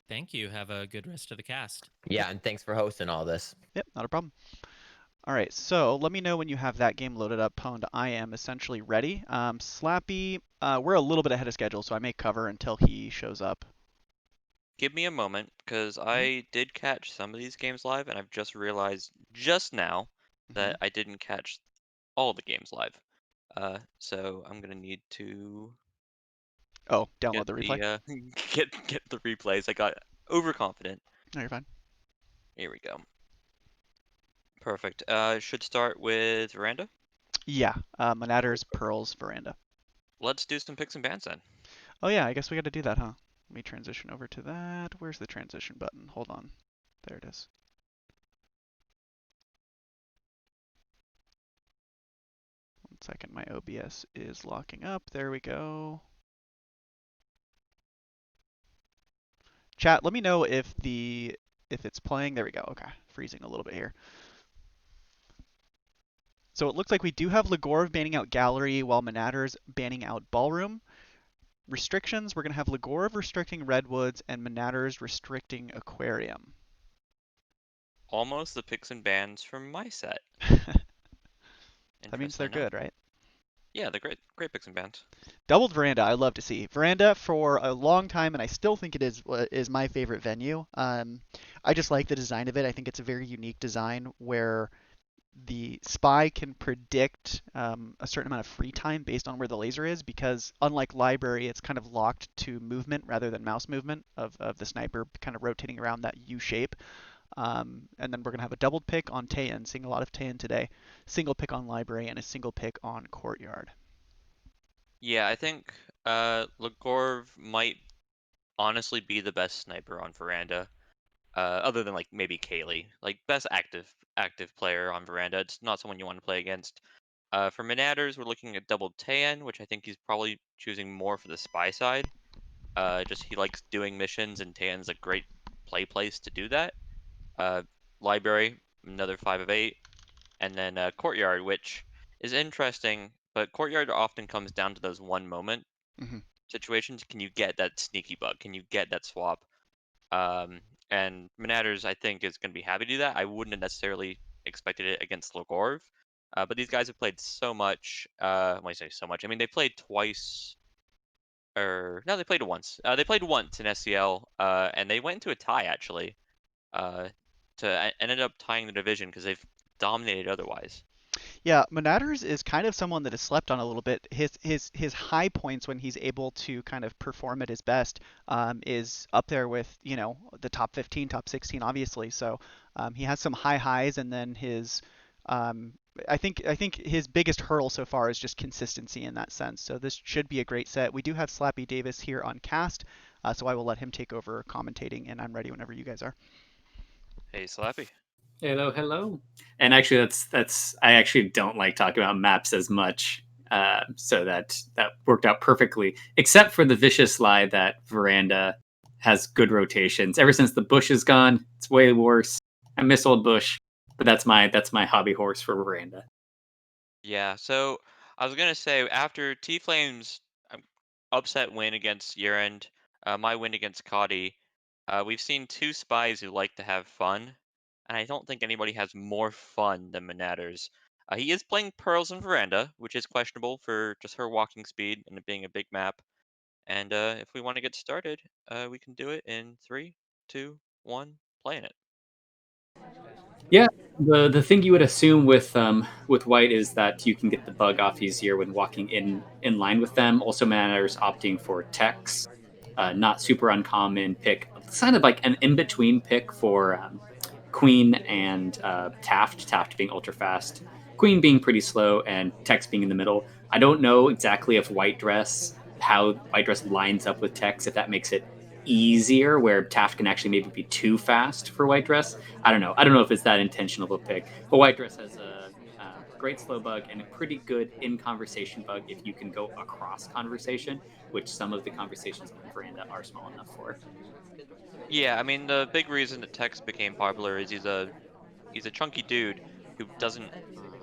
Thank you. Have a good rest of the cast. Yeah, and thanks for hosting all this. Yep, not a problem. All right, so let me know when you have that game loaded up, Pwned. I am essentially ready. Slappy, we're a little bit ahead of schedule, so I may cover until he shows up. Give me a moment, because I did catch some of these games live, and I've just realized just now that I didn't catch all the games live. So I'm gonna need to Download the replay. get the replays. I got overconfident. No, you're fine. Here we go. Perfect. Should start with Veranda. Yeah, Manatters, Pearls, Veranda. Let's do some picks and bans then. Oh yeah, I guess we got to do that, huh? Let me transition over to that. Where's the transition button? Hold on. There it is. One second, my OBS is locking up. There we go. Chat, let me know if it's playing. There we go. Okay, freezing a little bit here. So it looks like we do have Ligorv banning out Gallery while Manatters banning out Ballroom. Restrictions, we're going to have Ligorv restricting Redwoods and Manatters restricting Aquarium. Almost the picks and bans from my set. That means they're good, right? Yeah, they're great picks and bans. Doubled Veranda, I love to see. Veranda for a long time, and I still think it is my favorite venue. I just like the design of it. I think it's a very unique design where the spy can predict a certain amount of free time based on where the laser is, because unlike Library, it's kind of locked to movement rather than mouse movement of the sniper kind of rotating around that U shape. And then we're going to have a doubled pick on Taeyan, seeing a lot of Taeyan today, single pick on Library, and a single pick on Courtyard. Yeah, I think Ligorv might honestly be the best sniper on Veranda. Other than maybe Kaylee. Best active player on Veranda. It's not someone you want to play against. For Manatters, we're looking at double Taeyan, which I think he's probably choosing more for the spy side. Just he likes doing missions, and Taeyan's a great place to do that. Library, another 5 of 8. And then Courtyard, which is interesting, but Courtyard often comes down to those one moment situations. Can you get that sneaky bug? Can you get that swap? And Manatters, I think, is going to be happy to do that. I wouldn't have necessarily expected it against Ligorv. But these guys have played so much. When I say so much, I mean they played twice. No, they played once. They played once in SCL, and they went into a tie actually. Ended up tying the division because they've dominated otherwise. Yeah, Manatters is kind of someone that is slept on a little bit. His high points when he's able to kind of perform at his best is up there with the top 15, top 16, obviously. So he has some high highs, and then I think his biggest hurdle so far is just consistency in that sense. So this should be a great set. We do have Slappy Davis here on cast, so I will let him take over commentating, and I'm ready whenever you guys are. Hey, Slappy. Hello. And actually, that's I actually don't like talking about maps as much, so that worked out perfectly, except for the vicious lie that Veranda has good rotations. Ever since the Bush is gone, it's way worse. I miss old Bush, but that's my hobby horse for Veranda. Yeah, so I was gonna say after T-Flame's upset win against Urend, my win against Cody, we've seen two spies who like to have fun, and I don't think anybody has more fun than Manatters. He is playing Pearls and Veranda, which is questionable for just her walking speed and it being a big map. And if we want to get started, we can do it in 3, 2, 1, playing it. Yeah, the thing you would assume with white is that you can get the bug off easier when walking in line with them. Also, Manatters opting for techs, not super uncommon pick, kind of like an in between pick for Queen and Taft. Taft being ultra fast, Queen being pretty slow, and Tex being in the middle. I don't know exactly if how White Dress lines up with Tex, if that makes it easier, where Taft can actually maybe be too fast for White Dress. I don't know. I don't know if it's that intentional of a pick, but White Dress has a great slow bug and a pretty good in conversation bug if you can go across conversation, which some of the conversations on Veranda are small enough for. Yeah, I mean the big reason that Tex became popular is he's a chunky dude who doesn't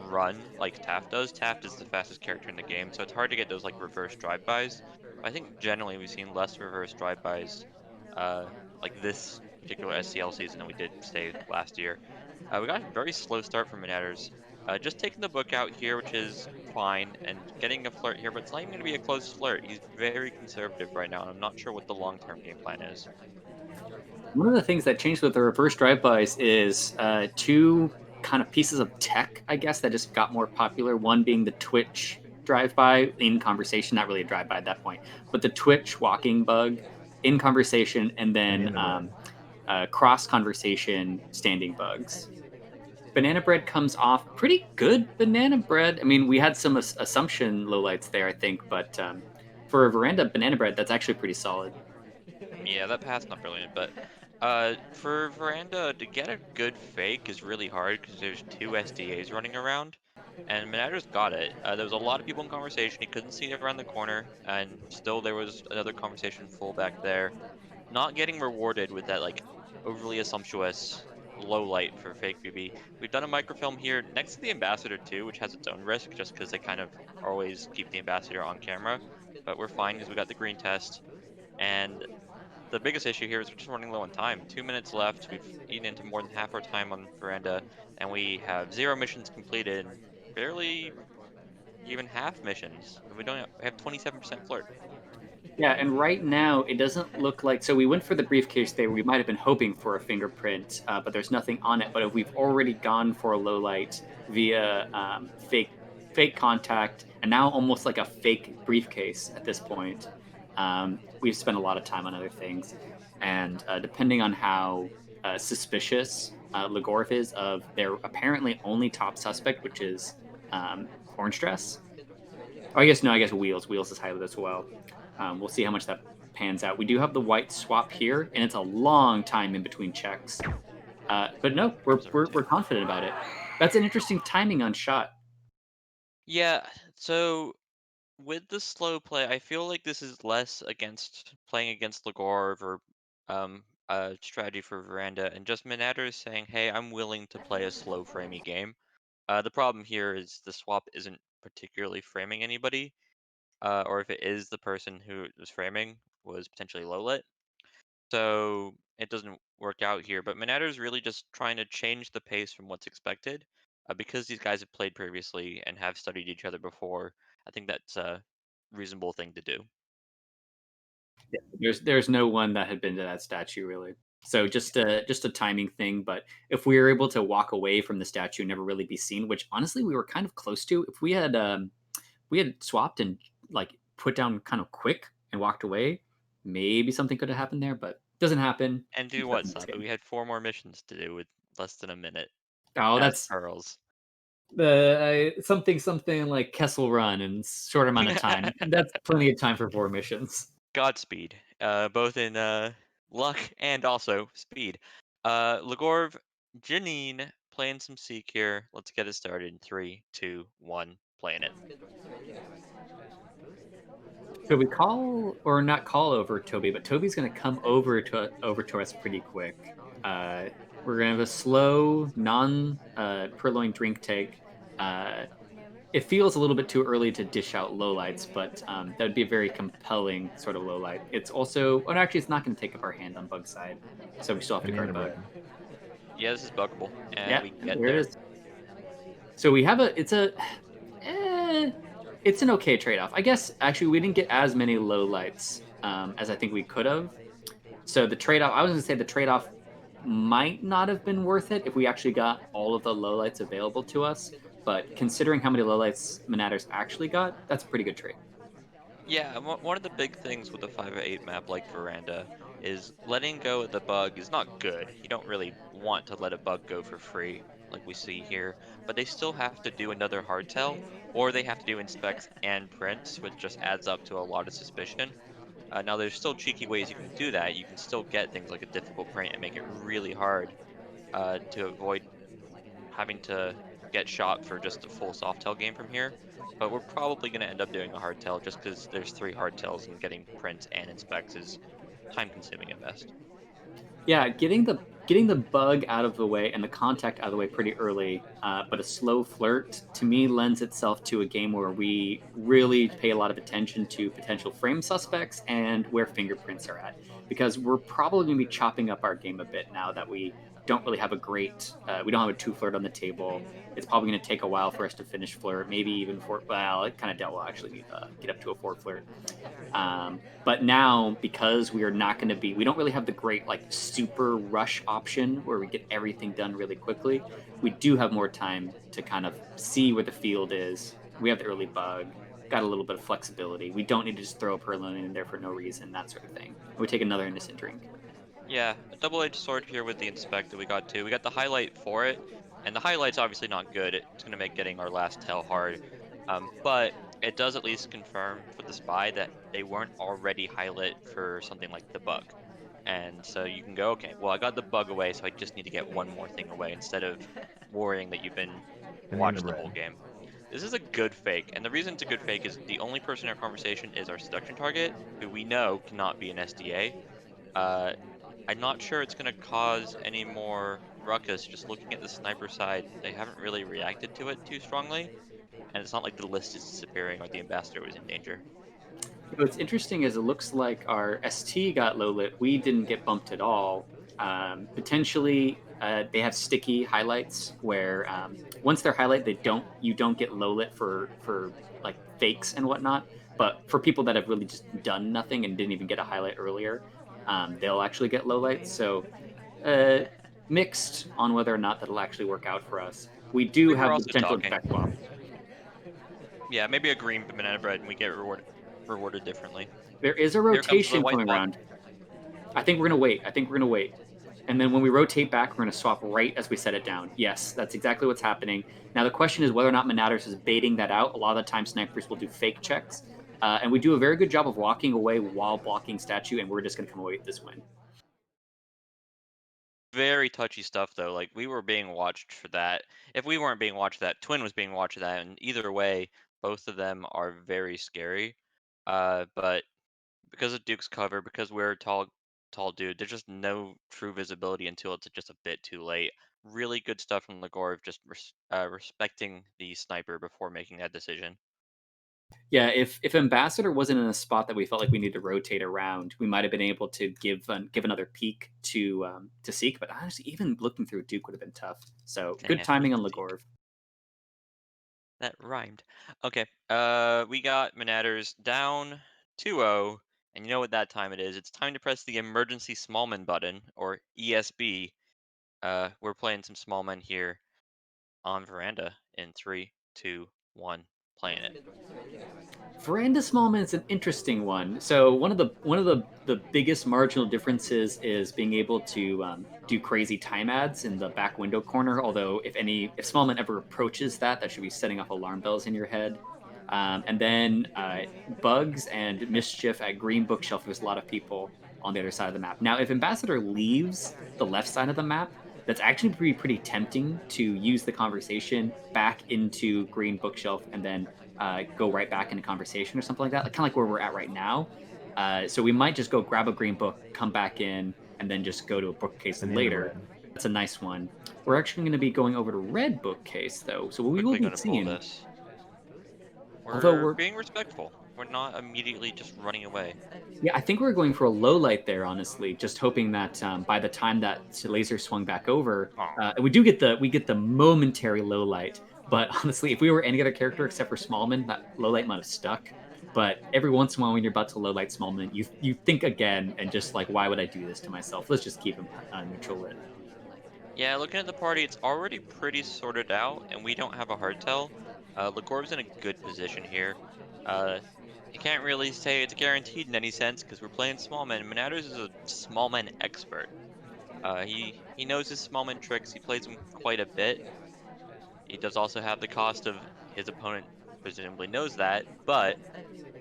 run like Taft does. Taft is the fastest character in the game, so it's hard to get those like reverse drive-bys. I think generally we've seen less reverse drive-bys uh like this particular SCL season than we did say last year. We got a very slow start from Manatters. Just taking the book out here, which is fine, and getting a flirt here, but it's not even going to be a close flirt. He's very conservative right now, and I'm not sure what the long-term game plan is. One of the things that changed with the reverse drive-bys is two kind of pieces of tech, I guess, that just got more popular. One being the Twitch drive-by in conversation, not really a drive-by at that point, but the Twitch walking bug in conversation, and then cross conversation standing bugs. Banana bread comes off pretty good. Banana bread. I mean, we had some assumption lowlights there, I think, but for a veranda banana bread, that's actually pretty solid. Yeah, that path's not brilliant, but for Veranda to get a good fake is really hard because there's two SDAs running around, and Minader's got it. There was a lot of people in conversation. He couldn't see around the corner, and still there was another conversation full back there. Not getting rewarded with that like overly assumptuous low light for fake BB. We've done a microfilm here next to the ambassador too, which has its own risk just because they kind of always keep the ambassador on camera. But we're fine because we got the green test. And the biggest issue here is we're just running low on time. 2 minutes left. We've eaten into more than half our time on Veranda, and we have 0 missions completed, and barely even half missions. And we don't have 27% flirt. Yeah, and right now it doesn't look like. So we went for the briefcase there. We might have been hoping for a fingerprint, but there's nothing on it. But if we've already gone for a low light via fake contact, and now almost like a fake briefcase at this point, we've spent a lot of time on other things. And depending on how suspicious Legorov is of their apparently only top suspect, which is Orange Dress. Oh, I guess no. I guess Wheels. Wheels is highlighted as well. We'll see how much that pans out. We do have the white swap here, and it's a long time in between checks. But no, we're confident about it. That's an interesting timing on shot. Yeah, so with the slow play, I feel like this is less against playing against Legorv or a strategy for Veranda, and just Minatter is saying, "Hey, I'm willing to play a slow framey game." The problem here is the swap isn't particularly framing anybody, or if it is, the person who was framing was potentially low lit. So it doesn't work out here. But Minatter's really just trying to change the pace from what's expected. Because these guys have played previously and have studied each other before, I think that's a reasonable thing to do. Yeah, there's no one that had been to that statue really. So just a timing thing. But if we were able to walk away from the statue and never really be seen, which honestly we were kind of close to, if we had swapped and like put down kind of quick and walked away, maybe something could have happened there. But doesn't happen. And do Keeps what, happening this Slap? game. We had 4 more missions to do with less than a minute Oh, as that's pearls. something like Kessel Run in short amount of time. That's plenty of time for 4 missions. Godspeed, both in luck and also speed. Legorv, Janine playing some Seek here. Let's get it started in 3, 2, 1, playing it. So we call or not call over Toby, but Toby's going to come over to us pretty quick. We're going to have a slow, non purloin drink take. It feels a little bit too early to dish out lowlights, but that would be a very compelling sort of lowlight. It's also, well, actually, it's not going to take up our hand on bug side, so we still have to Banana guard bug. bread. Yeah, this is buggable, and Yeah, we get there it there. is. So we have it's an okay trade off. I guess actually we didn't get as many low lights as I think we could have. So the trade off, I was going to say the trade off might not have been worth it if we actually got all of the lowlights available to us. But considering how many lowlights Manatters actually got, that's a pretty good trade. Yeah, and one of the big things with a 5/8 map like Veranda is letting go of the bug is not good. You don't really want to let a bug go for free, like we see here, but they still have to do another hardtail, or they have to do inspects and prints, which just adds up to a lot of suspicion. Now, there's still cheeky ways you can do that. You can still get things like a difficult print and make it really hard to avoid having to get shot for just a full soft tail game from here. But we're probably going to end up doing a hard tail just because there's 3 hard tails and getting prints and inspects is time consuming at best. Yeah, getting the bug out of the way and the contact out of the way pretty early, but a slow flirt to me lends itself to a game where we really pay a lot of attention to potential frame suspects and where fingerprints are at, because we're probably going to be chopping up our game a bit now that we don't really have we don't have a 2 flirt on the table. It's probably going to take a while for us to finish flirt, maybe even well, it kind of doubt we'll actually get up to a 4 flirt. But now, because we are not going to be, we don't really have the great like super rush option where we get everything done really quickly. We do have more time to kind of see where the field is. We have the early bug, got a little bit of flexibility. We don't need to just throw a Purloin in there for no reason, that sort of thing. We take another innocent drink. Yeah, a double-edged sword here with the inspect that we got too. We got the highlight for it, and the highlight's obviously not good. It's going to make getting our last tail hard. But it does at least confirm for the spy that they weren't already highlight for something like the bug. And so you can go, okay, well, I got the bug away, so I just need to get one more thing away instead of worrying that you've been Banana watched the bread. whole game. This is a good fake, and the reason it's a good fake is the only person in our conversation is our seduction target, who we know cannot be an SDA. Uh, I'm not sure it's going to cause any more ruckus. Just looking at the sniper side, they haven't really reacted to it too strongly, and it's not like the list is disappearing or the ambassador was in danger. What's interesting is it looks like our ST got low lit. We didn't get bumped at all. Potentially, they have sticky highlights where once they're highlight, you don't get low lit for like fakes and whatnot. But for people that have really just done nothing and didn't even get a highlight earlier, they'll actually get low lights. So uh, mixed on whether or not that'll actually work out for us. We do We were have the also potential talking. effect swap. Yeah, maybe a green banana bread and we get rewarded differently. There is a Here comes the rotation white coming spot. around. I think we're gonna wait. And then when we rotate back, we're gonna swap right as we set it down. Yes, that's exactly what's happening. Now the question is whether or not Manatters is baiting that out. A lot of the time, snipers will do fake checks, and we do a very good job of walking away while blocking statue, and we're just gonna come away with this win. Very touchy stuff though. Like we were being watched for that. If we weren't being watched for that, Twin was being watched for that, and either way, both of them are very scary. But because of Duke's cover, because we're a tall dude, there's just no true visibility until it's just a bit too late. Really good stuff from Legorov, just respecting the sniper before making that decision. Yeah, if Ambassador wasn't in a spot that we felt like we needed to rotate around, we might have been able to give another peek to Seek. But honestly, even looking through Duke would have been tough. So good Damn, timing on Seek. Legorov. That rhymed. Okay, we got Manatters down 2-0, and you know what that time it is. It's time to press the emergency smallman button, or ESB. We're playing some smallmen here on Veranda in 3, 2, 1, playing it. Veranda Smallman is an interesting one. So one of the biggest marginal differences is being able to do crazy time ads in the back window corner. Although if Smallman ever approaches that, that should be setting off alarm bells in your head. And then bugs and mischief at Green Bookshelf. There's a lot of people on the other side of the map. Now, if Ambassador leaves the left side of the map, that's actually pretty tempting to use the conversation back into Green Bookshelf and then go right back into conversation or something like that, like kind of like where we're at right now. So we might just go grab a green book, come back in, and then just go to a bookcase Banana later. bread. That's a nice one. We're actually going to be going over to red bookcase though, so we will Quickly be gonna pull seeing. this. Although We're we're being respectful. We're not immediately just running away. Yeah, I think we're going for a low light there, honestly. Just hoping that by the time that laser swung back over, Aw. we get the momentary low light. But honestly, if we were any other character except for Smallman, that low light might have stuck. But every once in a while, when you're about to low light Smallman, you think again and just like, why would I do this to myself? Let's just keep him neutral lit. Yeah, looking at the party, it's already pretty sorted out, and we don't have a hardtail. Legorov's in a good position here. Uh, I can't really say it's guaranteed in any sense because we're playing smallman. Manatters is a smallman expert. He knows his smallman tricks. He plays them quite a bit. He does also have the cost of his opponent presumably knows that, but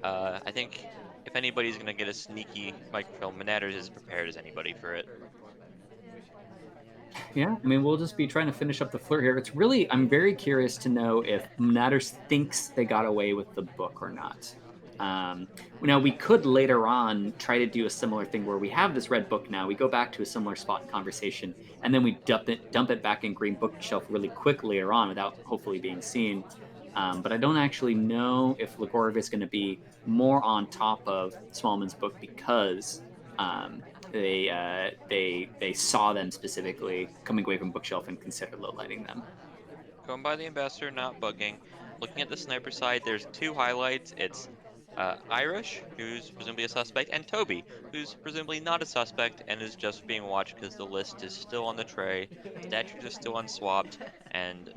I think if anybody's gonna get a sneaky microfilm, Manatters is prepared as anybody for it. Yeah, I mean, we'll just be trying to finish up the flirt here. It's really, I'm very curious to know if Natters thinks they got away with the book or not. Now, we could later on try to do a similar thing where we have this red book now. We go back to a similar spot in conversation, and then we dump it back in green bookshelf really quick later on without hopefully being seen. But I don't actually know if Legorov is going to be more on top of Smallman's book because they saw them specifically coming away from bookshelf and considered low lighting them. Going by the ambassador, not bugging. Looking at the sniper side, there's two highlights. It's Irish, who's presumably a suspect, and Toby, who's presumably not a suspect and is just being watched because the list is still on the tray, statues are still unswapped, and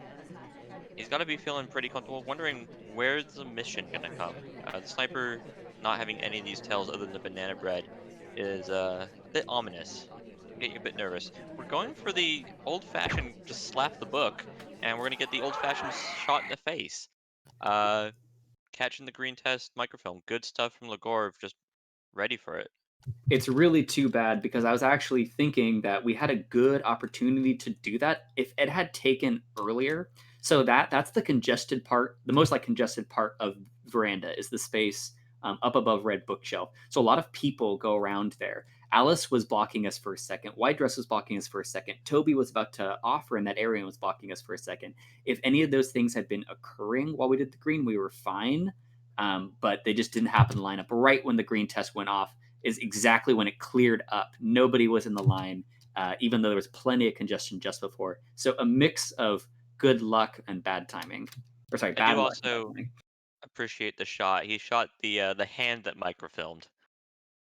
he's got to be feeling pretty comfortable, wondering where's the mission gonna come. The sniper not having any of these tells other than the banana bread is a bit ominous. Get you a bit nervous. We're going for the old-fashioned just slap the book, and we're gonna get the old-fashioned shot in the face. Uh, Catching the green test microfilm. Good stuff from Legorov, just ready for it. It's really too bad because I was actually thinking that we had a good opportunity to do that if it had taken earlier. So that's the congested part, the most like congested part of veranda is the space up above red bookshelf. So a lot of people go around there. Alice was blocking us for a second. White Dress was blocking us for a second. Toby was about to offer in that area and was blocking us for a second. If any of those things had been occurring while we did the green, we were fine. But they just didn't happen to line up right when the green test went off is exactly when it cleared up. Nobody was in the line, even though there was plenty of congestion just before. So a mix of good luck and bad timing. Or sorry, I bad do luck. And bad also timing. appreciate the shot. He shot the hand that microfilmed.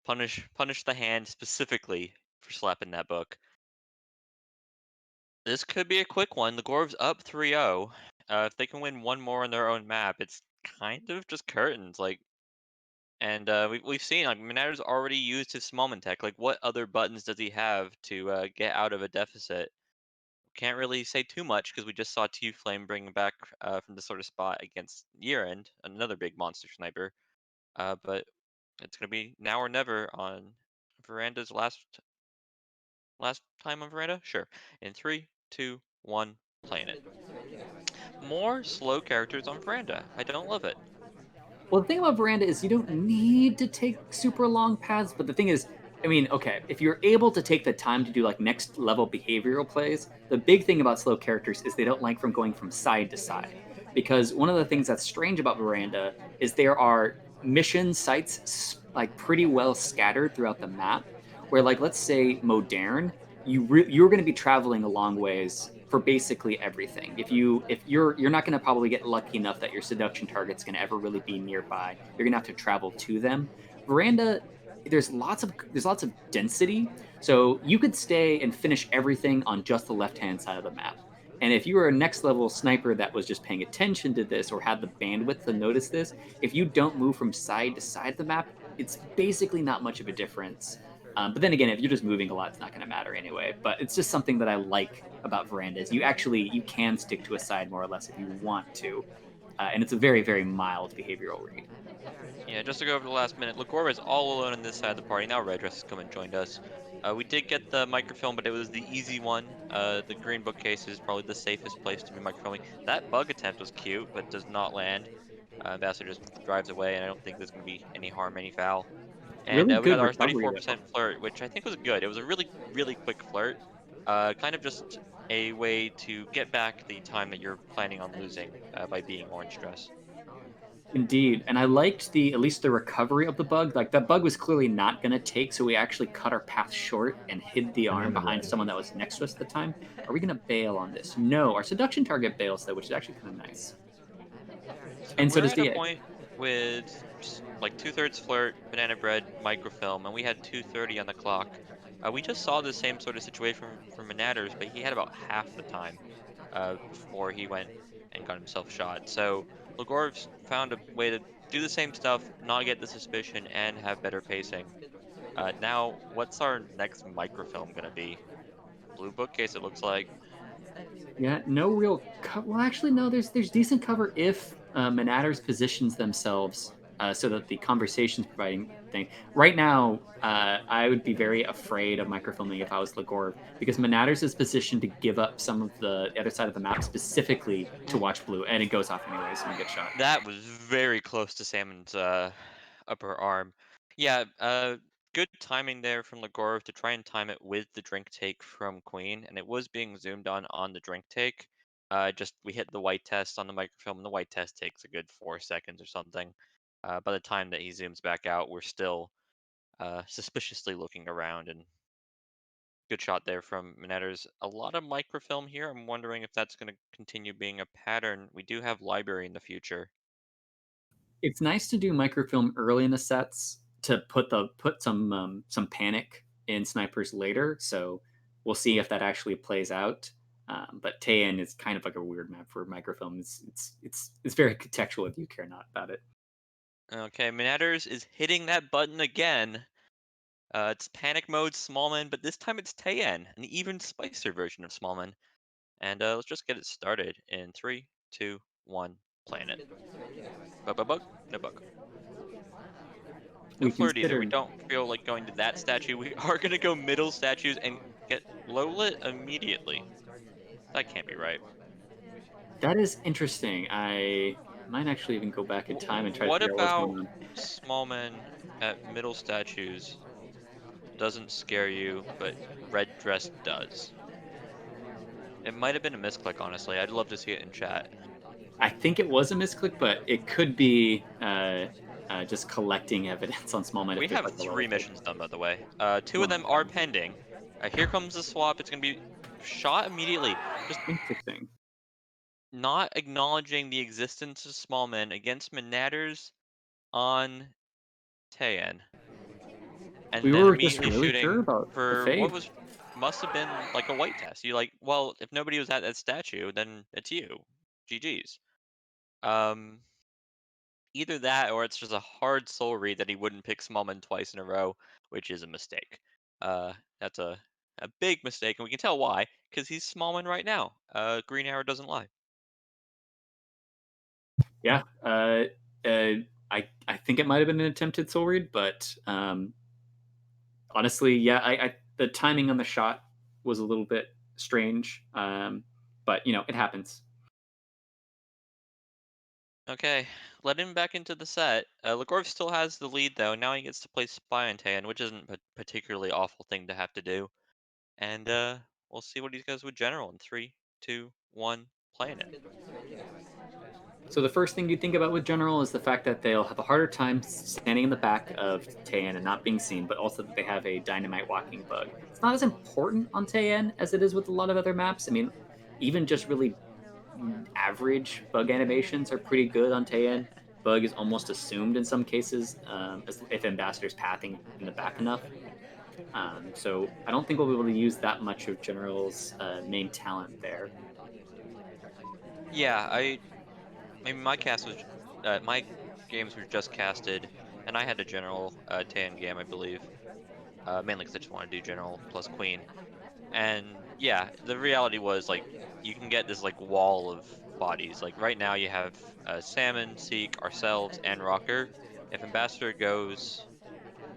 Punish the hand specifically for slapping that book. This could be a quick one. The Gorov's up 3-0. If they can win one more on their own map, it's kind of just curtains. Like, and we've seen like Minar's already used his Smallman tech. Like, what other buttons does he have to get out of a deficit? Can't really say too much because we just saw T Flame bring back from this sort of spot against Year End, another big monster sniper. But it's gonna be now or never on Veranda's last time on Veranda. Sure, in 3, 2, 1, playing it. More slow characters on Veranda. I don't love it. Well, the thing about veranda is you don't need to take super long paths, but the thing is, I mean, okay, if you're able to take the time to do like next level behavioral plays, the big thing about slow characters is they don't like from going from side to side. Because one of the things that's strange about veranda is there are mission sites like pretty well scattered throughout the map. Where like let's say Modern, you're going to be traveling a long ways for basically everything. If you're not going to probably get lucky enough that your seduction target's going to ever really be nearby. You're going to have to travel to them. Veranda, there's lots of density, so you could stay and finish everything on just the left hand side of the map. And if you were a next level sniper that was just paying attention to this or had the bandwidth to notice this, if you don't move from side to side of the map, it's basically not much of a difference. But then again, if you're just moving a lot, it's not going to matter anyway. But it's just something that I like about verandas. You can stick to a side more or less if you want to, and it's a very very mild behavioral read. Yeah, just to go over the last minute, Legora is all alone on this side of the party. Now Red Dress has come and joined us. We did get the microfilm, but it was the easy one. The green bookcase is probably the safest place to be microfilming. That bug attempt was cute, but does not land. Ambassador just drives away, and I don't think there's going to be any harm, any foul. And Really we got good our recovery 34% though. flirt, which I think was good. It was a really, really quick flirt. Kind of just a way to get back the time that you're planning on losing by being orange dress. Indeed, and I liked the at least the recovery of the bug. Like that bug was clearly not going to take, so we actually cut our path short and hid the arm Banana behind bread. someone that was next to us at the time. Are we going to bail on this? No, our seduction target bails though, which is actually kind of nice. So And so we're does at a the point with like 2/3 flirt, banana bread, microfilm, and we had 2:30 on the clock. We just saw the same sort of situation from Manatters, but he had about half the time before he went and got himself shot. So Legorov's found a way to do the same stuff, not get the suspicion, and have better pacing. Now, what's our next microfilm gonna be? Blue bookcase, it looks like. Yeah, no real. Well, actually, no. There's decent cover if Manatters positions themselves so that the conversation's providing thing. Right now, I would be very afraid of microfilming if I was Lagorv, because Manatters is positioned to give up some of the other side of the map specifically to watch blue, and it goes off anyways and you get shot. That was very close to Salmon's upper arm. Yeah, good timing there from Lagorov to try and time it with the drink take from Queen, and it was being zoomed on the drink take. Just we hit the white test on the microfilm, and the white test takes a good 4 seconds or something. By the time that he zooms back out, we're still suspiciously looking around, and good shot there from Minetters. A lot of microfilm here. I'm wondering if that's going to continue being a pattern. We do have library in the future. It's nice to do microfilm early in the sets to put some panic in snipers later. So we'll see if that actually plays out. But Taean is kind of like a weird map for microfilm. It's very contextual if you care not about it. Okay, Manatters is hitting that button again. It's panic mode Smallman, but this time it's Taean, an even spicier version of Smallman. And let's just get it started in 3, 2, 1, playing it. Bug? No bug. No We flirt either. We considered don't feel like going to that statue. We are gonna go middle statues and get low lit immediately. That can't be right. that is interesting. I might actually even go back in time and try to What figure out what's about going on. Smallman at middle statues doesn't scare you, but red dress does? It might have been a misclick, honestly. I'd love to see it in chat. I think it was a misclick, but it could be just collecting evidence on small We if there's have like a lower 3 take. missions done, by the way. 2 of Wow, them are pending. Here comes the swap. It's going to be shot immediately. Just interesting. not acknowledging the existence of small men against Manatters on Taean. And We then were just immediately really sure shooting about the for what fade. must have been like a white test. You like, well, if nobody was at that statue, then it's you. GG's. Um, Either that or it's just a hard soul read that he wouldn't pick Smallman twice in a row, which is a mistake. That's a big mistake, and we can tell why, because he's Smallman right now. Green Arrow doesn't lie. Yeah, I think it might have been an attempted soul read, but honestly, yeah, I the timing on the shot was a little bit strange, but you know it happens. Okay, let him back into the set. Legorv still has the lead though. Now he gets to play Spy on Taean, which isn't a particularly awful thing to have to do. And we'll see what he does with General in 3, 2, 1, playing it. So the first thing you think about with General is the fact that they'll have a harder time standing in the back of Taean and not being seen, but also that they have a dynamite walking bug. It's not as important on Taean as it is with a lot of other maps. I mean, even just really average bug animations are pretty good on Taean. Bug is almost assumed in some cases if Ambassador's pathing in the back enough. So I don't think we'll be able to use that much of General's main talent there. Yeah, mean, my games were just casted, and I had a General Taean game, I believe. Mainly because I just want to do General plus Queen. And yeah, the reality was like you can get this like wall of bodies. Like right now you have Salmon, Seek, ourselves, and Rocker. If Ambassador goes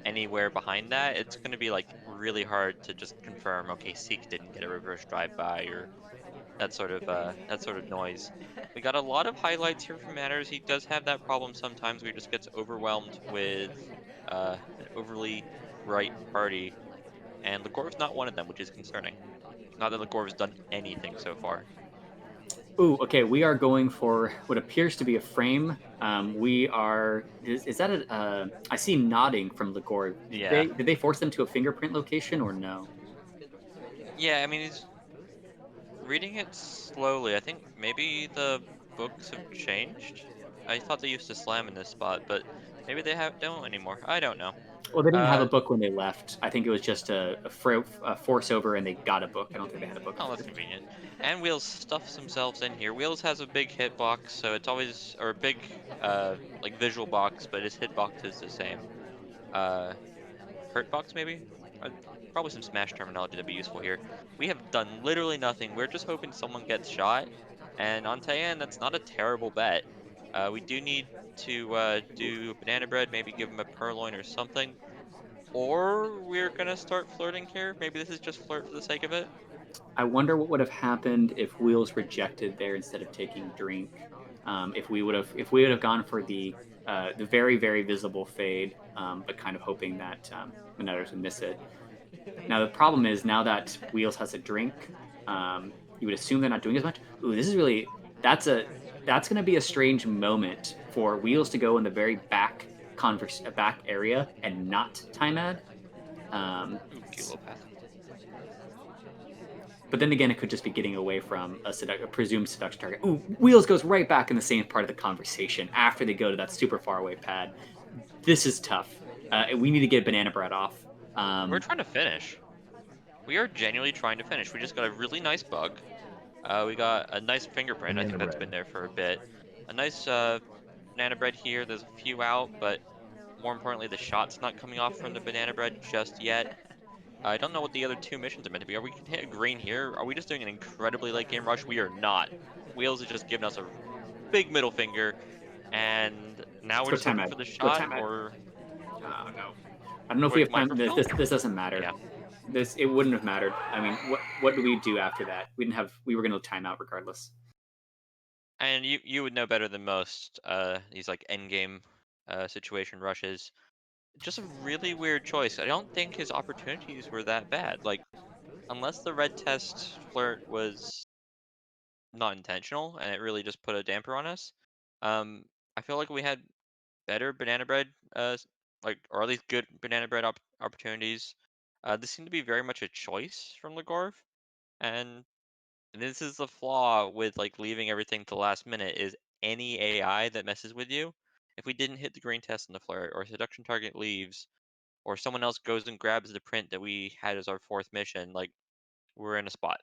anywhere behind that, it's going to be like really hard to just confirm. Okay, Seek didn't get a reverse drive-by or that sort of noise. We got a lot of highlights here from Manners. He does have that problem sometimes where he just gets overwhelmed with an overly bright party, and Legor's not one of them, which is concerning. Not that Legor's done anything so far. Ooh, okay. We are going for what appears to be a frame. We are. Is that a? I see nodding from Ligor. Yeah. Did they force them to a fingerprint location or no? Yeah, I mean, he's reading it slowly. I think maybe the books have changed. I thought they used to slam in this spot, but maybe they don't anymore. I don't know. Well, they didn't have a Uh, book when they left. I think it was just a force over, and they got a book. I don't think they had a book Oh, that's first. convenient. And Wheels stuffs themselves in here. Wheels has a big hitbox, so it's always or a big like visual box, but his hitbox is the same. Uh, hurt box maybe? Probably some Smash terminology that'd be useful here. We have done literally nothing. We're just hoping someone gets shot. And on Taeyan, that's not a terrible bet. We do need to do banana bread, maybe give him a purloin or something. Or we're gonna start flirting here. Maybe this is just flirt for the sake of it. I wonder what would have happened if Wheels rejected there instead of taking drink. If we would have gone for the very very visible fade, but kind of hoping that Monetters would miss it. Now the problem is now that Wheels has a drink, you would assume they're not doing as much. Ooh, this is really that's going to be a strange moment for Wheels to go in the very back area and not time ad. Ooh, cute little path. But then again, it could just be getting away from a presumed seduction target. Ooh, Wheels goes right back in the same part of the conversation after they go to that super far away pad. This is tough. We need to get banana bread off. We're trying to finish. We are genuinely trying to finish. We just got a really nice bug. We got a nice fingerprint. I Banana think that's bread. been there for a bit. A nice banana bread here. There's a few out, but more importantly, the shot's not coming off from the banana bread just yet. I don't know what the other two missions are meant to be. Are we gonna hit a green here? Are we just doing an incredibly late game rush? We are not. Wheels has just given us a big middle finger, and now Let's we're go just time hoping ad. for the Go shot, time ad. or Oh no. I don't know if or we have might time. for This, Phil? this doesn't matter. Yeah. This it wouldn't have mattered. I mean, what do we do after that? We didn't have. We were going to time out regardless. And you would know better than most these like end game situation rushes. Just a really weird choice. I don't think his opportunities were that bad. Like unless the red test flirt was not intentional and it really just put a damper on us. I feel like we had better banana bread like or at least good banana bread opportunities. This seemed to be very much a choice from Legorv, and this is the flaw with like leaving everything to the last minute is any AI that messes with you. If we didn't hit the green test in the flirt, or seduction target leaves, or someone else goes and grabs the print that we had as our fourth mission, like we're in a spot.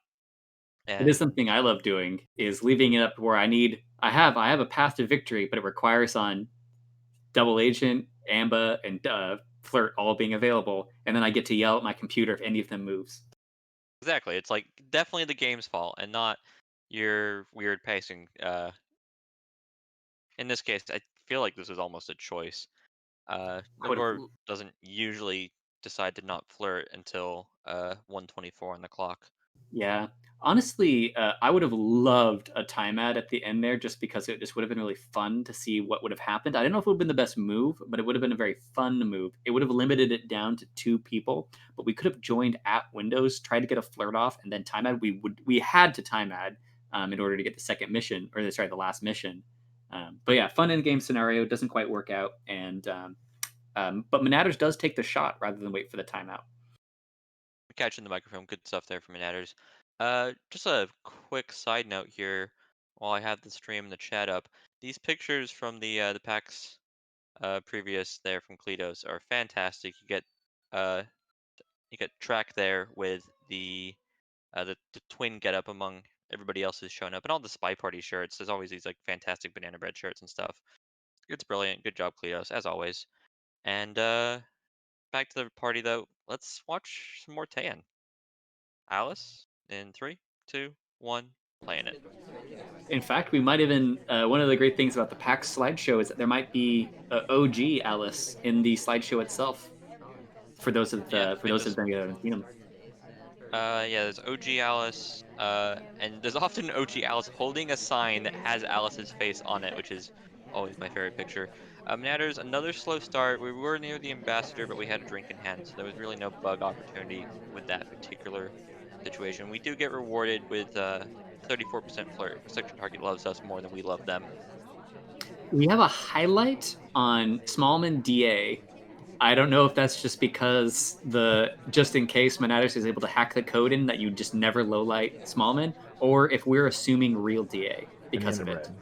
It is And something I love doing. Is leaving it up where I have a path to victory, but it requires on double agent, Amba, and flirt all being available, and then I get to yell at my computer if any of them moves. exactly, it's like definitely the game's fault and not your weird pacing. In this case, I feel like this is almost a choice. I would have Ligor doesn't usually decide to not flirt until 124 on the clock. Yeah. Honestly, I would have loved a time ad at the end there just because it just would have been really fun to see what would have happened. I don't know if it would have been the best move, but it would have been a very fun move. It would have limited it down to two people, but we could have joined at windows, tried to get a flirt off, and then time ad. We had to time ad in order to get the second mission, or sorry, the last mission. But yeah, fun in game scenario doesn't quite work out, and but Manatters does take the shot rather than wait for the timeout. Catching the microphone, good stuff there from Minatters. Just a quick side note here, while I have the stream and the chat up. These pictures from the PAX previous there from Kledos are fantastic. Uh you get track there with the twin getup among everybody else who's shown up, and all the Spy Party shirts. There's always these like fantastic banana bread shirts and stuff. It's brilliant. Good job, Kledos, as always. And back to the party though. Let's watch some more Tan. Alice in 3, 2, 1, playing it. In fact, we might even one of the great things about the PAX slideshow is that there might be OG Alice in the slideshow itself. For those of Yeah, we them just that haven't seen them, yeah, there's OG Alice, and there's often OG Alice holding a sign that has Alice's face on it, which is always my favorite picture. Natters, another slow start. We were near the ambassador, but we had a drink in hand, so there was really no bug opportunity with that particular situation. We do get rewarded with 34% flirt. Section target loves us more than we love them. we have a highlight on Smallman DA. I don't know if that's just because just in case Manatus is able to hack the code in that you just never lowlight Smallman, or if we're assuming real DA because Banana of it. bread.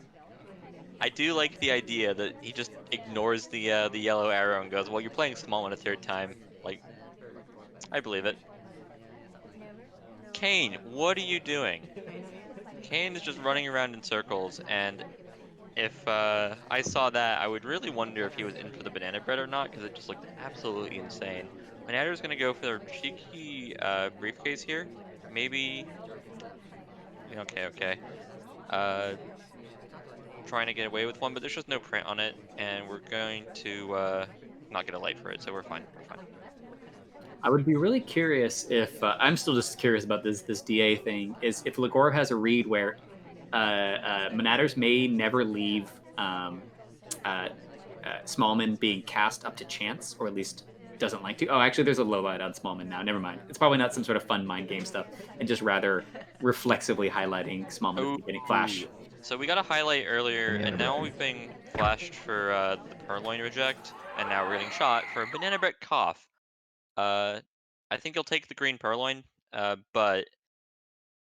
I do like the idea that he just ignores the yellow arrow and goes, "Well, you're playing small one a third time." Like, I believe it. Kane, what are you doing? Kane is just running around in circles, and if I saw that, I would really wonder if he was in for the banana bread or not, because it just looked absolutely insane. Banana's gonna go for their cheeky briefcase here. Maybe. Okay, okay. Uh, trying to get away with one, but there's just no print on it, and we're going to not get a light for it, so we're fine. We're fine. I would be really curious if I'm still just curious about this DA thing. Is if Ligor has a read where Monaders may never leave Smallman being cast up to chance, or at least doesn't like to. Oh, actually, there's a low light on Smallman now. Never mind. It's probably not some sort of fun mind game stuff, and just rather reflexively highlighting Smallman as getting flash. So we got a highlight earlier, and now we've been flashed for the Purloin Reject, and now we're getting shot for a Banana Bread Cough. I think you'll take the green Purloin, but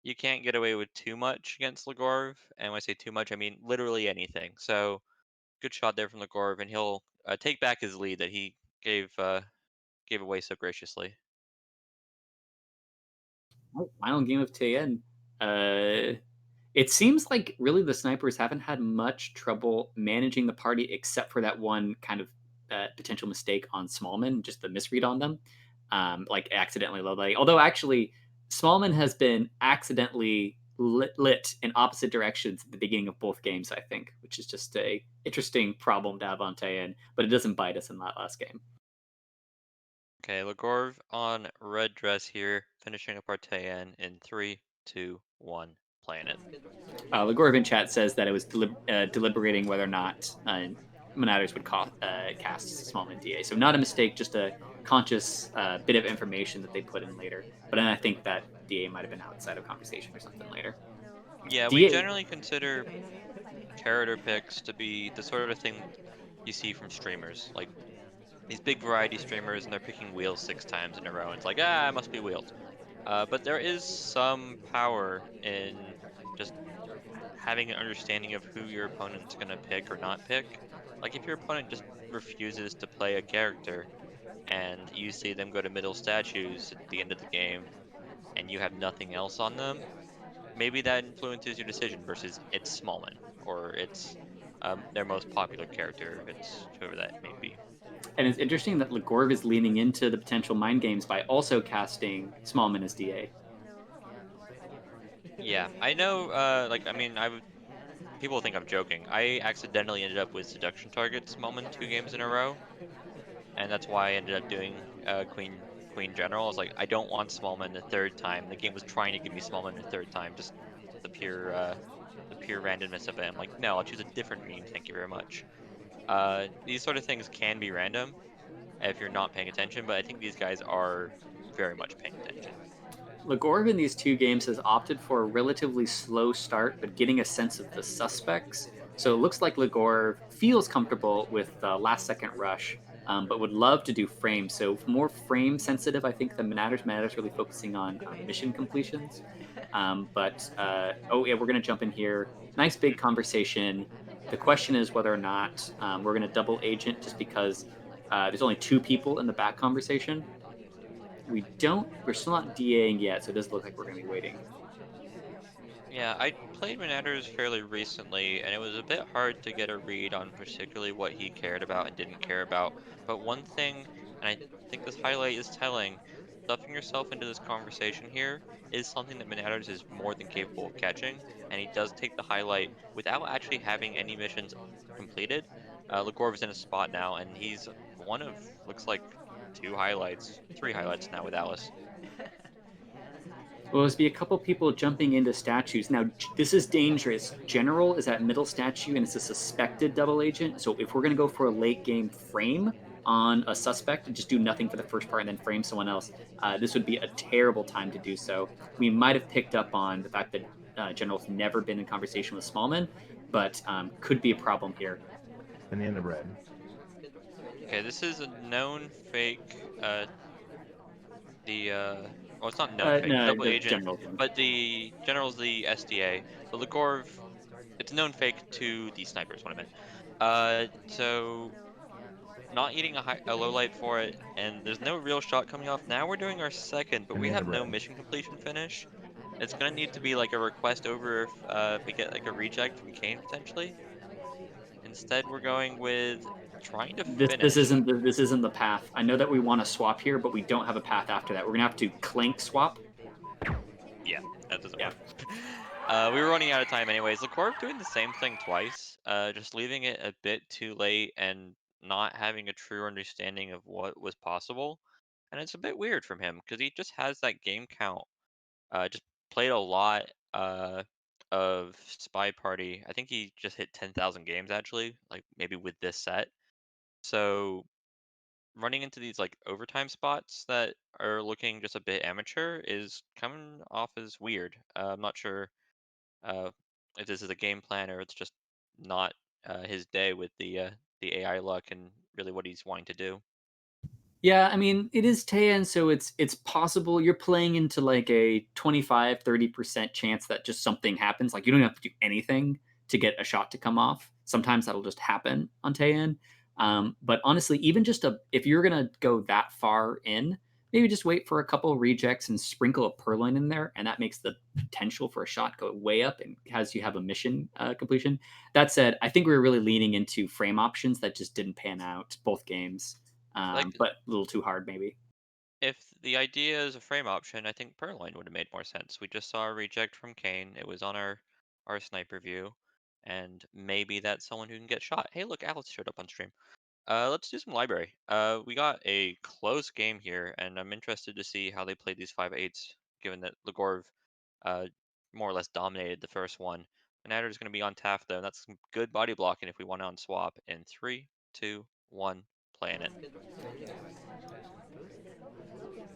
you can't get away with too much against Ligorv, and when I say too much, I mean literally anything. So good shot there from Ligorv, and he'll take back his lead that he gave away so graciously. Final game of TN. It seems like really the snipers haven't had much trouble managing the party, except for that one kind of potential mistake on Smallman, just the misread on them, like accidentally low lighting. Although actually, Smallman has been accidentally lit in opposite directions at the beginning of both games, I think, which is just a interesting problem to have on TN, but it doesn't bite us in that last game. Okay, Ligorv on red dress here, finishing up our TN in 3, 2, 1, playing it. Ligorv in chat says that it was deliberating whether or not Monaders would cast Smallman DA. So not a mistake, just a conscious bit of information that they put in later. But then I think that DA might have been outside of conversation or something later. Yeah, DA... we generally consider character picks to be the sort of thing you see from streamers. Like, these big variety streamers, and they're picking wheels 6 times in a row. And it's like, it must be wheels. But there is some power in just having an understanding of who your opponent's going to pick or not pick. Like, if your opponent just refuses to play a character, and you see them go to middle statues at the end of the game, and you have nothing else on them, maybe that influences your decision versus it's Smallman, or it's their most popular character, if it's whoever that may be. And it's interesting that Ligorv is leaning into the potential mind games by also casting Smallman as DA. Yeah, I know, people think I'm joking. I accidentally ended up with Seduction Target Smallman 2 games in a row, and that's why I ended up doing Queen General. I was like, I don't want Smallman the third time. The game was trying to give me Smallman the third time, just the pure randomness of it. I'm like, no, I'll choose a different meme, thank you very much. These sort of things can be random if you're not paying attention, but I think these guys are very much paying attention. Ligorv in these 2 games has opted for a relatively slow start, but getting a sense of the suspects. So it looks like Ligorv feels comfortable with the last second rush, but would love to do frames. So more frame sensitive, I think, than Monaders. Monaders really focusing on mission completions. We're going to jump in here. Nice big conversation. The question is whether or not we're going to double agent just because there's only 2 people in the back conversation. We're still not DAing yet, so it does look like we're going to be waiting. Yeah, I played Monaders fairly recently, and it was a bit hard to get a read on particularly what he cared about and didn't care about. But one thing, and I think this highlight is telling, stuffing yourself into this conversation here is something that Monaders is more than capable of catching, and he does take the highlight without actually having any missions completed. Ligorv is in a spot now, and he's one of, looks like, 3 highlights now with Alice. Well, there's be a couple people jumping into statues. Now, this is dangerous. General is at middle statue, and it's a suspected double agent. So if we're going to go for a late game frame on a suspect and just do nothing for the first part and then frame someone else, this would be a terrible time to do so. We might have picked up on the fact that General's never been in conversation with Smallman, but could be a problem here. Banana bread. Okay, this is a known fake. It's not known fake, No, double the agent, General. but the general's the SDA. But Ligorv, it's known fake to the snipers. What I meant. So not eating a low light for it, and there's no real shot coming off. Now we're doing our second, but we Banana have no bread. mission completion finish. It's gonna need to be like a request over if we get like a reject from Kane potentially. Instead, we're going with trying to finish. This isn't the path. I know that we want to swap here, but we don't have a path after that. We're gonna have to clank swap. Yeah, that doesn't work. We were running out of time anyways. LaCorp doing the same thing twice, just leaving it a bit too late and not having a true understanding of what was possible. And it's a bit weird from him because he just has that game count. Just played a lot of Spy Party. I think he just hit 10,000 games actually, like maybe with this set. So running into these like overtime spots that are looking just a bit amateur is coming off as weird. I'm not sure uh, if this is a game plan or it's just not his day with the AI luck and really what he's wanting to do. Yeah, I mean, it is Taiyan, so it's possible you're playing into like a 25-30% chance that just something happens. Like you don't have to do anything to get a shot to come off. Sometimes that'll just happen on Taiyan. But honestly, even just if you're gonna go that far in, maybe just wait for a couple of rejects and sprinkle a purloin in there, and that makes the potential for a shot go way up and has you have a mission completion. That said, I think we were really leaning into frame options that just didn't pan out both games, Like but a little too hard maybe. if the idea is a frame option, I think Purloin would have made more sense. We just saw a reject from Kane. It was on our sniper view, and maybe that's someone who can get shot. Hey, look, Alice showed up on stream. Let's do some library. We got a close game here, and I'm interested to see how they play these 5/8s, given that Legorv uh, more or less dominated the first one. Manatter is going to be on Taft, though, and that's some good body blocking if we want to on swap. In 3, 2, 1, playing it.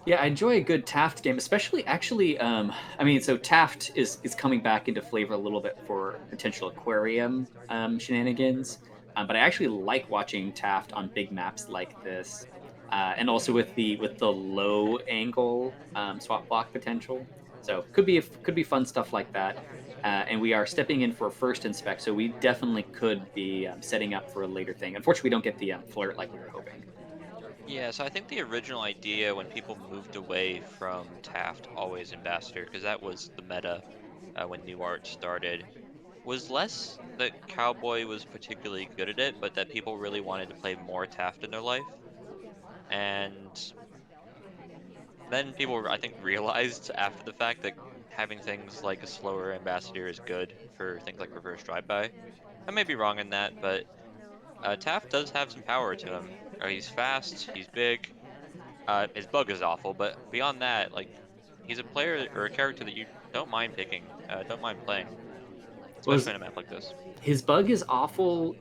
Yeah, I enjoy a good Taft game, especially actually. I mean, so Taft is coming back into flavor a little bit for potential aquarium shenanigans, but I actually like watching Taft on big maps like this, and also with the low angle swap block potential. So could be fun stuff like that. And we are stepping in for a first inspect, so we definitely could be setting up for a later thing. Unfortunately, we don't get the flirt like we were hoping. Yeah, so I think the original idea when people moved away from Taft always Ambassador, because that was the meta when New Art started, was less that Cowboy was particularly good at it, but that people really wanted to play more Taft in their life. And then people, I think, realized after the fact that having things like a slower Ambassador is good for things like reverse drive-by. I may be wrong in that, but Taft does have some power to him. He's fast, he's big. His bug is awful, but beyond that, like he's a player or a character that you don't mind picking, don't mind playing, Was especially in a map like this. his bug is awful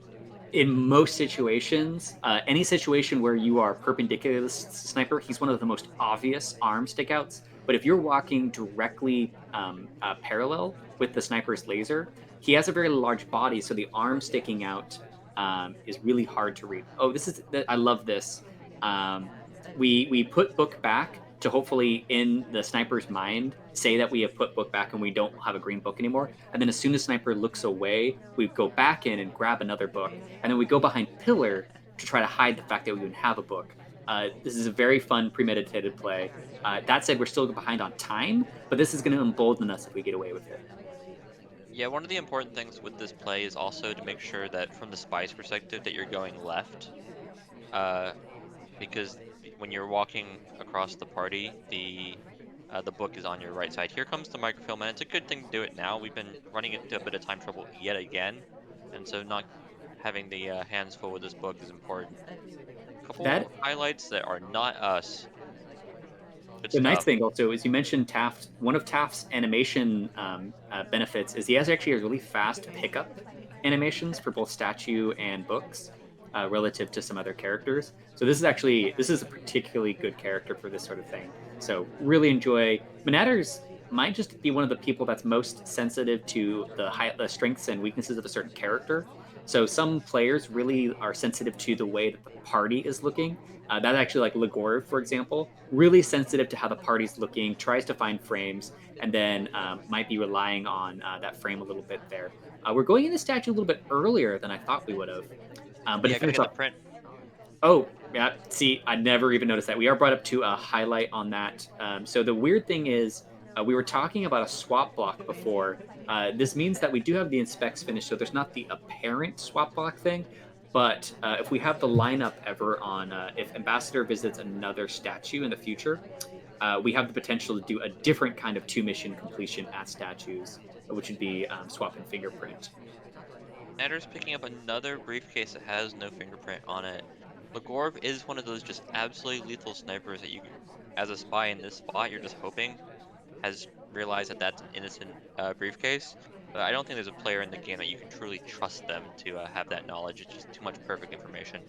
in most situations. Any situation where you are perpendicular to the sniper, he's one of the most obvious arm stickouts. But if you're walking directly parallel with the sniper's laser, he has a very large body, so the arm sticking out is really hard to read. Oh, I love this. Um, we put book back to hopefully in the sniper's mind say that we have put book back and we don't have a green book anymore. And then as soon as sniper looks away, we go back in and grab another book, and then we go behind pillar to try to hide the fact that we even have a book. This is a very fun premeditated play. That said, we're still behind on time, but this is going to embolden us if we get away with it. Yeah, one of the important things with this play is also to make sure that from the spy's perspective that you're going left, uh, because when you're walking across the party, the book is on your right side. Here comes the microfilm, and it's a good thing to do it now. We've been running into a bit of time trouble yet again, and so not having the hands full with this book is important. That Couple highlights that are not us. Good The nice stuff. thing also is you mentioned Taft. One of Taft's animation benefits is he has actually a really fast pickup animations for both statue and books, relative to some other characters. So this is a particularly good character for this sort of thing. So really enjoy. Manatters might just be one of the people that's most sensitive to the strengths and weaknesses of a certain character. So some players really are sensitive to the way that the party is looking. That actually, like Legorv, for example, really sensitive to how the party's looking, tries to find frames, and then might be relying on that frame a little bit there. We're going into statue a little bit earlier than I thought we would have. But to Yeah, gotta finish get the off, print. oh, yeah, see, I never even noticed that. We are brought up to a highlight on that. So the weird thing is, we were talking about a swap block before. This means that we do have the inspects finished, so there's not the apparent swap block thing. But if we have the lineup ever on, if Ambassador visits another statue in the future, we have the potential to do a different kind of two mission completion at statues. which would be swap and fingerprint. Netter's picking up another briefcase that has no fingerprint on it. Lagorv is one of those just absolutely lethal snipers that you, as a spy in this spot, you're just hoping has realized that that's an innocent briefcase. But I don't think there's a player in the game that you can truly trust them to have that knowledge. It's just too much perfect information.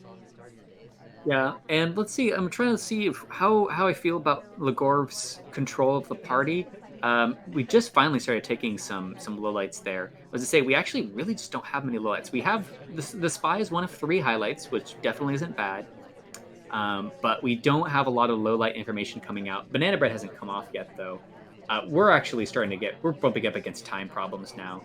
Yeah, and let's see. I'm trying to see how I feel about Lagorv's control of the party. We just finally started taking some lowlights there. As I say, we actually really just don't have many lowlights. We have the spy is one of 3 highlights, which definitely isn't bad. But we don't have a lot of low light information coming out. Banana Bread hasn't come off yet, though. We're actually we're bumping up against time problems now.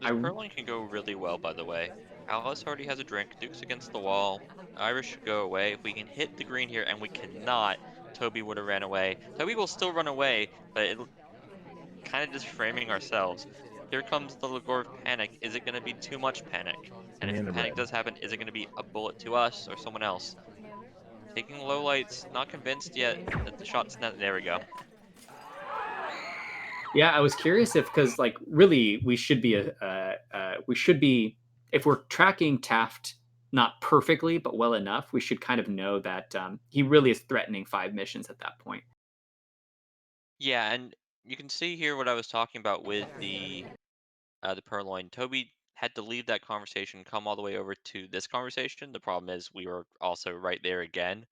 This Purloin can go really well, by the way. Alice already has a drink. Duke's against the wall. Irish should go away. If we can hit the green here, and we cannot, Toby would have ran away. Toby will still run away, but it kind of just framing ourselves. Here comes the Lagorv panic. Is it going to be too much panic? And if Banana panic bread. does happen, is it going to be a bullet to us or someone else? Taking low lights, not convinced yet that the shot's not. There we go. Yeah, I was curious if because like really we should be if we're tracking Taft not perfectly but well enough, we should kind of know that he really is threatening 5 missions at that point. Yeah, and you can see here what I was talking about with the Purloin. Toby had to leave that conversation, come all the way over to this conversation. The problem is we were also right there again.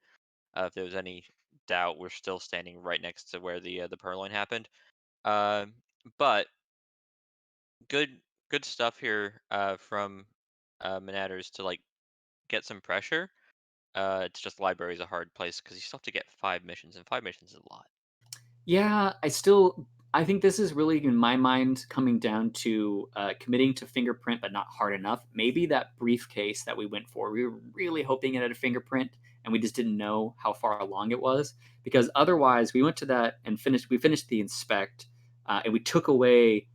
If there was any doubt, we're still standing right next to where the Purloin happened. Uh, but good stuff here from Manatters to like get some pressure. It's just library is a hard place because you still have to get 5 missions, and 5 missions is a lot. Yeah, I think this is really in my mind coming down to committing to fingerprint, but not hard enough. Maybe that briefcase that we went for, we were really hoping it had a fingerprint, and we just didn't know how far along it was. Because otherwise, we went to that and finished. We finished the inspect, and we took away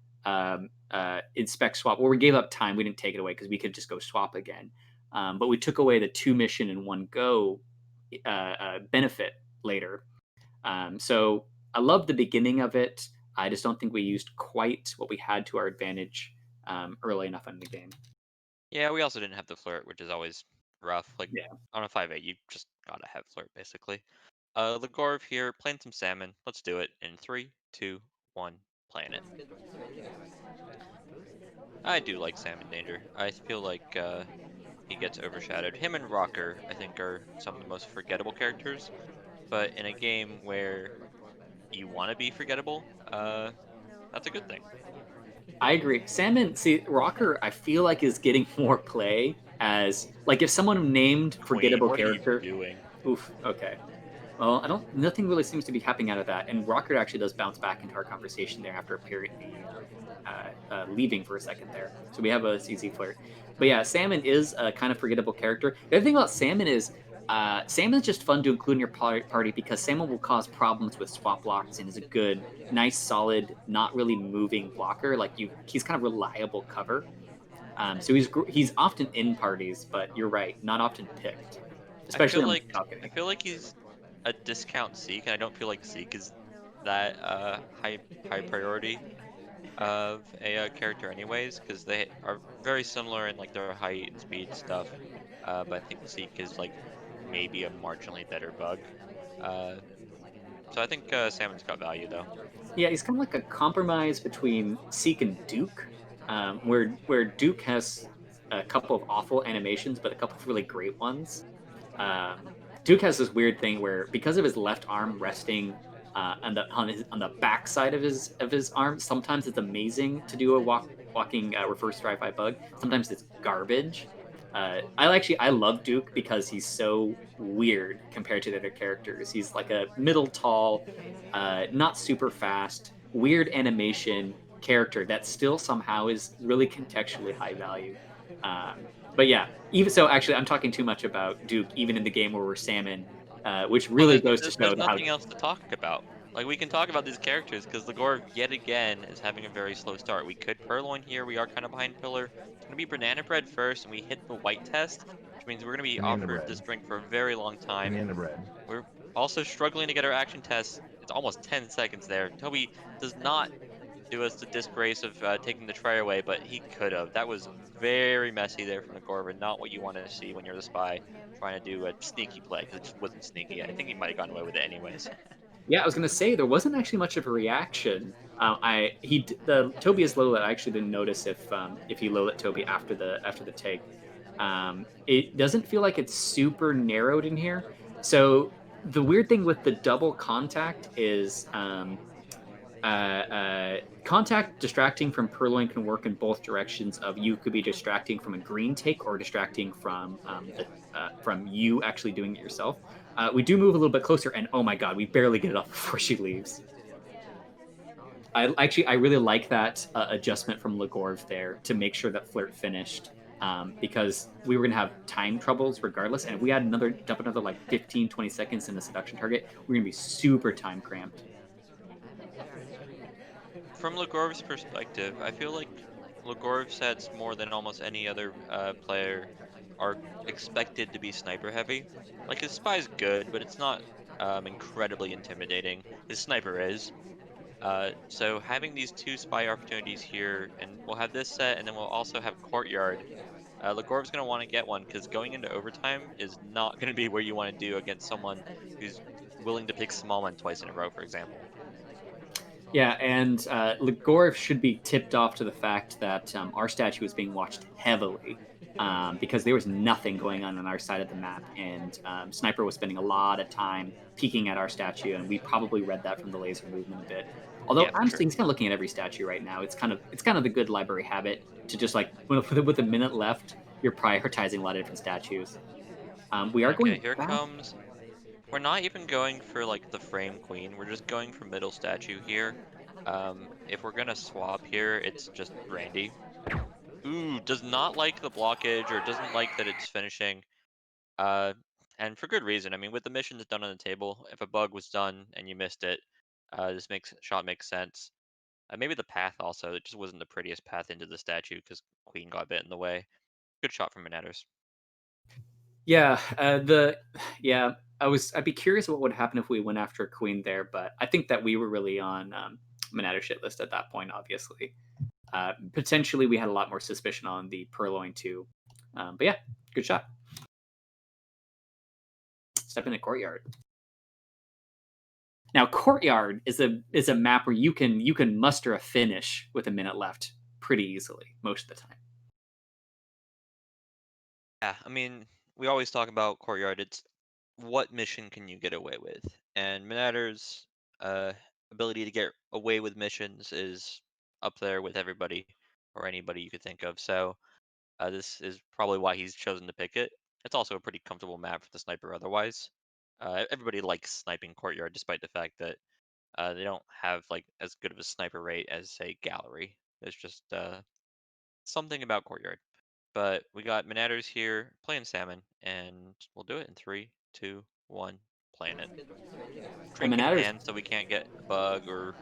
inspect swap. Well, we gave up time. We didn't take it away because we could just go swap again. But we took away the 2 mission in one go benefit later. So I love the beginning of it. I just don't think we used quite what we had to our advantage early enough in the game. Yeah, we also didn't have the flirt, which is always rough. Like Yeah. on a 5-8, you just gotta have flirt basically. Lagorv here, playing some salmon. Let's do it in 3, 2, 1, playing it. I do like Salmon Danger. I feel like he gets overshadowed. Him and Rocker, I think, are some of the most forgettable characters. But in a game where you want to be forgettable, that's a good thing. I agree. Salmon, see, Rocker, I feel like is getting more play as like if someone named forgettable Queen, what character. are you doing? Oof. Okay. Well, nothing really seems to be happening out of that, and Rocker actually does bounce back into our conversation there after a period leaving for a second there. So we have a CZ flirt. But yeah, Salmon is a kind of forgettable character. The other thing about Salmon is Salmon's just fun to include in your party because Salmon will cause problems with swap blocks and is a good, nice, solid, not really moving blocker. Like he's kind of reliable cover. So he's often in parties, but you're right, not often picked, especially on balcony. I feel like he's a discount Zeke, and I don't feel like Zeke is that high priority of a character anyways, because they are very similar in like their height and speed stuff. But I think Zeke is like maybe a marginally better bug. Uh, so I think Salmon's got value though. Yeah, he's kind of like a compromise between Seek and Duke, where Duke has a couple of awful animations, but a couple of really great ones. Duke has this weird thing where because of his left arm resting on the back side of his arm, sometimes it's amazing to do a walking reverse drive-by bug. Sometimes it's garbage. I love Duke because he's so weird compared to the other characters. He's like a middle tall, not super fast, weird animation character that still somehow is really contextually high value. But yeah, even so, actually, I'm talking too much about Duke, even in the game where we're Salmon, which really goes to show There's how. nothing else to talk about. Like we can talk about these characters because Lagorv yet again is having a very slow start. We could Purloin here. We are kind of behind Pillar. It's gonna be Banana Bread first, and we hit the white test, which means we're gonna be Banana offered bread. this drink for a very long time. Banana bread. We're also struggling to get our action test. It's almost 10 seconds there. Toby does not do us the disgrace of taking the tray away, but he could have. That was very messy there from the Gorv, and not what you want to see when you're the spy trying to do a sneaky play, because it just wasn't sneaky. I think he might have gotten away with it anyways. Yeah, I was gonna say there wasn't actually much of a reaction. The Tobias low lit. I actually didn't notice if he low lit Toby after the take. It doesn't feel like it's super narrowed in here. So the weird thing with the double contact is contact distracting from Purloin can work in both directions. Of you could be distracting from a green take or distracting from you actually doing it yourself. We do move a little bit closer, and oh my god, we barely get it off before she leaves. I really like that adjustment from Legorv there to make sure that Flirt finished. Because we were going to have time troubles regardless. And if we had another like 15, 20 seconds in the seduction target, we're going to be super time cramped. From Legorv's perspective, I feel like Legorv sets more than almost any other player are expected to be sniper heavy. Like his spy's good, but it's not incredibly intimidating. His sniper is. So having these two spy opportunities here, and we'll have this set, and then we'll also have Courtyard. Legorv's going to want to get one because going into overtime is not going to be where you want to do against someone who's willing to pick small one twice in a row, for example. Yeah, and Legorv should be tipped off to the fact that our statue is being watched heavily because there was nothing going on our side of the map, and Sniper was spending a lot of time peeking at our statue, and we probably read that from the laser movement a bit. Although Yeah, for honestly, sure. he's kind of looking at every statue right now. It's kind of the good library habit to just like with a minute left, you're prioritizing a lot of different statues. We are Okay, going here back. comes. We're not even going for like the frame queen. We're just going for middle statue here. If we're gonna swap here, it's just Randy. Ooh, does not like the blockage or doesn't like that it's finishing. Uh, and for good reason. I mean, with the missions done on the table, if a bug was done and you missed it, this shot makes sense. Maybe the path also. It just wasn't the prettiest path into the statue because Queen got a bit in the way. Good shot from Manatters. Yeah, I'd be curious what would happen if we went after Queen there, but I think that we were really on Manatter shit list at that point. Obviously, potentially we had a lot more suspicion on the Purloin too. But yeah, good shot. Step in the Courtyard. Now, Courtyard is a map where you can muster a finish with a minute left pretty easily most of the time. Yeah, I mean, we always talk about Courtyard. It's what mission can you get away with? And Manatter's uh, ability to get away with missions is up there with everybody or anybody you could think of. So this is probably why he's chosen to pick it. It's also a pretty comfortable map for the sniper otherwise. Everybody likes sniping Courtyard despite the fact that they don't have like as good of a sniper rate as say Gallery. There's just something about Courtyard. But we got Manatters here playing Salmon, and we'll do it in 3, 2, 1, playing it. And Drink in Manatters, hand so we can't get a bug or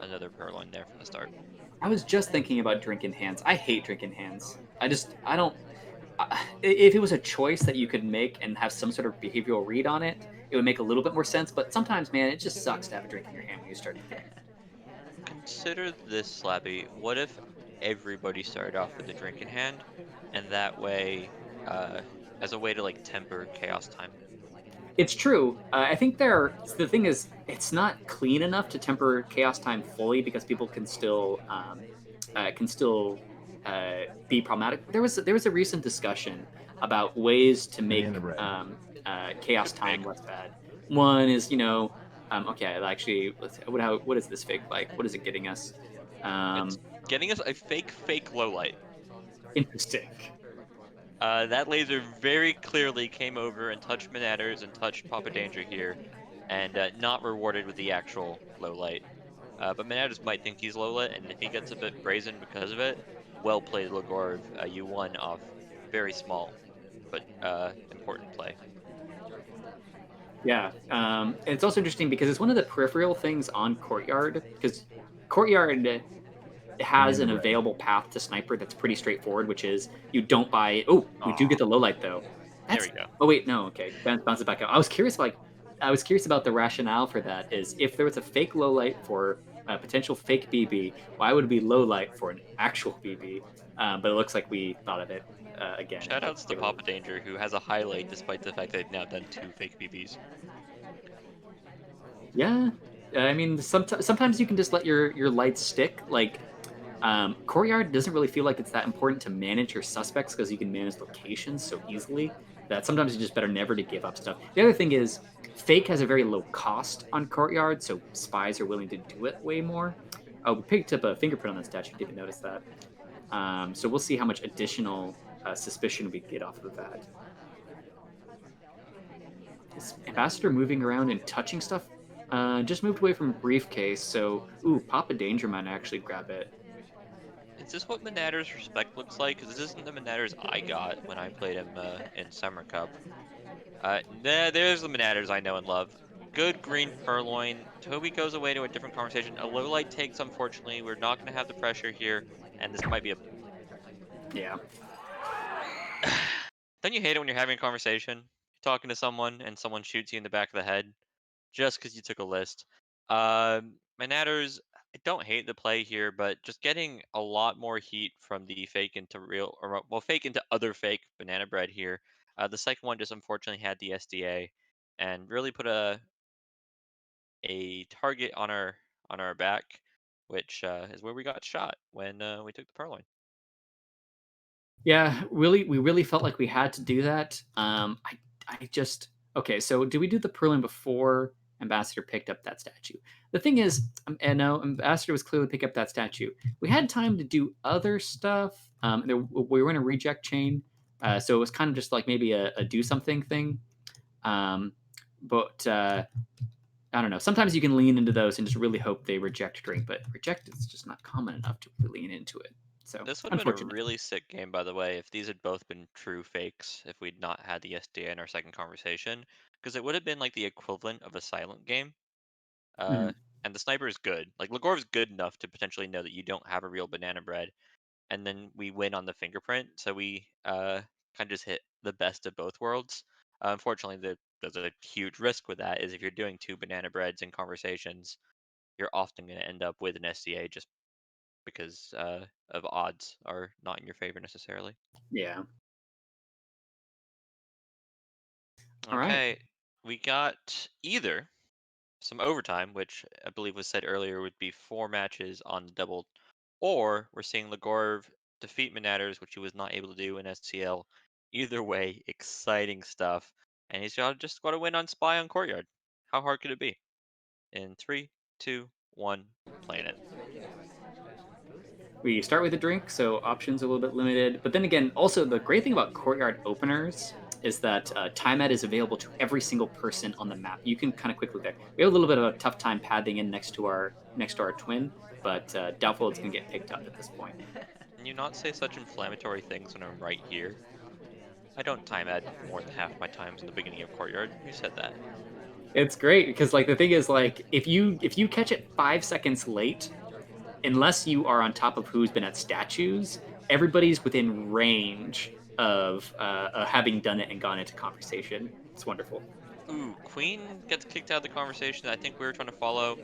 another Purloin there from the start. I was just thinking about drinking hands. I hate drinking hands. I don't. If it was a choice that you could make and have some sort of behavioral read on it, it would make a little bit more sense. But sometimes, man, it just sucks to have a drink in your hand when you start the game. Consider this, Slappy. What if everybody started off with a drink in hand, and that way, as a way to like temper chaos time? It's true. I think the thing is, it's not clean enough to temper chaos time fully because people can still be problematic. There was a recent discussion about ways to make chaos time less bad. One is okay. Actually, what is this fake like? What is it getting us? It's getting us a fake low light. Interesting. That laser very clearly came over and touched Manatters and touched Papa Danger here, and not rewarded with the actual low light. But Manatters might think he's low lit, and if he gets a bit brazen because of it, well played, Legorv. You won off very small but important play. Yeah, it's also interesting because it's one of the peripheral things on Courtyard because Courtyard has an available path to Sniper that's pretty straightforward, which is you don't buy. Oh, we do get the low light though. There we go. Oh wait, no, okay, bounce it back out. I was curious about the rationale for that. Is if there was a fake low light for potential fake BB. Why would it be low light for an actual BB? But it looks like we thought of it again. Shoutouts to Papa Danger, who has a highlight despite the fact they've now done 2 fake BBs. Yeah, I mean, sometimes you can just let your lights stick. Like, Courtyard doesn't really feel like it's that important to manage your suspects because you can manage locations so easily that sometimes it's just better never to give up stuff. The other thing is, Fake has a very low cost on Courtyard, so spies are willing to do it way more. Oh, we picked up a fingerprint on that statue. Didn't even notice that. So we'll see how much additional suspicion we get off of that. Is Ambassador moving around and touching stuff? Just moved away from briefcase, so ooh, Papa Danger might actually grab it. Is this what Menader's respect looks like? Because this isn't the Menaders I got when I played him in Summer Cup. Nah, there's the Menaders I know and love. Good green purloin. Toby goes away to a different conversation. A low light takes, unfortunately. We're not going to have the pressure here, and this might be a... Yeah. Don't you hate it when you're having a conversation? You're talking to someone, and someone shoots you in the back of the head just because you took a list. Menaders, I don't hate the play here, but just getting a lot more heat from the fake into real, or well, fake into other fake banana bread here. The second one just unfortunately had the SDA, and really put a target on our back, which is where we got shot when we took the purloin. Yeah, really, we really felt like we had to do that. I just okay. So, did we do the Perlin before Ambassador picked up that statue? The thing is, and no, Ambassador was clearly picking up that statue. We had time to do other stuff. We were in a reject chain, so it was kind of just like maybe a do something thing. But I don't know. Sometimes you can lean into those and just really hope they reject drink, but reject is just not common enough to really lean into it. So This would have been a really sick game, by the way, if these had both been true fakes, if we'd not had the SDA in our second conversation, because it would have been like the equivalent of a silent game. And the sniper is good. Like, Lagor's good enough to potentially know that you don't have a real banana bread, and then we win on the fingerprint, so we kind of just hit the best of both worlds. Unfortunately, there's a huge risk with that, is if you're doing 2 banana breads in conversations, you're often going to end up with an SDA just because of odds are not in your favor necessarily. Yeah. All right. We got either some overtime, which I believe was said earlier would be 4 matches on the double, or we're seeing Lagorv defeat Menaders, which he was not able to do in SCL. Either way, exciting stuff. And he's just got to win on Spy on Courtyard. How hard could it be? In 3, 2, 1, playing it. We start with a drink, so options a little bit limited. But then again, also the great thing about Courtyard openers is that time ad is available to every single person on the map. You can kind of quickly there. We have a little bit of a tough time padding in next to our twin, but doubtful it's gonna get picked up at this point. Can you not say such inflammatory things when I'm right here? I don't time ad more than half my times in the beginning of Courtyard. Who said that? It's great because like the thing is like if you catch it 5 seconds late, unless you are on top of who's been at statues, everybody's within range of having done it and gone into conversation. It's wonderful. Ooh, Queen gets kicked out of the conversation I think we were trying to follow.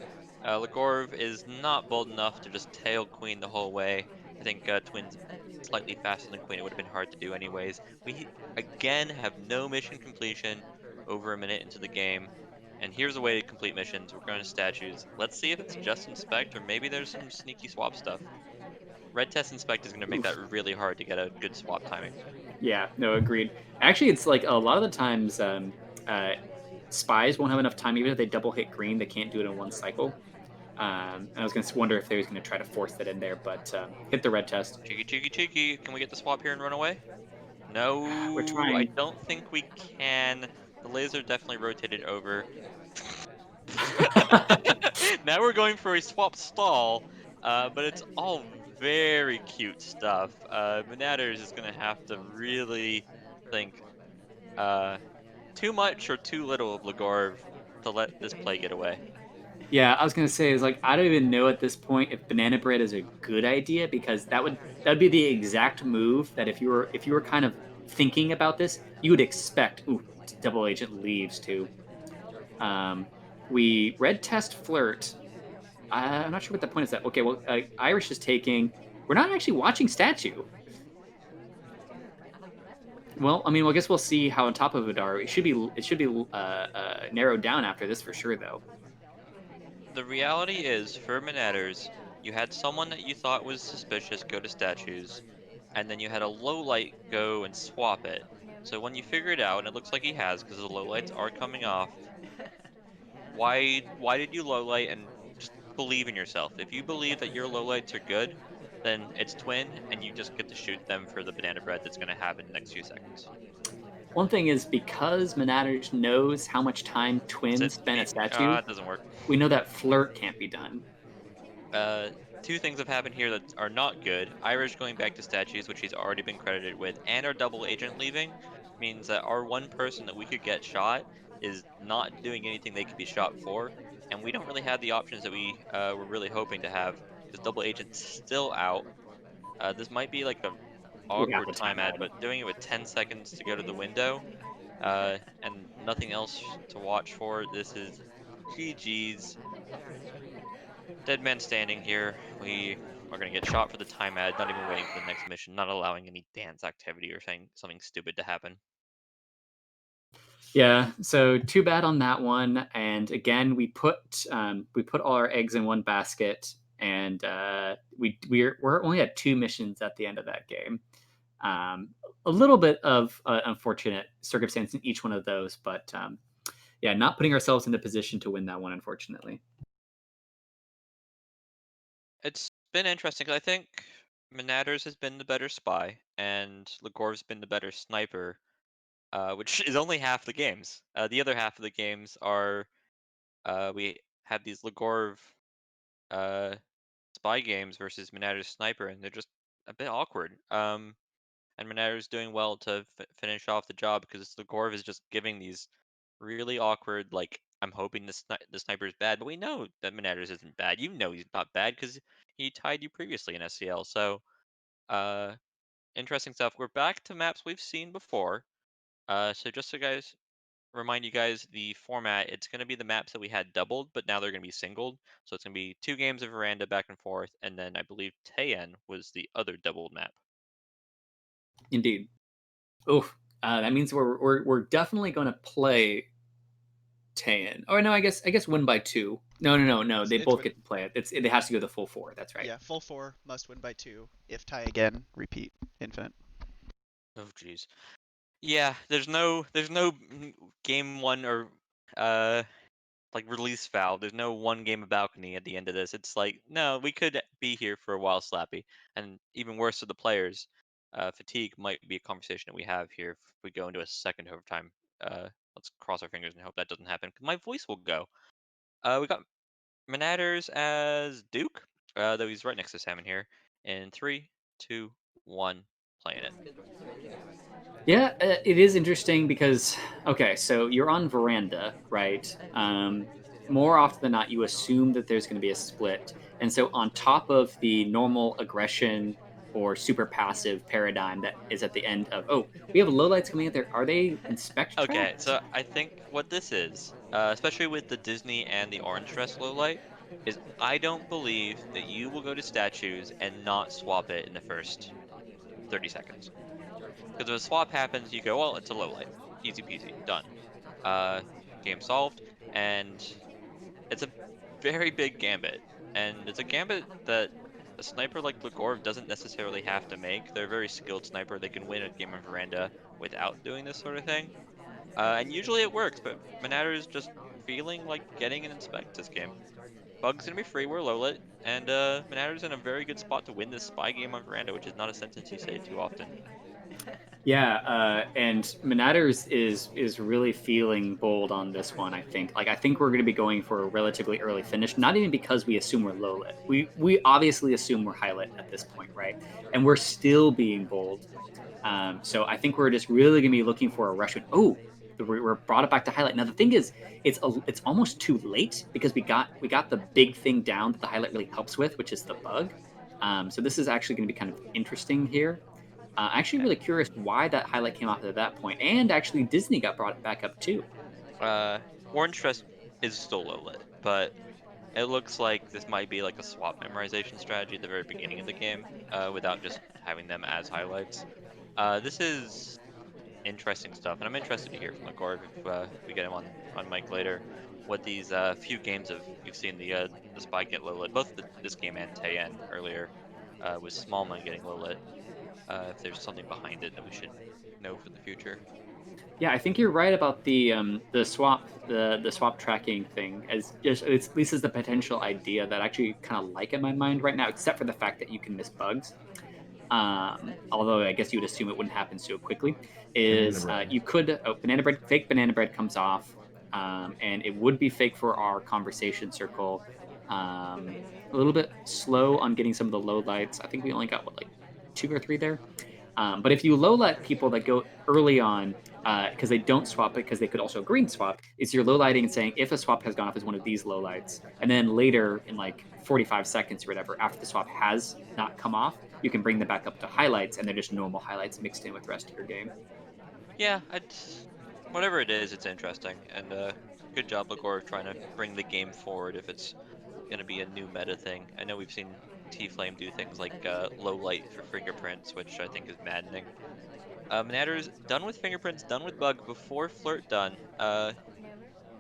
Lagorv is not bold enough to just tail Queen the whole way. I think Twin's slightly faster than Queen. It would have been hard to do anyways. We, again, have no mission completion over a minute into the game. And here's a way to complete missions. We're going to statues. Let's see if it's just inspect or maybe there's some sneaky swap stuff. Red test inspect is going to make that really hard to get a good swap timing. Yeah, no, agreed. Actually, it's like a lot of the times spies won't have enough time. Even if they double hit green, they can't do it in one cycle. And I was going to wonder if they was going to try to force that in there, but hit the red test. Cheeky, cheeky, cheeky. Can we get the swap here and run away? No, We're trying. I don't think we can. The laser definitely rotated over. Now we're going for a swap stall, but it's all very cute stuff. Menaders is going to have to really think too much or too little of Lagorv to let this play get away. Yeah, I was gonna say is like I don't even know at this point if banana bread is a good idea because that'd be the exact move that if you were kind of thinking about this, you would expect. Ooh, double agent leaves too. We red test flirt, I'm not sure what the point is. That okay? Well, Irish is taking. We're not actually watching statue. Well, I mean, I guess we'll see how on top of it are. It should be narrowed down after this for sure, though. The reality is, for Manatters, you had someone that you thought was suspicious go to statues, and then you had a low light go and swap it. So when you figure it out, and it looks like he has, because the low lights are coming off, why did you low light and just believe in yourself? If you believe that your low lights are good, then it's twin, and you just get to shoot them for the banana bread that's going to happen in the next few seconds. One thing is because Manatters knows how much time Twin spent at statue, It doesn't work. we know that flirt can't be done. Two things have happened here that are not good. Irish going back to statues, which he's already been credited with, and our double agent leaving means that our one person that we could get shot is not doing anything they could be shot for, and we don't really have the options that we were really hoping to have because double agent's still out. This might be like a We have awkward the time time ad, ad. but doing it with 10 seconds to go to the window, and nothing else to watch for, this is GG's. Dead man standing here. We are going to get shot for the time ad, not even waiting for the next mission, not allowing any dance activity or saying something stupid to happen. Yeah, so too bad on that one. And again, we put all our eggs in one basket, and we're only at 2 missions at the end of that game. A little bit of unfortunate circumstance in each one of those, but yeah, not putting ourselves in a position to win that one, unfortunately. It's been interesting because I think Manatters has been the better spy and Legor's been the better sniper, which is only half the games. The other half of the games are we have these Legorv uh, spy games versus Manatters sniper, and they're just a bit awkward. And Moneto's doing well to finish off the job because the Gorv is just giving these really awkward, like, I'm hoping the sniper is bad, but we know that Moneto's isn't bad. You know he's not bad because he tied you previously in SCL. So, uh, interesting stuff. We're back to maps we've seen before. So just so guys, remind you guys the format, it's going to be the maps that we had doubled, but now they're going to be singled. So it's going to be 2 games of Veranda back and forth, and then I believe Tayen was the other doubled map. Indeed. Oof. That means we're definitely going to play Tayen. Oh no, I guess win by 2. No. They both get to play it. It has to go the full 4. That's right. Yeah, full 4 must win by 2. If tie again, repeat infinite. Oh jeez. Yeah, there's no game 1 or like release valve. There's no one game of balcony at the end of this. It's like, no, we could be here for a while, Slappy. And even worse for the players, fatigue might be a conversation that we have here if we go into a second overtime. Let's cross our fingers and hope that doesn't happen. My voice will go. We got Manatters as Duke, though he's right next to Salmon here. In 3, 2, 1, playing it. Yeah, it is interesting because okay, so you're on Veranda, right? More often than not, you assume that there's going to be a split, and so on top of the normal aggression or super passive paradigm that is at the end of we have low lights coming in there. Are they inspect Okay, traps? so I think what this is, especially with the Disney and the orange dress low light, is I don't believe that you will go to statues and not swap it in the first 30 seconds. Because if a swap happens, you go, well, it's a low light. Easy peasy, done. Uh, Game solved. And it's a very big gambit. And it's a gambit that a sniper like Legorv doesn't necessarily have to make. They're a very skilled sniper. They can win a game of Veranda without doing this sort of thing. And usually it works, but Manatter is just feeling like getting an inspect this game. Bug's gonna be free, we're low lit, and Manatter's in a very good spot to win this spy game on Veranda, which is not a sentence you say too often. Yeah, and Manatters is really feeling bold on this one. I think we're going to be going for a relatively early finish. Not even because we assume we're low lit. We obviously assume we're high lit at this point, right? And we're still being bold. So I think we're just really going to be looking for a rush. We're brought it back to highlight. Now the thing is, it's almost too late because we got the big thing down that the highlight really helps with, which is the bug. So this is actually going to be kind of interesting here. Actually, really curious why that highlight came off at that point, and actually Disney got brought back up too. Orange Dress is still low lit, but It looks like this might be like a swap memorization strategy at the very beginning of the game, without just having them as highlights. This is interesting stuff, and I'm interested to hear from Legorv if we get him on mic later. What these few games of you've seen the spy get low lit, both this game and Tayen earlier, with Smallman getting low lit. If there's something behind it that we should know for the future. Yeah, I think you're right about the swap the swap tracking thing. As just it's, at least is the potential idea that I actually kind of like in my mind right now, except for the fact that you can miss bugs. Although I guess you would assume it wouldn't happen so quickly. Is you could banana bread fake banana bread comes off, and it would be fake for our conversation circle. A little bit slow on getting some of the low lights. I think we only got what, like 2 or 3 there. But if you low light people that go early on, because they don't swap it, because they could also green swap, is you're low lighting and saying if a swap has gone off as one of these low lights, and then later in like 45 seconds or whatever, after the swap has not come off, you can bring them back up to highlights, and they're just normal highlights mixed in with the rest of your game. Yeah, whatever it is, it's interesting, and good job, Legorv, trying to bring the game forward if it's gonna be a new meta thing. I know we've seen T-Flame do things like low light for fingerprints, which I think is maddening. Natter's done with fingerprints, done with bug before flirt done.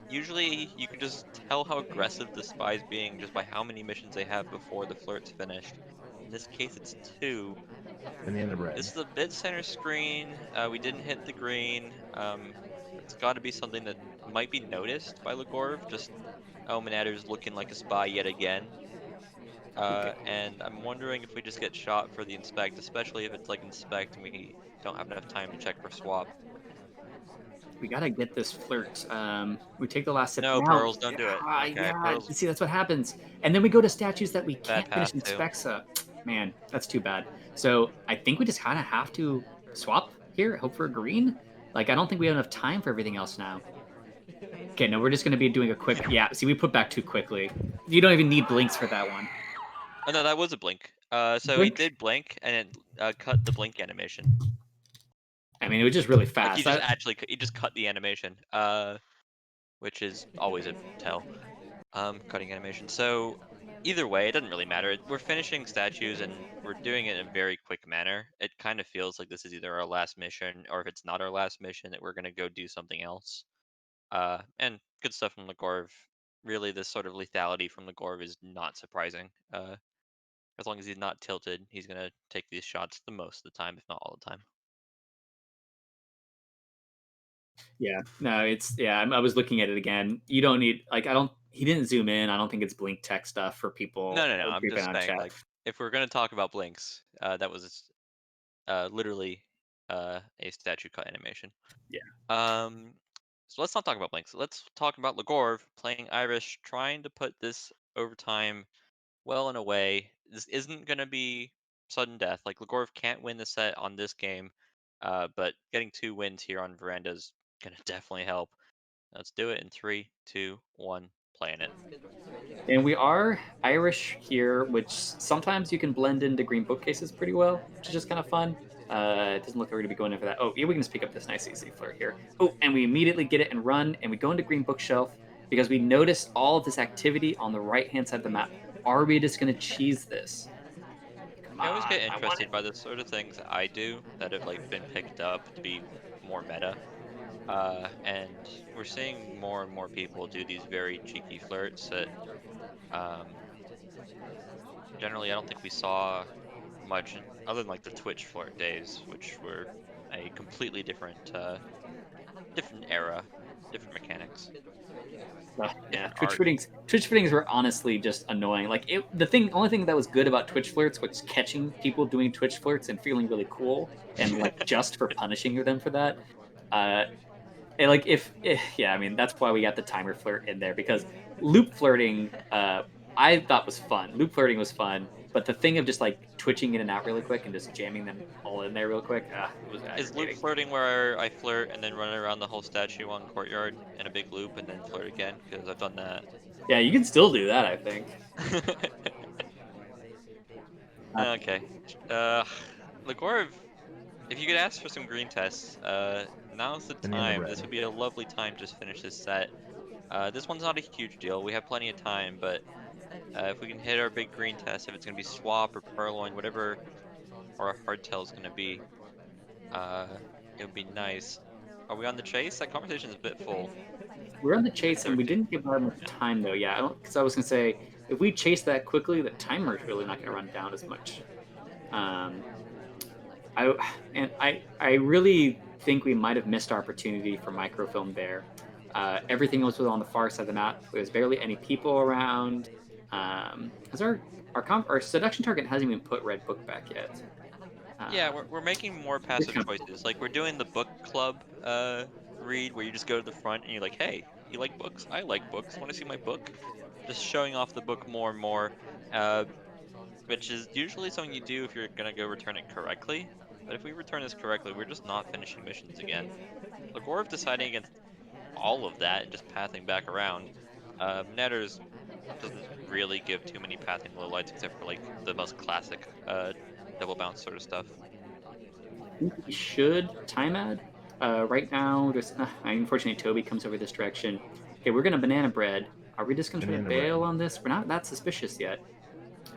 Usually you can just tell how aggressive the spy's being just by how many missions they have before the flirt's finished. In this case, it's 2. Banana bread. This is a bit center screen. We didn't hit the green. It's got to be something that might be noticed by Legorv. Just Natter's looking like a spy yet again. And I'm wondering if we just get shot for the inspect, especially if it's like inspect and we don't have enough time to check for swap. We gotta get this flirt. We take the last sip. No, now. Pearls, don't do it. Okay, Yeah, Pearls, see, that's what happens. And then we go to statues that we bad can't finish path too. inspects up. Man, that's too bad. So I think we just kind of have to swap here, hope for a green. Like, I don't think we have enough time for everything else now. Okay, no, we're just gonna be doing a quick. Yeah, see, we put back too quickly. You don't even need blinks for that one. Oh no, that was a blink. So Blink? he did blink and it cut the blink animation. I mean, it was just really fast. Like he just cut the animation. Which is always a tell. Cutting animation. So either way, it doesn't really matter. We're finishing statues and we're doing it in a very quick manner. It kind of feels like this is either our last mission, or if it's not our last mission, that we're gonna go do something else. And good stuff from Legorv. Really, this sort of lethality from Legorv is not surprising. As long as he's not tilted, he's gonna take these shots the most of the time, if not all the time. Yeah, no, it's yeah. I was looking at it again. You don't need like I don't. He didn't zoom in. I don't think it's blink tech stuff for people. No. I'm Creeping just on saying, chat. like, if we're gonna talk about blinks, that was literally a statue cut animation. Yeah. So let's not talk about blinks. Let's talk about Legorv playing Irish, trying to put this overtime well and away. This isn't gonna be sudden death. Like, Legorv can't win the set on this game, but getting 2 wins here on Veranda is gonna definitely help. Let's do it in 3, 2, 1, playing it. And we are Irish here, which sometimes you can blend into green bookcases pretty well, which is just kind of fun. It doesn't look like we're going to be going in for that. Oh, yeah, we can just pick up this nice easy flirt here. Oh, and we immediately get it and run, and we go into green bookshelf because we noticed all of this activity on the right-hand side of the map. Are we just going to cheese this? Come I always on, get I want interested it. by the sort of things that I do that have like been picked up to be more meta. And we're seeing more and more people do these very cheeky flirts that um, generally I don't think we saw much other than like the Twitch flirt days, which were a completely different era, different mechanics, Yeah, different Twitch art. fittings. Twitch fittings were honestly just annoying. Like only thing that was good about Twitch flirts was catching people doing Twitch flirts and feeling really cool and like just for punishing them for that. And like yeah, I mean that's why we got the timer flirt in there because loop flirting, I thought was fun. Loop flirting was fun, but the thing of just like twitching in and out really quick and just jamming them all in there real quick, it was Is loop aggravating. flirting where I flirt and then run around the whole statue on courtyard in a big loop and then flirt again? Because I've done that. Yeah, you can still do that, I think. Okay. Legorv, if you could ask for some green tests, now's the time. This would be a lovely time to just finish this set. This one's not a huge deal. We have plenty of time, but If we can hit our big green test, if it's gonna be swap or purloin, whatever our hardtail is gonna be, it would be nice. Are we on the chase? That conversation is a bit full. We're on the chase, and we 13. didn't give that much time though. Yeah, because I was gonna say if we chase that quickly, the timer's really not gonna run down as much. I really think we might have missed our opportunity for microfilm there. Everything was on the far side of the map. There's barely any people around. Because our seduction target hasn't even put red book back yet. Yeah, we're making more passive choices. Like we're doing the book club read where you just go to the front and you're like, hey, you like books? I like books. Want to see my book? Just showing off the book more and more, uh, which is usually something you do if you're gonna go return it correctly. But if we return this correctly, we're just not finishing missions again. Lagorov deciding against all of that and just pathing back around. Netters doesn't really give too many pathing lowlights except for like the most classic double bounce sort of stuff. We should time add. Right now, there's unfortunately Toby comes over this direction. Okay, we're gonna banana bread. Are we just gonna try to Banana bail bread. on this? We're not that suspicious yet.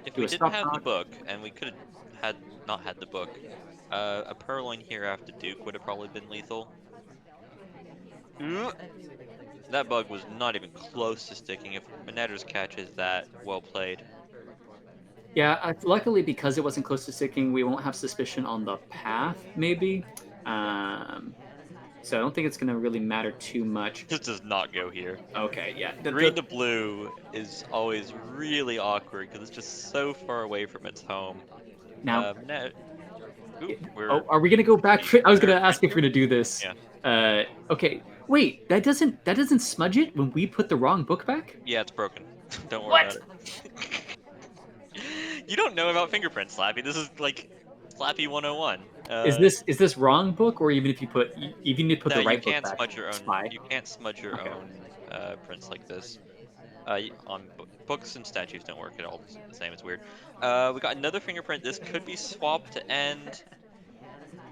If Do we a didn't stop have the talk. book, and we could have had not had the book, a purloin here after Duke would have probably been lethal. Ugh. That bug was not even close to sticking. If Manetters catches that, well played. Yeah, luckily because it wasn't close to sticking, we won't have suspicion on the path. Maybe. So I don't think it's gonna really matter too much. This does not go here. Okay, yeah. Green to blue is always really awkward because it's just so far away from its home. Now, Are we gonna go back? I was gonna ask if here? we're gonna do this. Yeah. Okay. Wait, that doesn't smudge it when we put the wrong book back? Yeah, it's broken. Don't worry about it. You don't know about fingerprints, Slappy. This is like Slappy 101. Is this wrong book, or even if you put No, the you right book can't back? smudge your own. Spy? You can't smudge your Okay. own prints like this. On books and statues don't work at all the same. It's weird. We got another fingerprint. This could be swapped to end.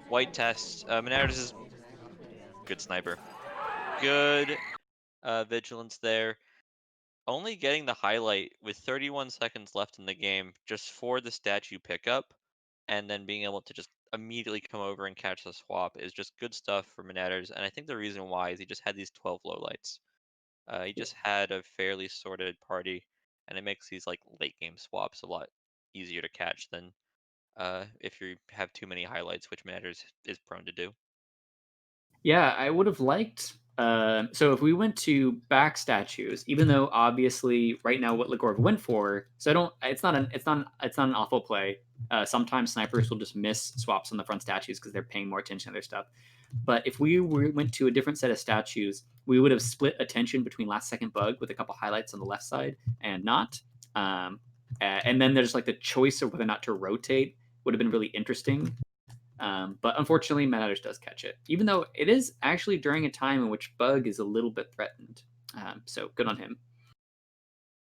White test. Menares is good sniper. Good vigilance there. Only getting the highlight with 31 seconds left in the game just for the statue pickup, and then being able to just immediately come over and catch the swap is just good stuff for Menatters. And I think the reason why is he just had these 12 lowlights. He just had a fairly sorted party, and it makes these like late game swaps a lot easier to catch than if you have too many highlights, which Menatters is prone to do. Yeah, I would have liked. So if we went to back statues, even though obviously right now what Ligorv went for, so I don't. It's not an awful play. Sometimes snipers will just miss swaps on the front statues because they're paying more attention to their stuff. But if went to a different set of statues, we would have split attention between last second bug with a couple highlights on the left side and not. And then there's like the choice of whether or not to rotate would have been really interesting. But unfortunately, Manatters does catch it, even though it is actually during a time in which Bug is a little bit threatened. So good on him.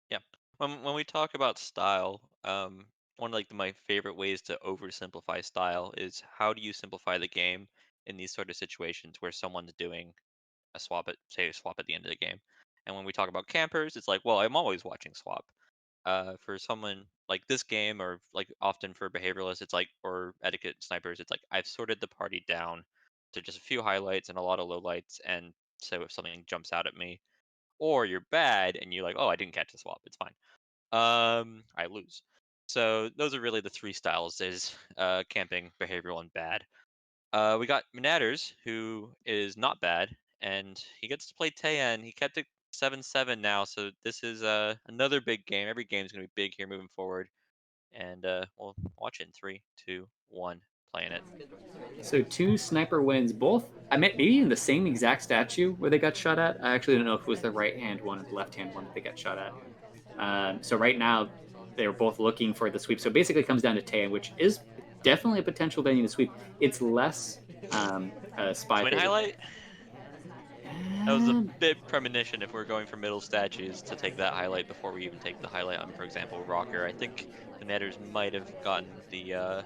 Yeah. When we talk about style, one of like my favorite ways to oversimplify style is how do you simplify the game in these sort of situations where someone's doing a swap a swap at the end of the game. And when we talk about campers, it's like, well, I'm always watching swap. For someone like this game, or like often for behavioralists, it's like, or etiquette snipers, it's like I've sorted the party down to just a few highlights and a lot of lowlights, and so if something jumps out at me, or you're bad and you're like, oh, I didn't catch the swap, it's fine. I lose. So those are really the three styles: is camping, behavioral, and bad. We got Menatters, who is not bad, and he gets to play Tayan. He kept it 7-7 now, so this is another big game. Every game is going to be big here moving forward. And we'll watch it in 3, 2, 1, playing it. So 2 sniper wins, both. I meant maybe in the same exact statue where they got shot at. I actually don't know if it was the right hand one or the left hand one that they got shot at. So right now, they're both looking for the sweep. So basically, it comes down to Tayan, which is definitely a potential venue to sweep. It's less spy. Twin favor. highlight? That was a bit premonition if we're going for middle statues to take that highlight before we even take the highlight on, for example, Rocker. I think the Netters might have gotten the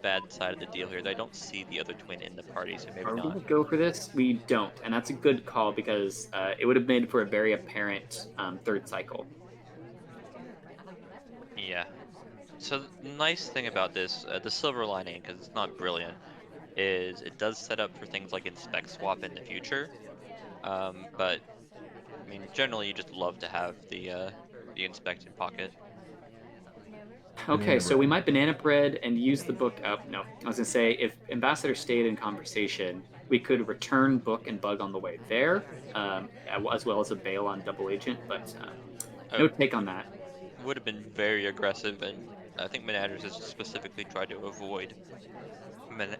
bad side of the deal here. I don't see the other twin in the party, so maybe Are we not. going to go for this? We don't, and that's a good call because it would have made for a very apparent third cycle. Yeah. So the nice thing about this, the silver lining, because it's not brilliant, is it does set up for things like inspect swap in the future. But I mean, generally, you just love to have the inspect in pocket. Okay, so we bread. might banana bread and use the book. No, I was gonna say if Ambassador stayed in conversation, we could return book and bug on the way there, as well as a bail on double agent. But Oh, no take on that. would have been very aggressive, and I think Menaders has specifically tried to avoid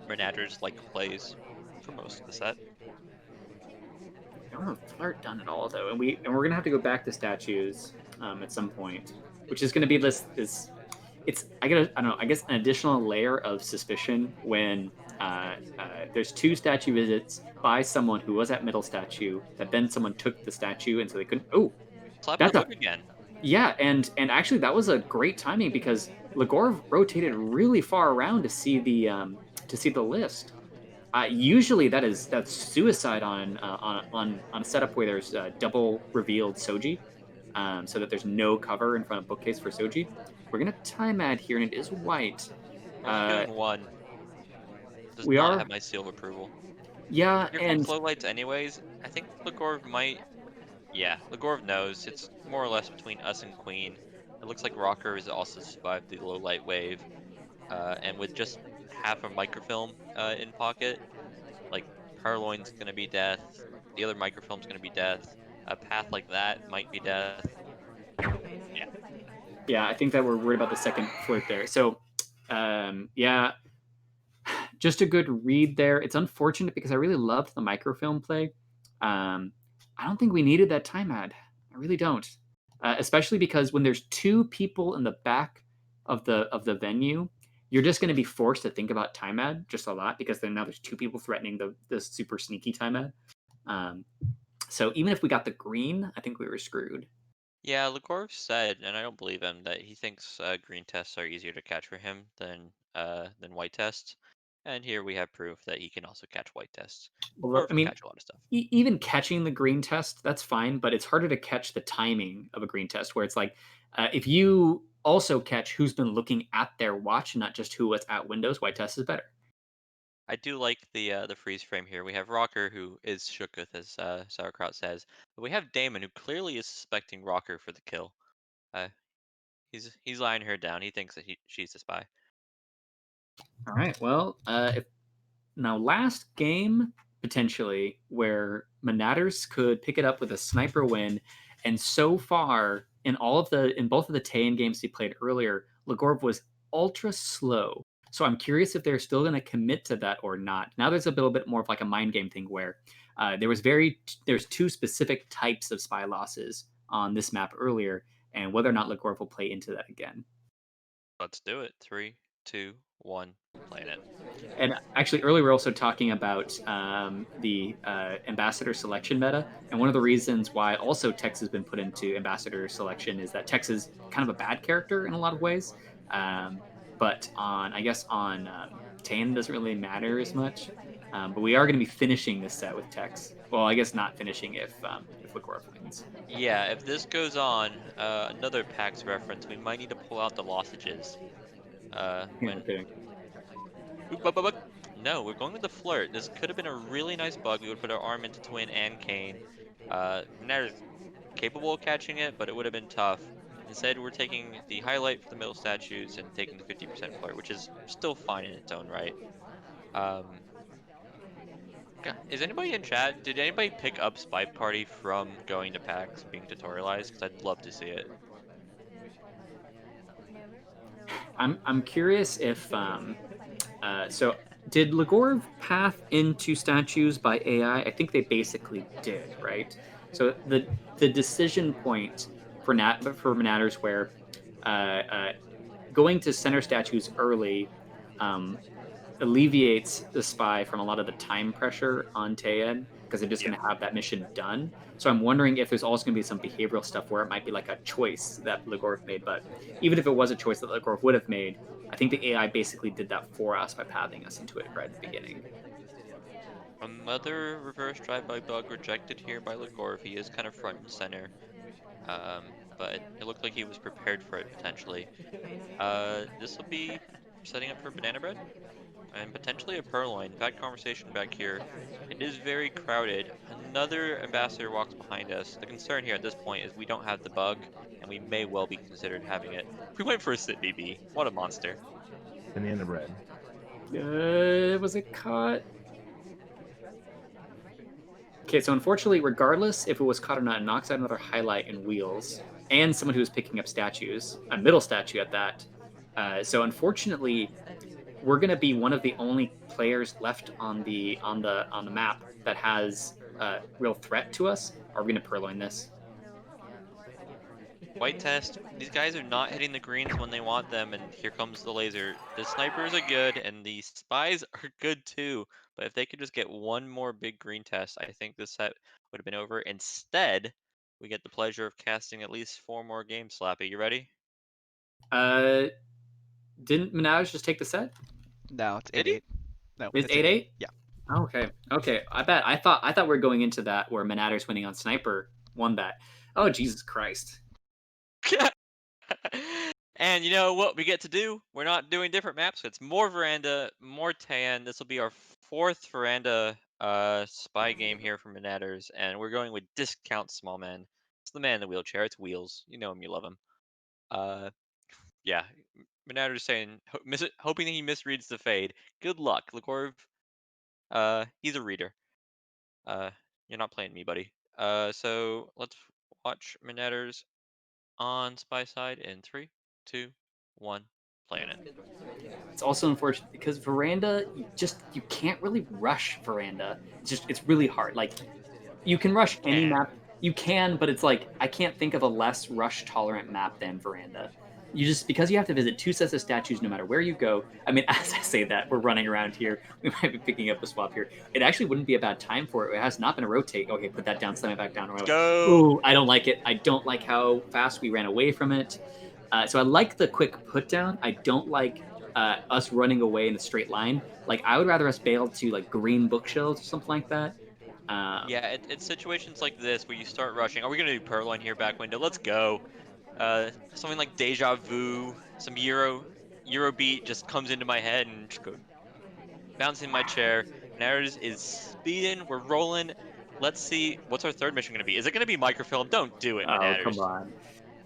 Menaders like plays for most of the set. I don't have flirt done at all though, and we're gonna have to go back to statues at some point, which is gonna be this. It's I don't know, I guess an additional layer of suspicion when there's 2 statue visits by someone who was at middle statue that then someone took the statue and so they couldn't. Oh, Slap the that's a book again. yeah, and actually that was a great timing because Legorov rotated really far around to see the list. Usually that's suicide on a setup where there's double revealed Soji, so that there's no cover in front of bookcase for Soji. We're gonna time ad here, and it is white. Only Uh, doing one does we not are, have my seal of approval. yeah, Here come and flow lights anyways. I think Legorov might. Yeah, Legorov knows. It's more or less between us and Queen. It looks like Rocker has also survived the low light wave. And with just half a microfilm in pocket, like Purloin's gonna be death. The other microfilm's gonna be death. A path like that might be death. Yeah. yeah, I think that we're worried about the second flirt there. So, yeah, just a good read there. It's unfortunate because I really loved the microfilm play. I don't think we needed that time ad. I really don't. Especially because when there's 2 people in the back of the venue, you're just going to be forced to think about time ad just a lot because then now there's 2 people threatening the super sneaky time ad. Um, so even if we got the green, I think we were screwed. Yeah, Legorov said, and I don't believe him, that he thinks green tests are easier to catch for him than white tests. And here we have proof that he can also catch white tests. Well, Legorov I can mean, catch a lot of stuff. even catching the green test, that's fine, but it's harder to catch the timing of a green test where it's like if you also catch who's been looking at their watch, not just who was at Windows, white test is better. I do like the freeze frame here. We have Rocker, who is shooketh, as Sauerkraut says, but we have Damon, who clearly is suspecting Rocker for the kill. Uh, he's lying her down. He thinks that she's the spy. All right. Well, if now last game potentially where Manators could pick it up with a sniper win, and so far in both of the Tayan games he played earlier, Legorov was ultra slow. So I'm curious if they're still going to commit to that or not. Now there's a little bit more of like a mind game thing where there's 2 specific types of spy losses on this map earlier, and whether or not Legorov will play into that again. Let's do it. 3, 2, 1, playing it. And actually, earlier we were also talking about the ambassador selection meta, and one of the reasons why also Tex has been put into ambassador selection is that Tex is kind of a bad character in a lot of ways, but I guess on Tan doesn't really matter as much. But we are going to be finishing this set with Tex. Well, I guess not finishing if Legorov wins. Yeah, if this goes on, another PAX reference, we might need to pull out the losages. When Oop, bup, bup, bup. No, we're going with the flirt. This could have been a really nice bug. We would put our arm into Twin and Kane. Nair's capable of catching it, but it would have been tough. Instead, we're taking the highlight for the middle statues and taking the 50% flirt, which is still fine in its own right. Is anybody in chat? Did anybody pick up SpyParty from going to PAX being tutorialized? Because I'd love to see it. I'm curious if so did Legorov path into statues by AI? I think they basically did, right? So the decision point for Manatters where going to center statues early alleviates the spy from a lot of the time pressure on Tayan because they're just going to have that mission done. So I'm wondering if there's also going to be some behavioral stuff where it might be like a choice that Legorov made. But even if it was a choice that Legorov would have made, I think the AI basically did that for us by pathing us into it right at the beginning. Another reverse drive-by bug rejected here by Legorov. He is kind of front and center. but it looked like he was prepared for it potentially. This will be setting up for banana bread and potentially a purloin. We've had conversation back here. It is very crowded. Another ambassador walks behind us. The concern here at this point is we don't have the bug, and we may well be considered having it. We went for a sit BB. What a monster. Banana bread. Was it caught? Okay, so unfortunately, regardless if it was caught or not, it knocks out another highlight in wheels and someone who was picking up statues, a middle statue at that. So unfortunately, we're gonna be one of the only players left on the map that has real threat to us. Are we gonna purloin this? White test. These guys are not hitting the greens when they want them, and here comes the laser. The snipers are good, and the spies are good too. But if they could just get one more big green test, I think this set would have been over. Instead, we get the pleasure of casting at least 4 more games. Slappy, you ready? Didn't Minaj just take the set? No, it's Did he? 8-8. No, It's 8-8? Yeah. Okay. I bet. I thought we were going into that where Manader's winning on Sniper won that. Oh Jesus Christ. And you know what we get to do? We're not doing different maps. It's more Veranda, more Tan. This will be our 4th Veranda spy game here for Manators, and we're going with Discount Small Man. It's the man in the wheelchair. It's Wheels. You know him, you love him. Yeah. Manators saying, hoping that he misreads the fade. Good luck, Legorv. He's a reader. You're not playing me, buddy. So let's watch Manators on spy side in 3, 2, 1, playing it. It's also unfortunate because Veranda, you can't really rush Veranda. It's really hard. Like you can rush any map. You can, but it's like I can't think of a less rush tolerant map than Veranda. Because you have to visit 2 sets of statues no matter where you go. I mean, as I say that, we're running around here. We might be picking up a swap here. It actually wouldn't be a bad time for it. It has not been a rotate. Okay, put that down, slam it back down. Go. Ooh, I don't like it. I don't like how fast we ran away from it. So I like the quick put down. I don't like us running away in a straight line. Like I would rather us bail to like green bookshelves or something like that. Yeah, it's situations like this where you start rushing. Are we gonna do Purloin here, back window? Let's go. Something like Deja Vu, some Eurobeat just comes into my head and just go bouncing my chair. Narratives is speeding. We're rolling. Let's see. What's our 3rd mission gonna be? Is it gonna be microfilm? Don't do it, Oh, Manatters. come on.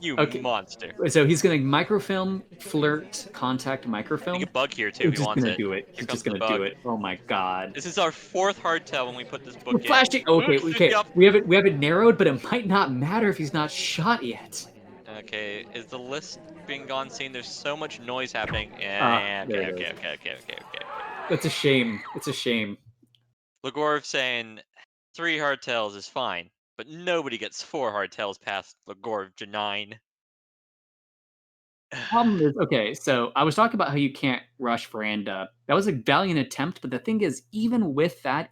You Okay. monster. So he's going to microfilm, flirt, contact, microfilm. You can bug here too if He's he just wants gonna it. do it. Here He's comes just the gonna bug. do it. Oh my god. This is our 4th hardtail when we put this book We're in. flashing. Okay. We have it narrowed, but it might not matter if he's not shot yet. Okay, is the list being gone seen? There's so much noise happening. There it is. Okay. It's a shame. It's a shame. Legorv saying 3 hardtails is fine, but nobody gets 4 hardtails past Legorv Janine. Problem is, okay, so I was talking about how you can't rush Veranda. That was a valiant attempt, but the thing is, even with that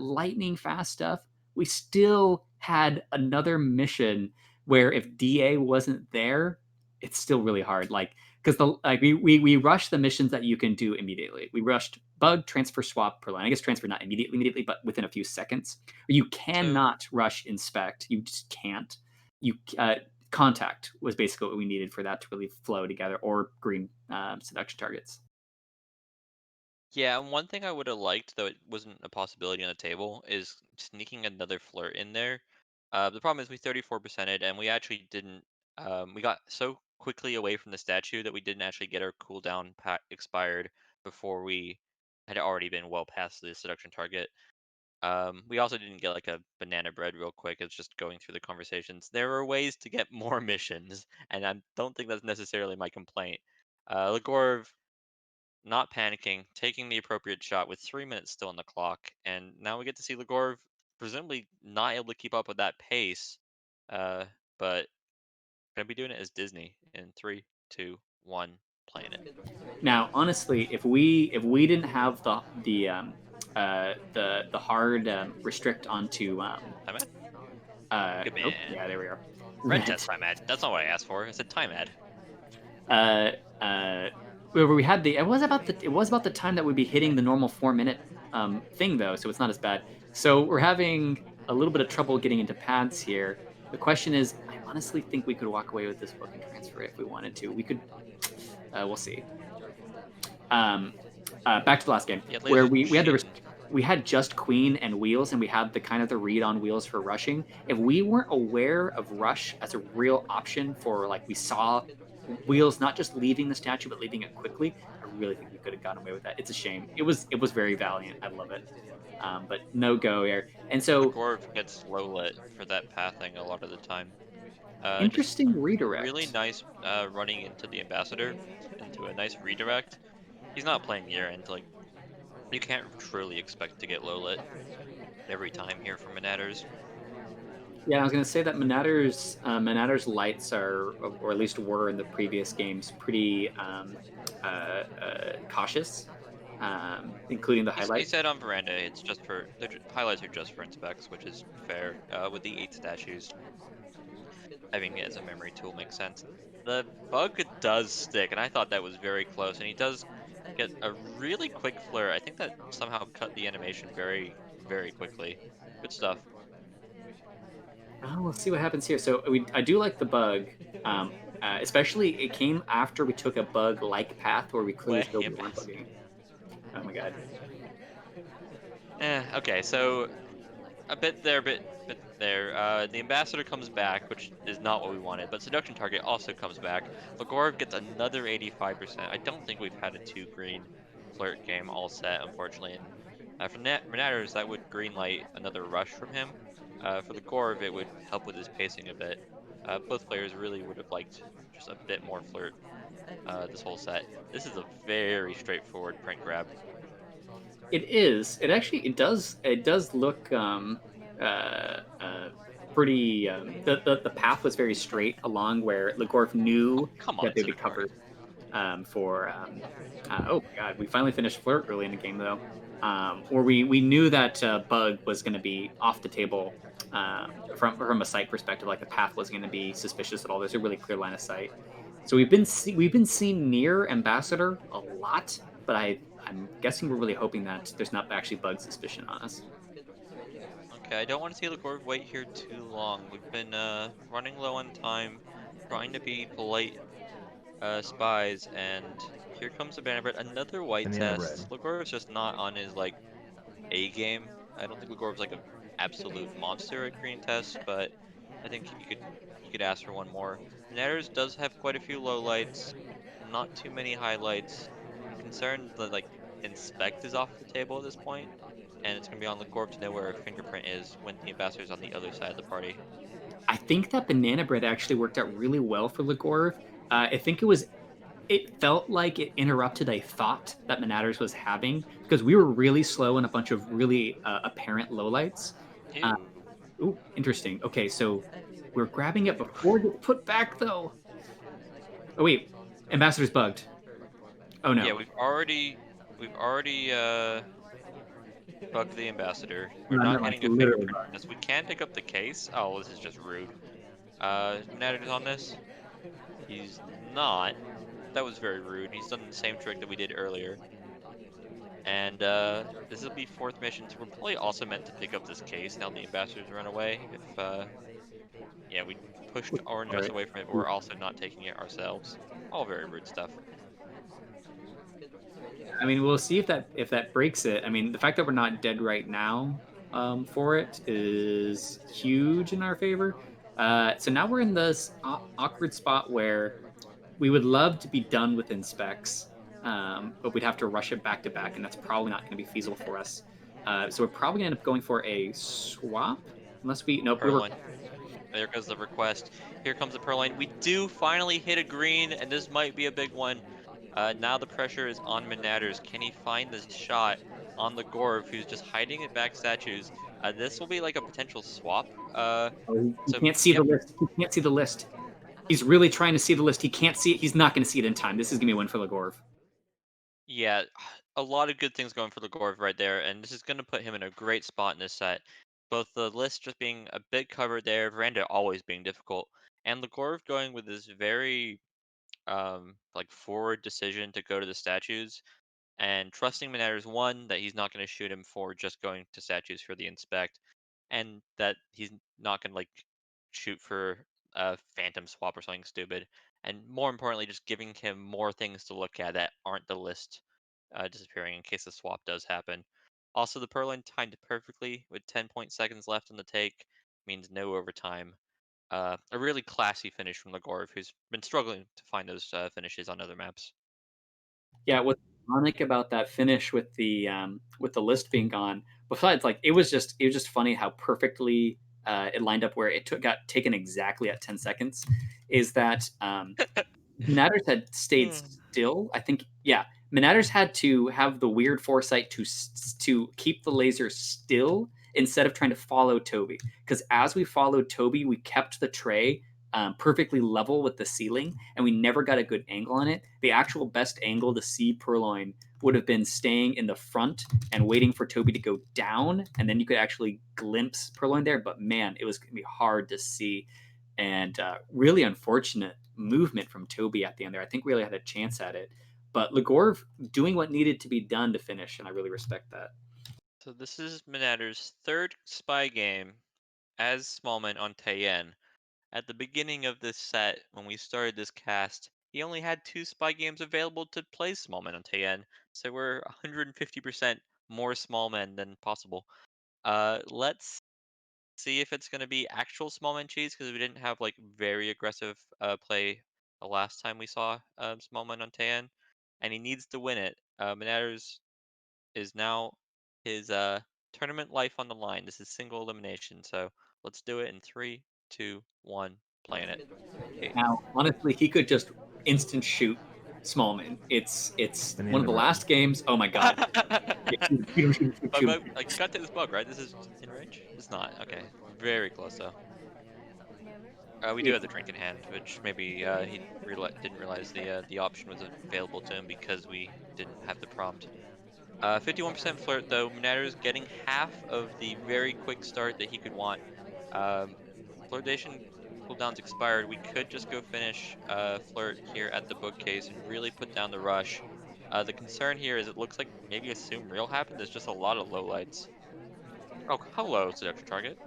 lightning fast stuff, we still had another mission where if DA wasn't there, it's still really hard. Like, because we rushed the missions that you can do immediately. We rushed bug, transfer, swap, per line. I guess transfer not immediately, but within a few seconds. You cannot rush inspect. You just can't. You contact was basically what we needed for that to really flow together, or green seduction targets. Yeah, and one thing I would have liked, though it wasn't a possibility on the table, is sneaking another flirt in there. The problem is we 34%ed, and we actually didn't. We got so quickly away from the statue that we didn't actually get our cooldown expired before we had already been well past the seduction target. We also didn't get like a banana bread real quick. It's just going through the conversations. There are ways to get more missions, and I don't think that's necessarily my complaint. Legorv not panicking, taking the appropriate shot with 3 minutes still on the clock, and now we get to see Legorv presumably not able to keep up with that pace, but gonna be doing it as Disney in 3, 2, 1, playing it. Now, honestly, if we didn't have the hard restrict onto Time ad? Good nope, man. yeah, there we are. Red test time ad. That's not what I asked for. I said time ad. Where we had it was about the time that we'd be hitting the normal 4-minute thing though, so it's not as bad. So we're having a little bit of trouble getting into pads here. The question is, I honestly think we could walk away with this book and transfer it if we wanted to. We could. We'll see. Back to the last game Yeah, where laser shooting. we had just queen and wheels, and we had the kind of the read on wheels for rushing. If we weren't aware of rush as a real option for like we saw wheels not just leaving the statue but leaving it quickly, I really think we could have gotten away with that. It's a shame. It was very valiant. I love it. But no go here. And The so Gorv gets low lit for that pathing a lot of the time. Just interesting really redirect. nice running into the ambassador, into a nice redirect. He's not playing near end. Like you can't truly expect to get low lit every time here from Manatters. Yeah, I was going to say that Manatter's lights are, or at least were in the previous games, pretty cautious, including the He highlight. said on Veranda, it's just for highlights are just for inspects, which is fair. With the 8 statues, having it as a memory tool makes sense. The bug does stick, and I thought that was very close. And he does get a really quick flare. I think that somehow cut the animation very, very quickly. Good stuff. Oh, we'll see what happens here. So I do like the bug, especially it came after we took a bug-like path where we clearly Way showed we weren't ambassador. bugging. Oh my god. Okay, so a bit there, bit there. The ambassador comes back, which is not what we wanted, but seduction target also comes back. Lagorv gets another 85%. I don't think we've had a 2 green flirt game all set, unfortunately. And for Renatters, that would greenlight another rush from him. For the Gorv, it would help with his pacing a bit. Both players really would have liked just a bit more flirt this whole set. This is a very straightforward print grab. It is. It actually. It does look pretty. The path was very straight along where Legorf Oh, knew come that on, they'd be Zidakar. covered. For oh my god, we finally finished flirt early in the game though. Or we knew that bug was going to be off the table from a sight perspective. Like the path was going to be suspicious at all. There's a really clear line of sight. So we've been seen near Ambassador a lot, but I'm guessing we're really hoping that there's not actually bug suspicion on us. Okay, I don't want to see Lagorv wait here too long. We've been running low on time, trying to be polite spies, and here comes the banner bread. Another white Banana bread. test. Lagorv's just not on his like A game. I don't think Lagorv's like an absolute monster at green tests, but I think you could ask for one more. Natters does have quite a few lowlights, not too many highlights. I'm concerned that like inspect is off the table at this point, and it's gonna be on Lagorv to know where a fingerprint is when the ambassador's on the other side of the party. I think that banana bread actually worked out really well for Legorv. I think it felt like it interrupted a thought that Manatters was having because we were really slow in a bunch of really apparent lowlights. Uh, Ew. ooh, interesting. Okay, so we're grabbing it before it gets put back though. Oh wait, Ambassador's bugged. Oh Yeah, no. we've already bugged the ambassador. We're No, not never mind. getting a Literally fingerprint bugged. test. We can pick up the case. Oh, this is just rude. Manager's on this. He's not. That was very rude. He's done the same trick that we did earlier. And this will be fourth mission. So we're probably also meant to pick up this case now the ambassadors run away. If yeah, we pushed orange All dress right. away from it, but we're also not taking it ourselves. All very rude stuff. I mean, we'll see if that breaks it. I mean, the fact that we're not dead right now for it is huge in our favor. So now we're in this awkward spot where we would love to be done with inspects, but we'd have to rush it back to back, and that's probably not going to be feasible for us. So we're probably going to end up going for a swap, unless we nope we were. Purloin. There goes the request. Here comes the Purloin. We do finally hit a green, and this might be a big one. Now the pressure is on Manatters. Can he find this shot on the Gorv, who's just hiding in back statues? This will be like a potential swap. Oh, he So can't see the yep, list. He can't see the list. He's really trying to see the list. He can't see it. He's not going to see it in time. This is going to be a win for Legorv. yeah, a lot of good things going for the Gorv right there, and this is going to put him in a great spot in this set. Both the list just being a bit covered there, Veranda always being difficult, and the Gorv going with this very like forward decision to go to the statues and trusting Manatters one that he's not going to shoot him for just going to statues for the inspect, and that he's not going to like shoot for phantom swap or something stupid, and more importantly, just giving him more things to look at that aren't the list disappearing in case the swap does happen. Also, the Purloin timed perfectly with 10.2 seconds left on the take, means no overtime. A really classy finish from Legorov, who's been struggling to find those finishes on other maps. Yeah, what's ironic about that finish with the list being gone, besides like it was just funny how perfectly it lined up where got taken exactly at 10 seconds, is that Manatters had stayed still. I think, yeah, Manatters had to have the weird foresight to keep the laser still instead of trying to follow Toby. Because as we followed Toby, we kept the tray perfectly level with the ceiling, and we never got a good angle on it. The actual best angle to see Purloin would have been staying in the front and waiting for Toby to go down, and then you could actually glimpse Purloin there. But man, it was going to be hard to see, and really unfortunate movement from Toby at the end there. I think we really had a chance at it, but Legorv doing what needed to be done to finish, and I really respect that. So this is Minatter's third spy game as Smallman on Tayen. At the beginning of this set, when we started this cast, he only had 2 spy games available to play Smallman on Tayen, so we're 150% more Smallmen than possible. Let's see if it's going to be actual Smallman cheese, because we didn't have like very aggressive play the last time we saw Smallman on Tayen, and he needs to win it. Minatters is now his tournament life on the line. This is single elimination, so let's do it in 3, 2, 1, playing it. Okay. Now, honestly, he could just instant shoot Smallman. It's Banana one of the bread. last games. Oh my god! Shoot him, shoot him. Like you got to this bug, right? This is in range? It's not. Okay. Very close though. We do have the drink in hand, which maybe he didn't realize the option was available to him because we didn't have the prompt. 51% flirt though. Minatters getting half of the very quick start that he could want. Um, Flirtation cooldown's expired. We could just go finish flirt here at the bookcase and really put down the rush. The concern here is it looks like maybe assume real happened. There's just a lot of lowlights. Oh, hello, seduction target.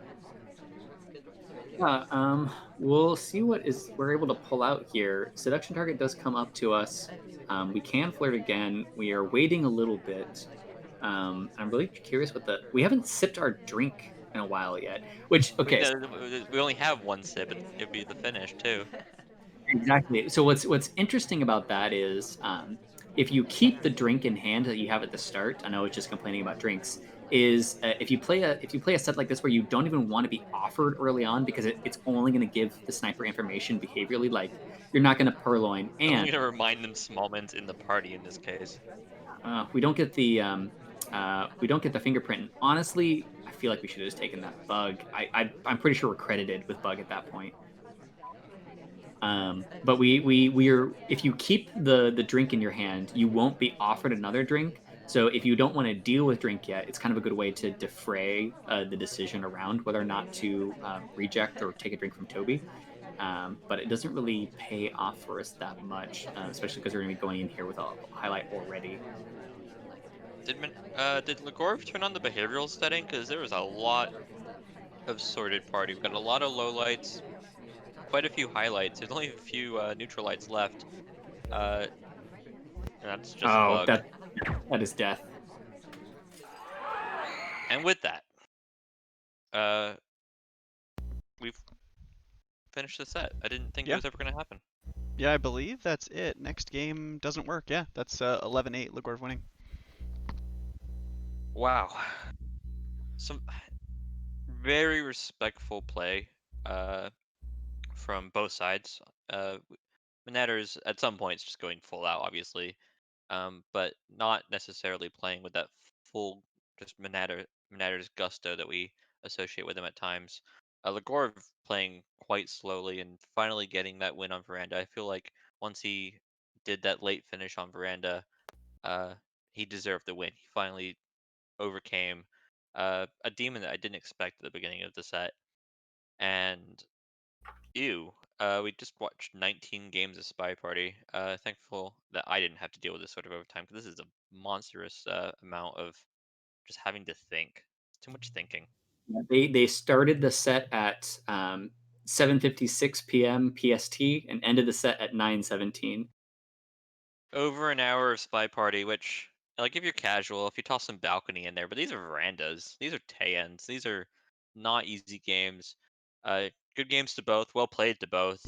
Yeah, we'll see what is we're able to pull out here. Seduction target does come up to us. We can flirt again. We are waiting a little bit. I'm really curious what we haven't sipped our drink in a while yet. Which okay, We only have one sip. It'd be the finish too. exactly. So what's interesting about that is if you keep the drink in hand that you have at the start. I know it's just complaining about drinks. Is if you play a set like this where you don't even want to be offered early on because it's only going to give the sniper information behaviorally, like you're not going to purloin, I'm and gonna remind them Smallman's in the party in this case. we don't get the fingerprint. And honestly, I feel like we should have just taken that bug. I'm pretty sure we're credited with bug at that point. But we're if you keep the drink in your hand, you won't be offered another drink. So if you don't want to deal with drink yet, it's kind of a good way to defray the decision around whether or not to reject or take a drink from Toby. But it doesn't really pay off for us that much, especially because we're going to be going in here with a highlight already. Did Legorov turn on the behavioral setting? Because there was a lot of sorted party. We've got a lot of lowlights, quite a few highlights. There's only a few neutral lights left. And that's just Oh, bug. that is death. And with that, we've finished the set. I didn't think it Yeah. was ever going to happen. Yeah, I believe that's it. Next game doesn't work. Yeah, that's 11-8, Legorv winning. Wow. Some very respectful play from both sides. Minatters at some points just going full out, obviously, but not necessarily playing with that full just Minatters gusto that we associate with him at times. Legorov playing quite slowly and finally getting that win on Veranda. I feel like once he did that late finish on Veranda, he deserved the win. He finally overcame a demon that I didn't expect at the beginning of the set. And ew, we just watched 19 games of Spy Party. Thankful that I didn't have to deal with this sort of overtime, because this is a monstrous amount of just having to think. Too much thinking. They started the set at 7:56 p.m. PST and ended the set at 9:17. Over an hour of Spy Party, which, like, if you're casual, if you toss some balcony in there, but these are verandas. These are Tayens. These are not easy games. Good games to both. Well played to both.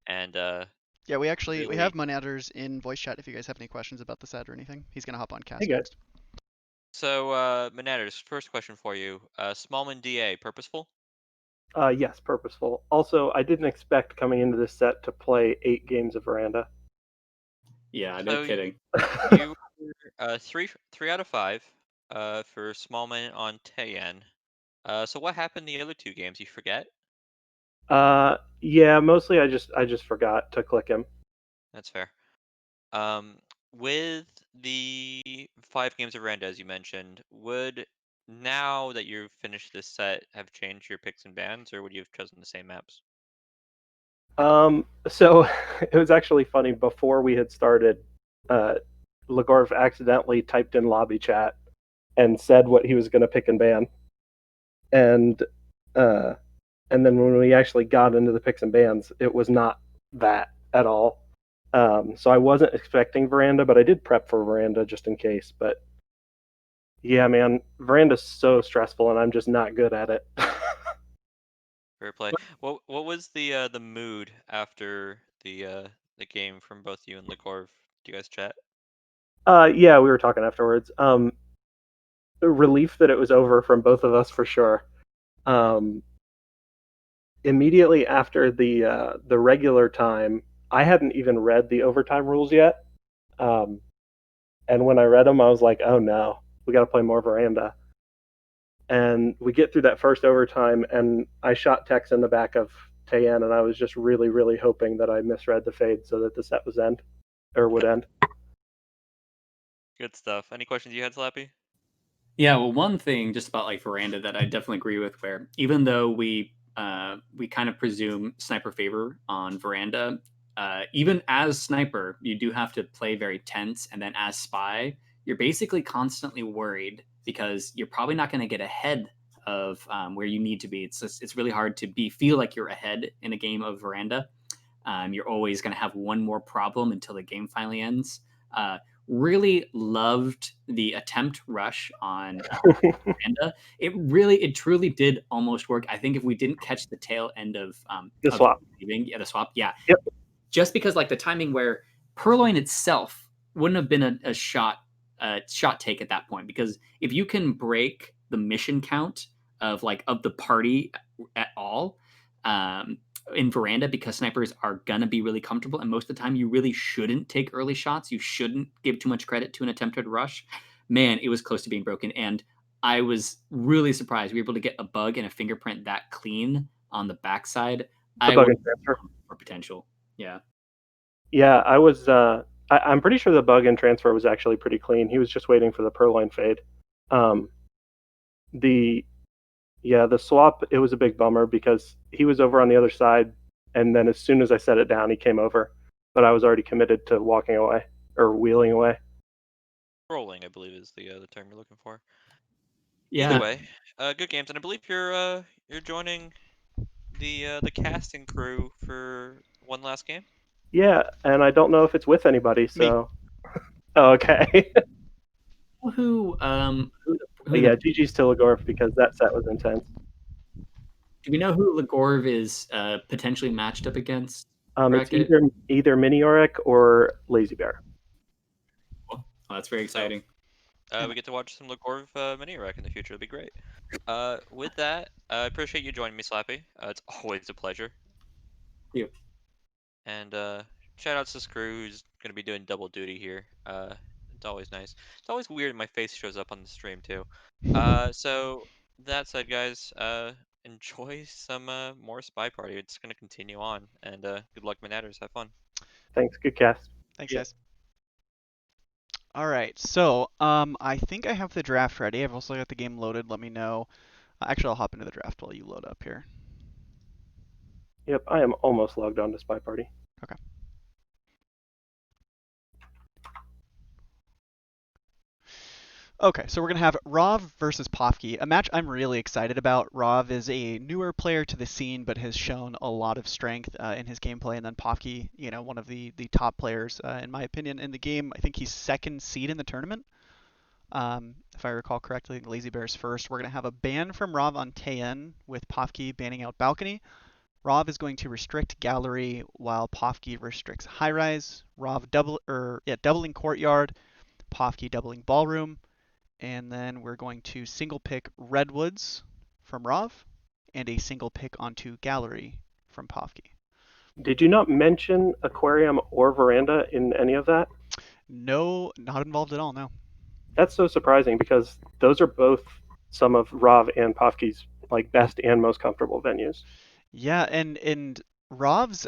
And Yeah, we have really, Monadders in voice chat if you guys have any questions about the set or anything. He's gonna hop on cast Hey, guys. next. so Monadders, first question for you. Smallman DA, purposeful? Yes, purposeful. Also, I didn't expect coming into this set to play 8 games of Veranda. Yeah, no So kidding. you were three out of 5 for Smallman on Tayen. So what happened the other 2 games? You forget? Yeah, mostly I just forgot to click him. That's fair. With the 5 games of Randa, as you mentioned, would, now that you've finished this set, have changed your picks and bans, or would you have chosen the same maps? So it was actually funny. Before we had started, Legorv accidentally typed in lobby chat and said what he was going to pick and ban, and then when we actually got into the picks and bans, it was not that at all. So I wasn't expecting Veranda, but I did prep for Veranda just in case. But yeah, man, Veranda's so stressful, and I'm just not good at it. Fair play. What was the mood after the game from both you and Legorv? Do you guys chat? Yeah, we were talking afterwards. The relief that it was over from both of us for sure. Immediately after the regular time, I hadn't even read the overtime rules yet. And when I read them, I was like, "Oh no, we got to play more Veranda." And we get through that first overtime, and I shot Tex in the back of Tayan, and I was just really, really hoping that I misread the fade so that the set would end. Good stuff. Any questions you had, Slappy? Yeah, well, one thing just about like Veranda that I definitely agree with, where even though we kind of presume sniper favor on Veranda, even as sniper, you do have to play very tense, and then as spy, you're basically constantly worried because you're probably not going to get ahead of where you need to be. It's really hard to feel like you're ahead in a game of Veranda. You're always going to have one more problem until the game finally ends. Really loved the attempt rush on Miranda. It truly did almost work. I think if we didn't catch the tail end of The swap. the swap, yeah. Yep. Just because like the timing where Purloin itself wouldn't have been a shot take at that point, because if you can break the mission count of the party at all, in Veranda, because snipers are gonna be really comfortable, and most of the time you really shouldn't take early shots. You shouldn't give too much credit to an attempted rush. Man, it was close to being broken, and I was really surprised we were able to get a bug and a fingerprint that clean on the backside. The bug and transfer. For potential, yeah. Yeah, I was. I'm pretty sure the bug and transfer was actually pretty clean. He was just waiting for the Purloin fade. The swap, it was a big bummer because he was over on the other side, and then as soon as I set it down, he came over, but I was already committed to walking away or wheeling away. Rolling, I believe, is the term you're looking for. Yeah. Either way, good games, and I believe you're joining the casting crew for one last game. Yeah, and I don't know if it's with anybody, so. Oh, okay. Who Yeah, GG's to Legorv because that set was intense. Do we know who Legorv is potentially matched up against? It's either Mini Auric or Lazy Bear. Well, that's very exciting. We get to watch some Legorv mini rack in the future. It'll be great. With that, I appreciate you joining me, Slappy. It's always a pleasure. Thank you. And shout outs to Screw, who's gonna be doing double duty here. It's always nice. It's always weird my face shows up on the stream too. So that said, guys, enjoy some more Spy Party. It's gonna continue on, and good luck, Monadders. Have fun. Thanks. Good cast. Thanks, guys. All right, so I think I have the draft ready. I've also got the game loaded. Let me know. Actually, I'll hop into the draft while you load up here. Yep, I am almost logged on to Spy Party. Okay. Okay, so we're going to have Rov versus Pofke, a match I'm really excited about. Rov is a newer player to the scene, but has shown a lot of strength in his gameplay. And then Pofke, one of the top players, in my opinion, in the game. I think he's second seed in the tournament, if I recall correctly. Lazy Bear's first. We're going to have a ban from Rov on Taeyen, with Pofke banning out Balcony. Rov is going to restrict Gallery, while Pofke restricts High Rise. Rov doubling Courtyard, Pofke doubling Ballroom. And then we're going to single pick Redwoods from Rov and a single pick onto Gallery from Pofke. Did you not mention Aquarium or Veranda in any of that? No, not involved at all, no. That's so surprising because those are both some of Rov and Pofke's best and most comfortable venues. Yeah, and Rov's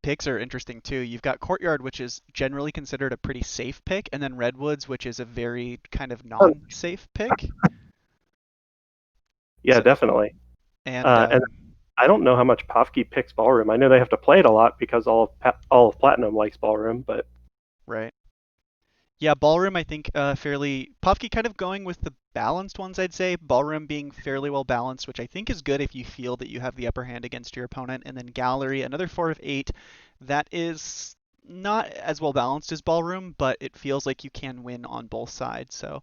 picks are interesting too. You've got Courtyard, which is generally considered a pretty safe pick, and then Redwoods, which is a very kind of non-safe pick. Yeah, definitely. And I don't know how much Pofke picks Ballroom. I know they have to play it a lot because all of Platinum likes Ballroom, but right. Yeah, Ballroom, I think fairly Pofke kind of going with the balanced ones, I'd say. Ballroom being fairly well balanced, which I think is good if you feel that you have the upper hand against your opponent. And then Gallery, another 4 of 8, that is not as well balanced as Ballroom, but it feels like you can win on both sides. So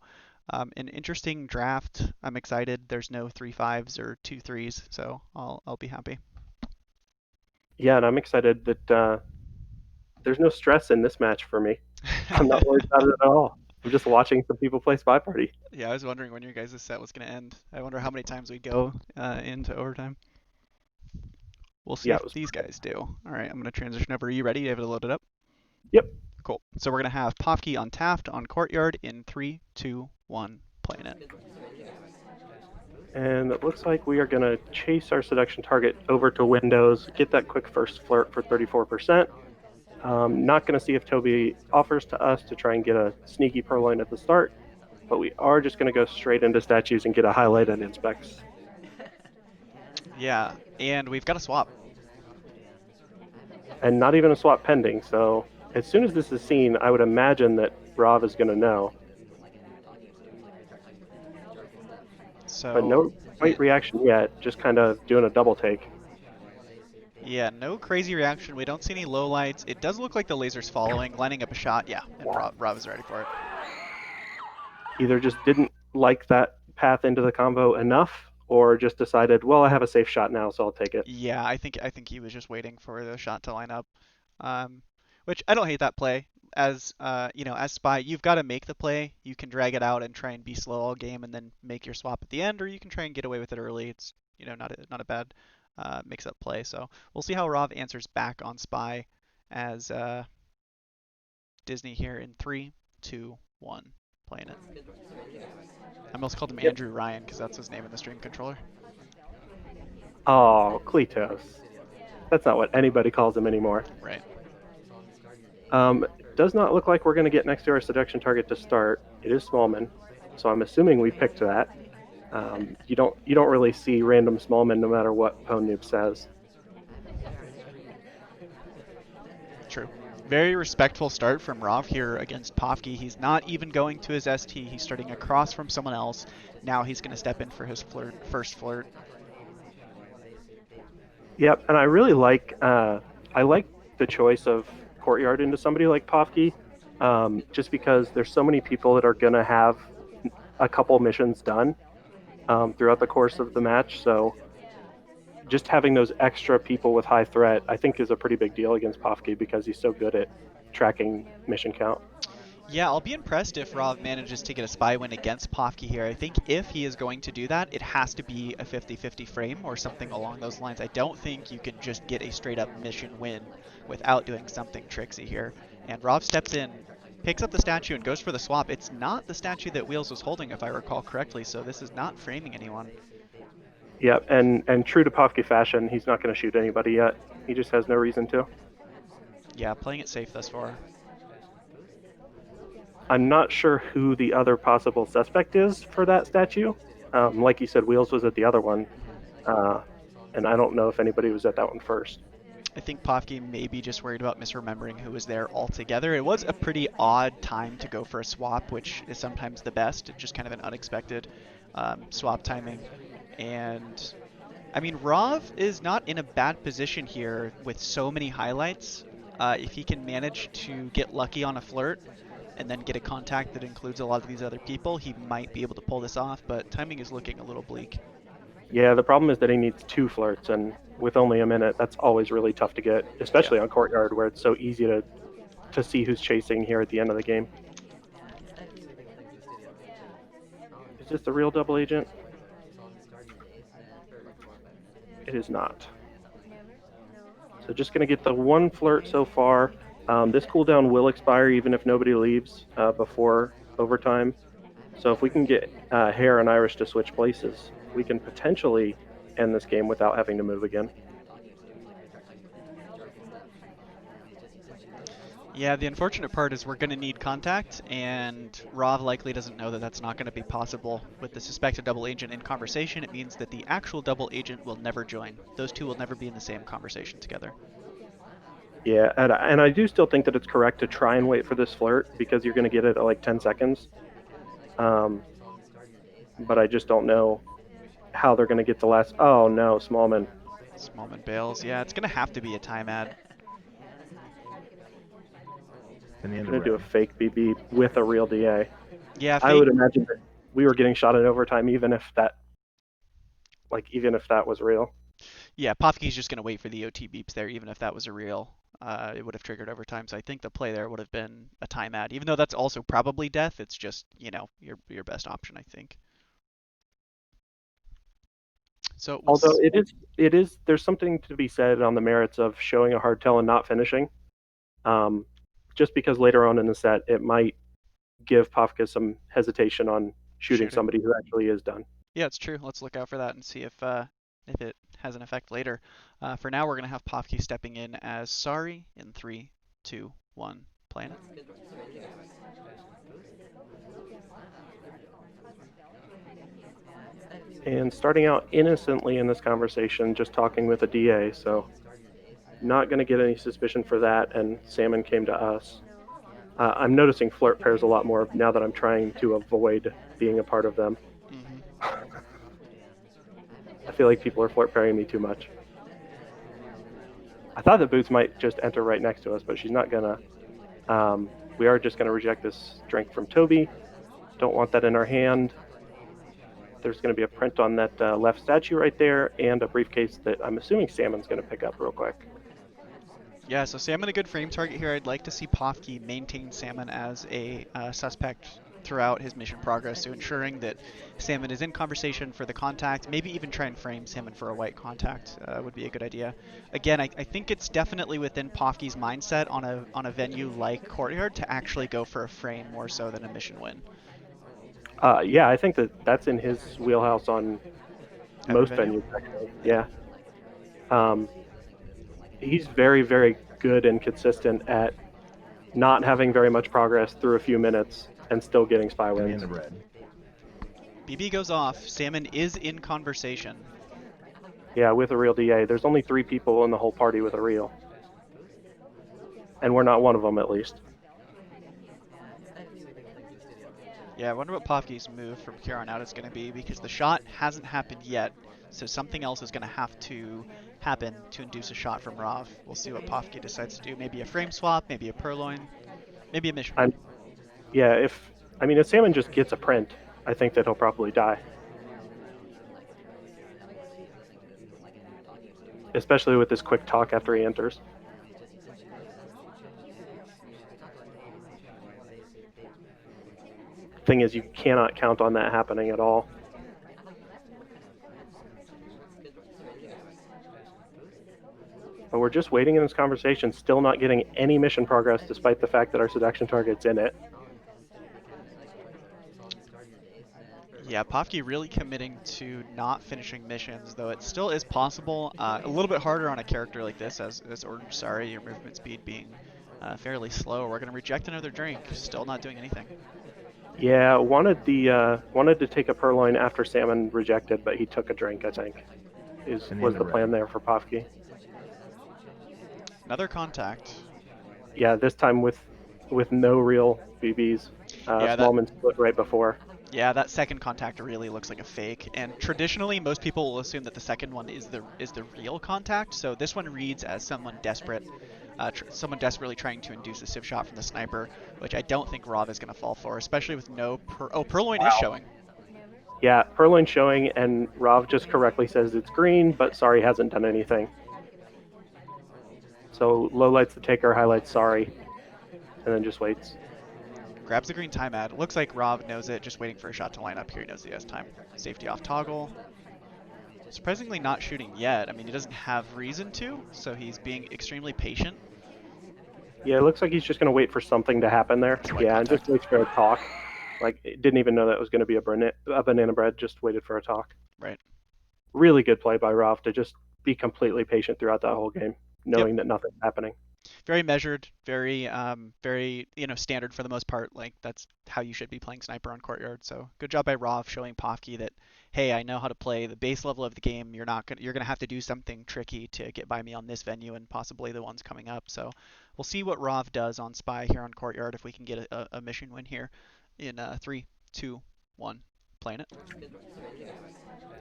an interesting draft. I'm excited. There's no 3 5s or 2 3s, so I'll be happy. Yeah, and I'm excited that there's no stress in this match for me. I'm not worried about it at all. I'm just watching some people play SpyParty. Yeah, I was wondering when your guys' set was going to end. I wonder how many times we go into overtime. We'll see if these guys do. All right, I'm going to transition over. Are you ready? You have it loaded up? Yep. Cool. So we're going to have Pofke on Taft on Courtyard in 3, 2, 1, playing it. And it looks like we are going to chase our seduction target over to Windows, get that quick first flirt for 34%. Not going to see if Toby offers to us to try and get a sneaky purloin at the start, but we are just going to go straight into statues and get a highlight and inspects. Yeah, and we've got a swap. And not even a swap pending, so as soon as this is seen, I would imagine that Rov is going to know. So, but no quite reaction yet, just kind of doing a double take. Yeah, no crazy reaction. We don't see any low lights. It does look like the laser's following, lining up a shot. Yeah, and Rov is ready for it. Either just didn't like that path into the combo enough, or just decided, well, I have a safe shot now, so I'll take it. Yeah, I think he was just waiting for the shot to line up, which I don't hate that play. As as Spy, you've got to make the play. You can drag it out and try and be slow all game, and then make your swap at the end, or you can try and get away with it early. It's not a bad mix-up play. So we'll see how Rov answers back on Spy as Disney here in 3, 2, 1, playing it. I almost called him Andrew Ryan because that's his name in the stream controller. Oh, Kletos. That's not what anybody calls him anymore. Right. Does not look like we're going to get next to our seduction target to start. It is Smallman, so I'm assuming we picked that. You don't really see random Smallman no matter what PwnNoob says. True. Very respectful start from Rov here against Pofke. He's not even going to his ST. He's starting across from someone else. Now he's going to step in for his first flirt. Yep, and I really like the choice of Courtyard into somebody like Pofke, just because there's so many people that are going to have a couple missions done throughout the course of the match. So just having those extra people with high threat, I think, is a pretty big deal against Pofke because he's so good at tracking mission count. Yeah, I'll be impressed if Rov manages to get a spy win against Pofke here. I think if he is going to do that, it has to be a 50-50 frame or something along those lines. I don't think you can just get a straight-up mission win without doing something tricksy here. And Rov steps in, picks up the statue, and goes for the swap. It's not the statue that Wheels was holding, if I recall correctly, so this is not framing anyone. Yeah, and true to Pofke fashion, he's not going to shoot anybody yet. He just has no reason to. Yeah, playing it safe thus far. I'm not sure who the other possible suspect is for that statue. Like you said, Wheels was at the other one, and I don't know if anybody was at that one first. I think Pofke may be just worried about misremembering who was there altogether. It was a pretty odd time to go for a swap, which is sometimes the best. It's just kind of an unexpected swap timing. And I mean, Rav is not in a bad position here with so many highlights. If he can manage to get lucky on a flirt and then get a contact that includes a lot of these other people, he might be able to pull this off, but timing is looking a little bleak. Yeah, the problem is that he needs 2 flirts, and with only a minute, that's always really tough to get, especially on Courtyard, where it's so easy to see who's chasing here at the end of the game. Is this the real double agent? It is not. So just going to get the 1 flirt so far. This cooldown will expire even if nobody leaves before overtime. So if we can get Hare and Irish to switch places, we can potentially end this game without having to move again. Yeah, the unfortunate part is we're going to need contact, and Rav likely doesn't know that that's not going to be possible. With the suspected double agent in conversation, it means that the actual double agent will never join. Those two will never be in the same conversation together. Yeah, and I do still think that it's correct to try and wait for this flirt, because you're going to get it at like 10 seconds. But I just don't know how they're going to get the last... Oh, no, Smallman. Smallman bails. Yeah, it's going to have to be a time ad. I'm going to do a fake BB with a real DA. Yeah, I would imagine that we were getting shot in overtime even if that was real. Yeah, Pofke's just going to wait for the OT beeps there, even if that was a real. It would have triggered overtime, so I think the play there would have been a time ad. Even though that's also probably death, it's just, you know, your best option, I think. So although it is there's something to be said on the merits of showing a hardtail and not finishing. Just because later on in the set it might give Pofka some hesitation on shooting somebody who actually is done. Yeah, it's true. Let's look out for that and see if it has an effect later. For now, we're going to have Pofke stepping in as Sorry in 3, 2, 1, playing it. And starting out innocently in this conversation, just talking with a DA, so not going to get any suspicion for that, and Salmon came to us. I'm noticing flirt pairs a lot more now that I'm trying to avoid being a part of them. Mm-hmm. I feel like people are flirt pairing me too much. I thought that Boots might just enter right next to us, but she's not gonna. We are just gonna reject this drink from Toby. Don't want that in our hand. There's gonna be a print on that left statue right there, and a briefcase that I'm assuming Salmon's gonna pick up real quick. Yeah, so Salmon a good frame target here. I'd like to see Pofke maintain Salmon as a suspect throughout his mission progress, so ensuring that Salmon is in conversation for the contact, maybe even try and frame Salmon for a white contact would be a good idea. Again, I think it's definitely within Pofke's mindset on a venue like Courtyard to actually go for a frame more so than a mission win. Yeah, I think that's in his wheelhouse on most venues, actually. Yeah. He's very, very good and consistent at not having very much progress through a few minutes and still getting spy wins. BB goes off. Salmon is in conversation. Yeah, with a real DA. There's only 3 people in the whole party with a real. And we're not one of them, at least. Yeah, I wonder what Pofke's move from here on out is going to be, because the shot hasn't happened yet, so something else is going to have to happen to induce a shot from Rav. We'll see what Pofke decides to do. Maybe a frame swap, maybe a purloin, maybe a mission. Yeah, if Salmon just gets a print, I think that he'll probably die. Especially with this quick talk after he enters. Thing is, you cannot count on that happening at all. But we're just waiting in this conversation, still not getting any mission progress despite the fact that our seduction target's in it. Yeah, Pofke really committing to not finishing missions, though it still is possible. A little bit harder on a character like this, as Orange Sorry, your movement speed being fairly slow. We're going to reject another drink, still not doing anything. Yeah, wanted to take a purloin after Salmon rejected, but he took a drink, I think, was the plan there for Pofke. Another contact. Yeah, this time with no real BBs. Yeah, Smallman split right before. Yeah, that second contact really looks like a fake, and traditionally most people will assume that the second one is the real contact. So this one reads as someone desperate, someone desperately trying to induce a civ shot from the sniper, which I don't think Rov is going to fall for, especially with no Purloin is showing. Yeah, Purloin showing, and Rov just correctly says it's green, but sorry hasn't done anything. So low lights the taker, highlights sorry, and then just waits. Grabs the green time ad. Looks like Rov knows it, just waiting for a shot to line up here. He knows he has time. Safety off toggle. Surprisingly not shooting yet. I mean, he doesn't have reason to, so he's being extremely patient. Yeah, it looks like he's just going to wait for something to happen there. Yeah, and just waits for a talk. Like, didn't even know that was going to be a banana bread, just waited for a talk. Right. Really good play by Rov to just be completely patient throughout that whole game, knowing that nothing's happening. Very measured, very standard for the most part. Like, that's how you should be playing sniper on Courtyard. So good job by Rov showing Pofke that, hey, I know how to play the base level of the game. You're gonna have to do something tricky to get by me on this venue and possibly the ones coming up. So we'll see what Rov does on Spy here on Courtyard if we can get a mission win here in 3, 2, 1. Playing it.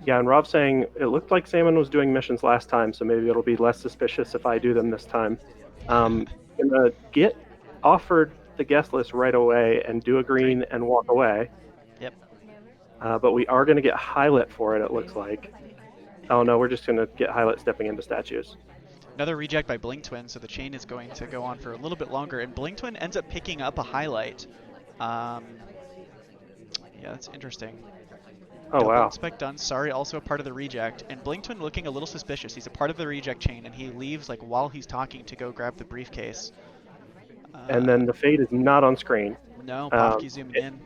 Yeah, and Rob saying it looked like Salmon was doing missions last time, so maybe it'll be less suspicious if I do them this time. Gonna get offered the guest list right away and do a green and walk away. Yep. But we are gonna get highlight for it. It looks like. Oh no, we're just gonna get highlight stepping into statues. Another reject by Bling Twin, so the chain is going to go on for a little bit longer, and Bling Twin ends up picking up a highlight. Yeah, that's interesting. Oh, Double wow. inspect done. Sorry, also a part of the reject. And Bling Twin looking a little suspicious. He's a part of the reject chain, and he leaves like while he's talking to go grab the briefcase. And then the fade is not on screen. No, Pofke zooming in.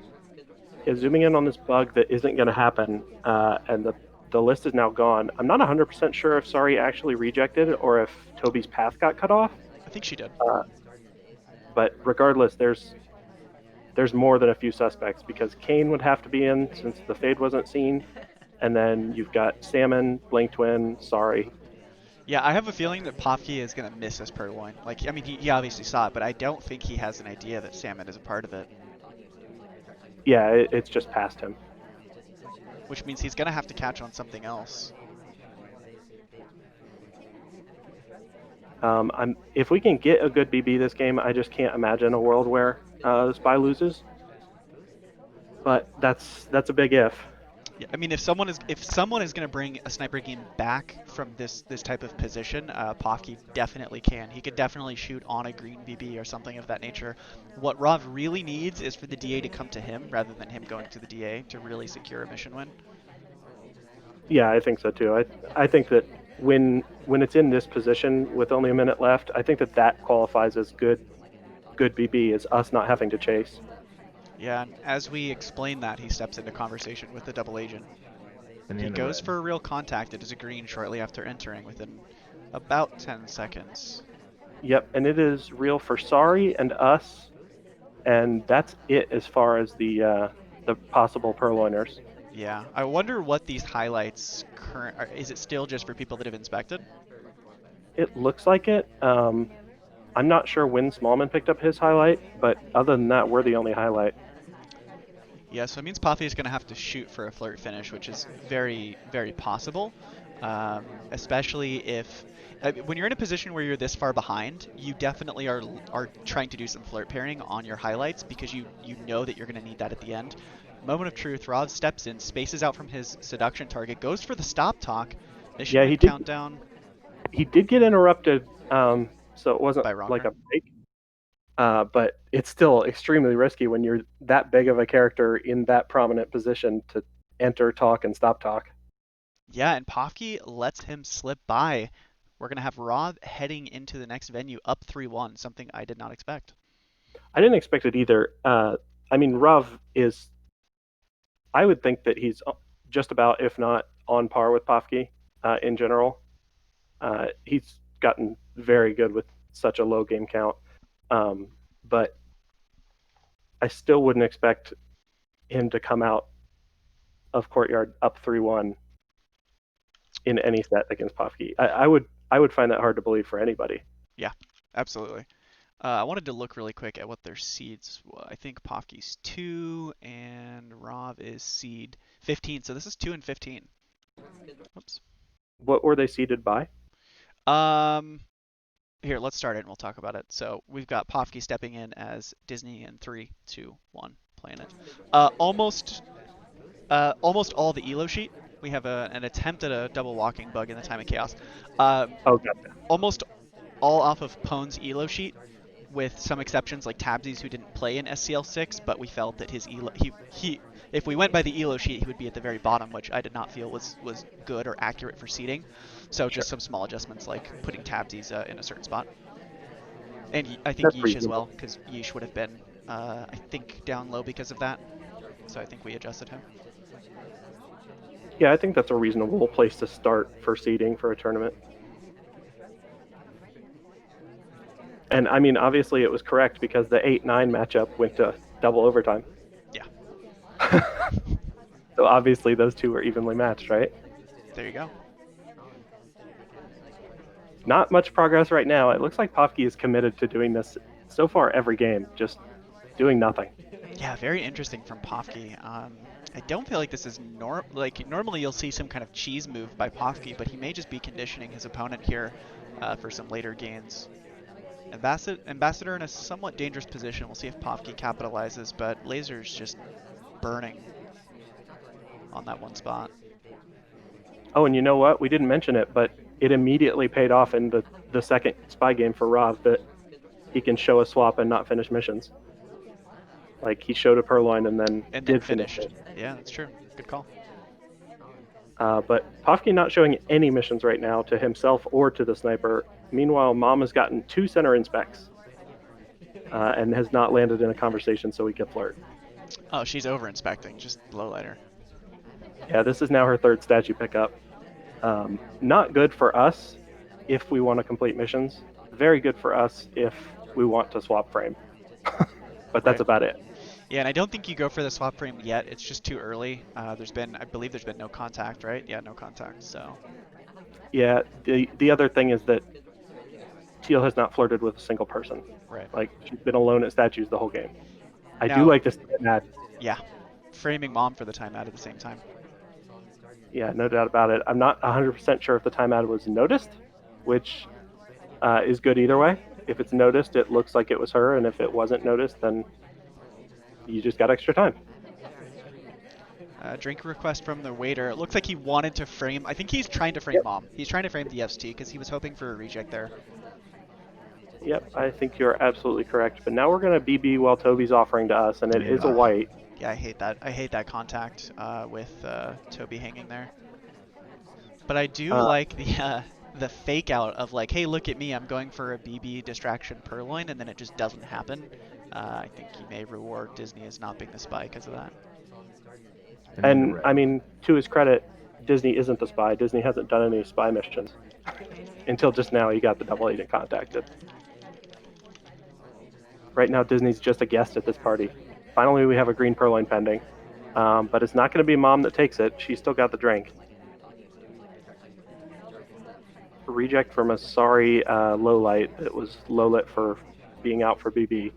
Is zooming in on this bug that isn't going to happen, and the list is now gone. I'm not 100% sure if Sorry actually rejected or if Toby's path got cut off. I think she did. But regardless, there's more than a few suspects because Kane would have to be in since the fade wasn't seen, and then you've got Salmon, Blink Twin, Sorry. Yeah, I have a feeling that Pofke is going to miss this Purloin. Like, I mean, he obviously saw it, but I don't think he has an idea that Salmon is a part of it. Yeah, it's just past him. Which means he's going to have to catch on something else. If we can get a good BB this game, I just can't imagine a world where the Spy loses. But that's a big if. Yeah, I mean, if someone is going to bring a sniper game back from this type of position, Pofke definitely can. He could definitely shoot on a green BB or something of that nature. What Rov really needs is for the DA to come to him rather than him going to the DA to really secure a mission win. Yeah, I think so too. I think that when it's in this position with only a minute left, I think that qualifies as good BB, is us not having to chase. Yeah, and as we explain that, he steps into conversation with the double agent. He goes for a real contact. It is a green shortly after entering within about 10 seconds. Yep, and it is real for Sorry and us, and that's it as far as the possible purloiners. Yeah, I wonder what these highlights is it still just for people that have inspected? It looks like it. I'm not sure when Smallman picked up his highlight, but other than that, we're the only highlight. Yeah, so it means Pofke is going to have to shoot for a flirt finish, which is very, very possible. Especially if when you're in a position where you're this far behind, you definitely are trying to do some flirt pairing on your highlights because you know that you're going to need that at the end. Moment of truth, Rov steps in, spaces out from his seduction target, goes for the stop talk. Mission win countdown. He did get interrupted, so it wasn't by like a break. But it's still extremely risky when you're that big of a character in that prominent position to enter, talk, and stop talk. Yeah, and Pofke lets him slip by. We're going to have Rov heading into the next venue up 3-1, something I did not expect. I didn't expect it either. I mean, Rov is... I would think that he's just about, if not on par with Pofke in general. He's gotten very good with such a low game count. But I still wouldn't expect him to come out of Courtyard up 3-1 in any set against Pofke. I would find that hard to believe for anybody. Yeah, Absolutely. I wanted to look really quick at what their seeds. I think Pofke's 2 and Rov is seed 15. So this is 2 and 15. Oops. What were they seeded by? Here, let's start it and we'll talk about it. So we've got Pofke stepping in as Disney in 3, 2, 1, playing it. Almost all the elo sheet. We have an attempt at a double walking bug in the Time of Chaos. Oh, gotcha. Almost all off of Pone's elo sheet, with some exceptions like Tabsies who didn't play in SCL6, but we felt that his elo he if we went by the elo sheet, he would be at the very bottom, which I did not feel was good or accurate for seeding. So just some small adjustments like putting Tabsies in a certain spot. And I think That's Yeesh as reasonable. well, because Yeesh would have been, I think, down low because of that. So I think we adjusted him. Yeah, I think that's a reasonable place to start for seeding for a tournament. And I mean, obviously it was correct because the 8-9 matchup went to double overtime. Yeah. So obviously those two were evenly matched, right? There you go. Not much progress right now. It looks like Pofke is committed to doing this so far every game, just doing nothing. Yeah, very interesting from Pofke. I don't feel like this is normally you'll see some kind of cheese move by Pofke, but he may just be conditioning his opponent here for some later gains. Ambassador in a somewhat dangerous position. We'll see if Pofke capitalizes, but Laser's just burning on that one spot. Oh, and you know what? We didn't mention it, but it immediately paid off in the second spy game for Rov that he can show a swap and not finish missions. Like, he showed a Purloin and then did finish it. Yeah, that's true. Good call. But Pofke not showing any missions right now to himself or to the sniper. Meanwhile, Mom has gotten 2 center inspects and has not landed in a conversation so we can flirt. Oh, she's over inspecting. Just lowlighter. Yeah, this is now her 3rd statue pickup. Not good for us if we want to complete missions. Very good for us if we want to swap frame. But that's about it. Yeah, and I don't think you go for the swap frame yet. It's just too early. I believe there's been no contact, right? Yeah, no contact, so. Yeah, the other thing is that Teal has not flirted with a single person. Right. Like, she's been alone at statues the whole game. I do Now- like this ad. Yeah, framing Mom for the timeout at the same time. Yeah, no doubt about it. I'm not 100% sure if the timeout was noticed, which is good either way. If it's noticed, it looks like it was her, and if it wasn't noticed, then you just got extra time. Drink request from the waiter. It looks like he wanted to frame. I think he's trying to frame Mom. He's trying to frame the FST because he was hoping for a reject there. Yep, I think you're absolutely correct. But now we're going to BB while Toby's offering to us, and it is a white. Yeah, I hate that. I hate that contact with Toby hanging there. But I do like the fake out of like, hey, look at me, I'm going for a BB distraction Purloin, and then it just doesn't happen. I think he may reward Disney as not being the spy because of that. And I mean, to his credit, Disney isn't the spy. Disney hasn't done any spy missions. Until just now, he got the double agent contacted. Right now, Disney's just a guest at this party. Finally, we have a green Purloin pending. But it's not going to be Mom that takes it. She's still got the drink. Reject from a sorry low light. It was low lit for being out for BB.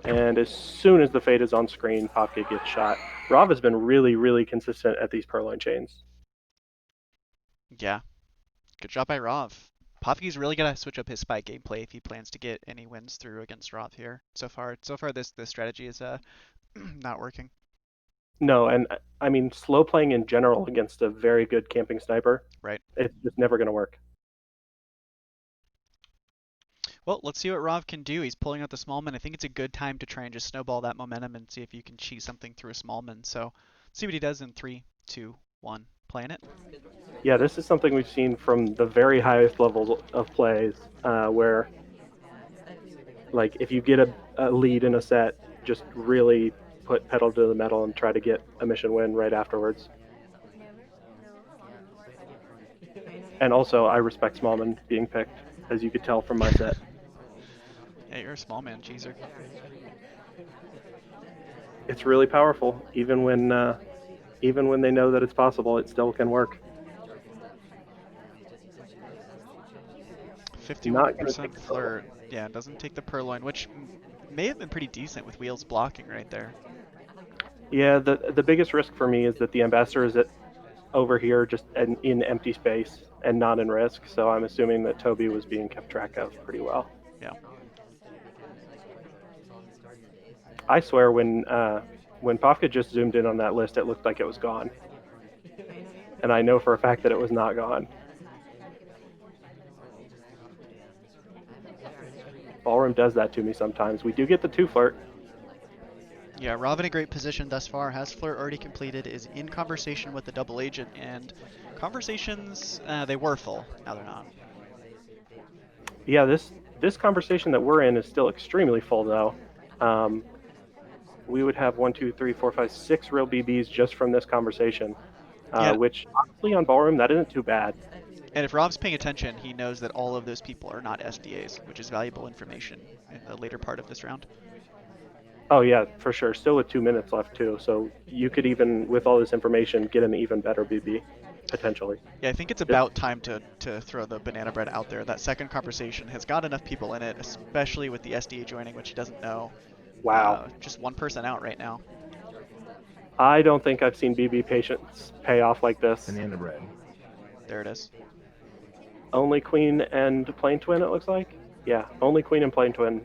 And as soon as the fade is on screen, Popke gets shot. Rov has been really, really consistent at these Purloin chains. Yeah. Good job by Rov. Popke's really got to switch up his spy gameplay if he plans to get any wins through against Rov here. So far this strategy is not working. No, and I mean, slow playing in general against a very good camping sniper, right? It's just never going to work. Well, let's see what Rov can do. He's pulling out the Smallman. I think it's a good time to try and just snowball that momentum and see if you can cheese something through a Smallman. So, see what he does in 3, 2, 1. Playing it. Yeah, this is something we've seen from the very highest levels of plays, where, like, if you get a lead in a set, just really put pedal to the metal and try to get a mission win right afterwards. And also, I respect Smallman being picked, as you could tell from my set. Yeah, you're a Smallman, cheeser. It's really powerful, even when Even when they know that it's possible, it still can work. 51% flirt. Yeah, it doesn't take the purloin, which may have been pretty decent with Wheels blocking right there. Yeah, the biggest risk for me is that the ambassador is over here just in empty space and not in risk, so I'm assuming that Toby was being kept track of pretty well. Yeah. I swear when Pafka just zoomed in on that list, it looked like it was gone. And I know for a fact that it was not gone. Ballroom does that to me sometimes. We do get the 2 flirt. Yeah, Rob in a great position thus far, has flirt already completed, is in conversation with the double agent, and conversations, they were full, now they're not. Yeah, this conversation that we're in is still extremely full though. We would have 1, 2, 3, 4, 5, 6 real BBs just from this conversation, Yeah. which honestly on Ballroom, that isn't too bad. And if Rob's paying attention, he knows that all of those people are not SDAs, which is valuable information in the later part of this round. Oh yeah, for sure. Still with 2 minutes left too, so you could even, with all this information, get an even better BB, potentially. Yeah, I think it's about time to throw the banana bread out there. That second conversation has got enough people in it, especially with the SDA joining, which he doesn't know. Wow. Just one person out right now. I don't think I've seen BB patience pay off like this. Banana bread. There it is. Only Queen and Plane Twin, it looks like? Yeah, only Queen and Plane Twin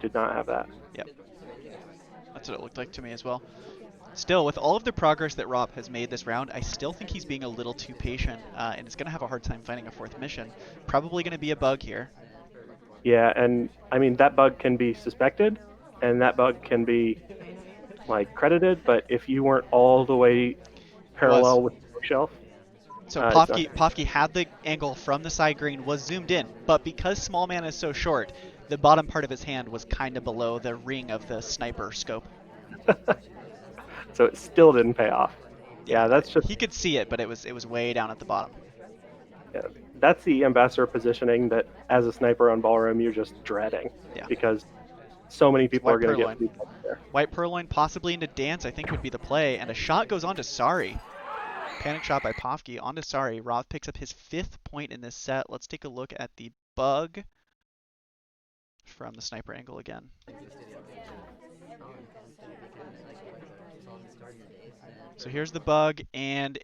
did not have that. Yep. That's what it looked like to me as well. Still, with all of the progress that Rob has made this round, I still think he's being a little too patient, and is going to have a hard time finding a 4th mission. Probably going to be a bug here. Yeah, and I mean, that bug can be suspected, and that bug can be, like, credited, but if you weren't all the way parallel with the bookshelf... So Pofke had the angle from the side green, was zoomed in, but because Small Man is so short, the bottom part of his hand was kind of below the ring of the sniper scope. So it still didn't pay off. Yeah, that's just... He could see it, but it was way down at the bottom. Yeah, that's the ambassador positioning that, as a sniper on Ballroom, you're just dreading. Yeah. Because so many people are going to Purloin. get there. White Purloin possibly into Dance, I think would be the play, and a shot goes on to Sari. Panic shot by Pofke onto Sari. Roth picks up his 5th point in this set. Let's take a look at the bug from the sniper angle again. So here's the bug, and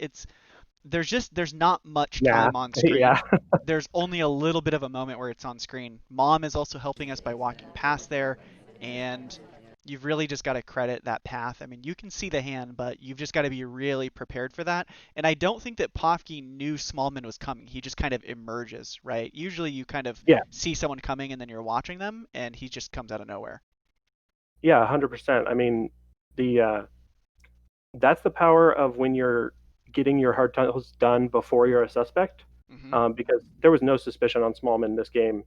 there's not much time on screen. Yeah. There's only a little bit of a moment where it's on screen. Mom is also helping us by walking past there, and you've really just got to credit that path. I mean, you can see the hand, but you've just got to be really prepared for that. And I don't think that Pofke knew Smallman was coming. He just kind of emerges, right? Usually you kind of see someone coming and then you're watching them, and he just comes out of nowhere. Yeah, 100%. I mean, that's the power of when you're getting your hard tunnels done before you're a suspect, because there was no suspicion on Smallman in this game.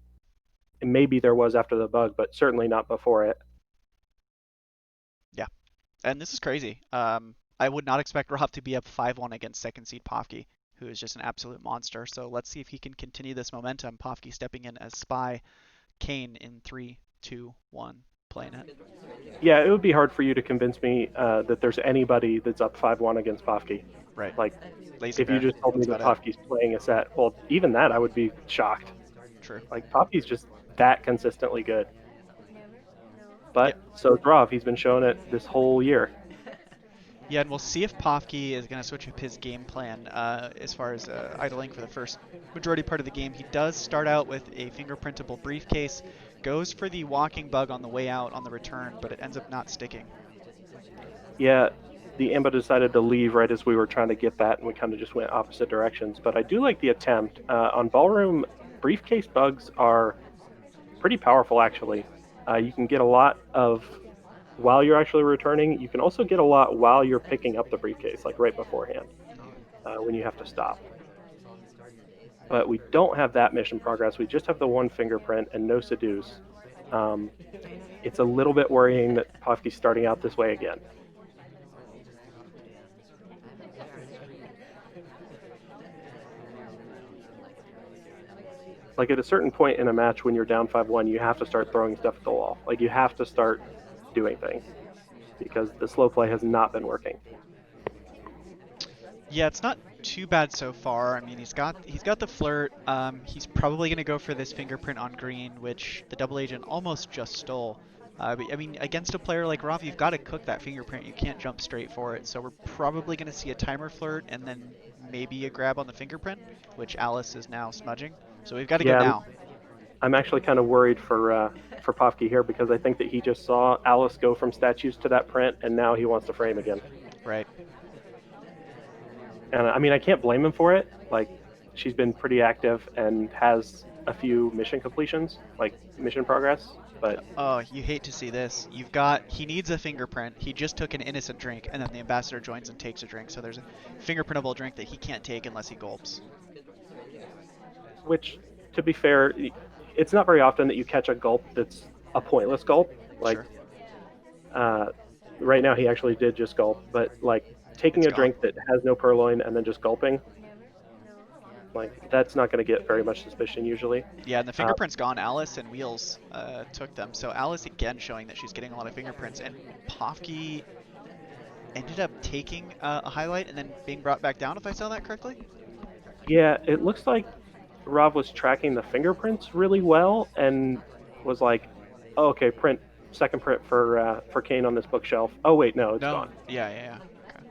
And maybe there was after the bug, but certainly not before it. Yeah, and this is crazy. I would not expect Rob to be up 5-1 against 2nd seed Pofke, who is just an absolute monster. So let's see if he can continue this momentum. Pofke stepping in as Spy, Kane in 3, 2, 1, playing it. Yeah, it would be hard for you to convince me that there's anybody that's up 5-1 against Pofke. Right. Like, Lazy if you just told me that Pofke's playing a set, well, even that I would be shocked. True. Like, Pofke's just that consistently good. But so is Rob. He's been showing it this whole year. Yeah, and we'll see if Pofke is going to switch up his game plan as far as idling for the first majority part of the game. He does start out with a fingerprintable briefcase, goes for the walking bug on the way out on the return, but it ends up not sticking. Yeah, the Ambo decided to leave right as we were trying to get that, and we kind of just went opposite directions. But I do like the attempt. On Ballroom, briefcase bugs are pretty powerful, actually. You can get a lot of while you're actually returning. You can also get a lot while you're picking up the briefcase, like right beforehand, when you have to stop. But we don't have that mission progress. We just have the 1 fingerprint and no seduce. It's a little bit worrying that Pofke's starting out this way again. Like, at a certain point in a match when you're down 5-1, you have to start throwing stuff at the wall. Like, you have to start doing things, because the slow play has not been working. Yeah, it's not too bad so far. I mean, he's got the flirt. He's probably gonna go for this fingerprint on green, which the double agent almost just stole. But, I mean, against a player like Roth, you've got to cook that fingerprint. You can't jump straight for it. So we're probably gonna see a timer flirt and then maybe a grab on the fingerprint, which Alice is now smudging. So we've got to go now. I'm actually kind of worried for Pofke here because I think that he just saw Alice go from statues to that print, and now he wants to frame again. Right. And I mean, I can't blame him for it. Like, she's been pretty active and has a few mission completions, like mission progress. But oh, you hate to see this. He needs a fingerprint. He just took an innocent drink, and then the ambassador joins and takes a drink. So there's a fingerprintable drink that he can't take unless he gulps. which, to be fair, it's not very often that you catch a gulp that's a pointless gulp. Like, sure. Right now he actually did just gulp, but like taking a drink that has no purloin and then just gulping, like that's not going to get very much suspicion usually. Yeah, and the fingerprint's gone. Alice and Wheels took them. So Alice again showing that she's getting a lot of fingerprints, and Pofke ended up taking a highlight and then being brought back down, if I saw that correctly. Yeah, it looks like Rob was tracking the fingerprints really well and was like, oh, okay, second print for Kane on this bookshelf. Oh wait, no, it's gone. Yeah. Okay.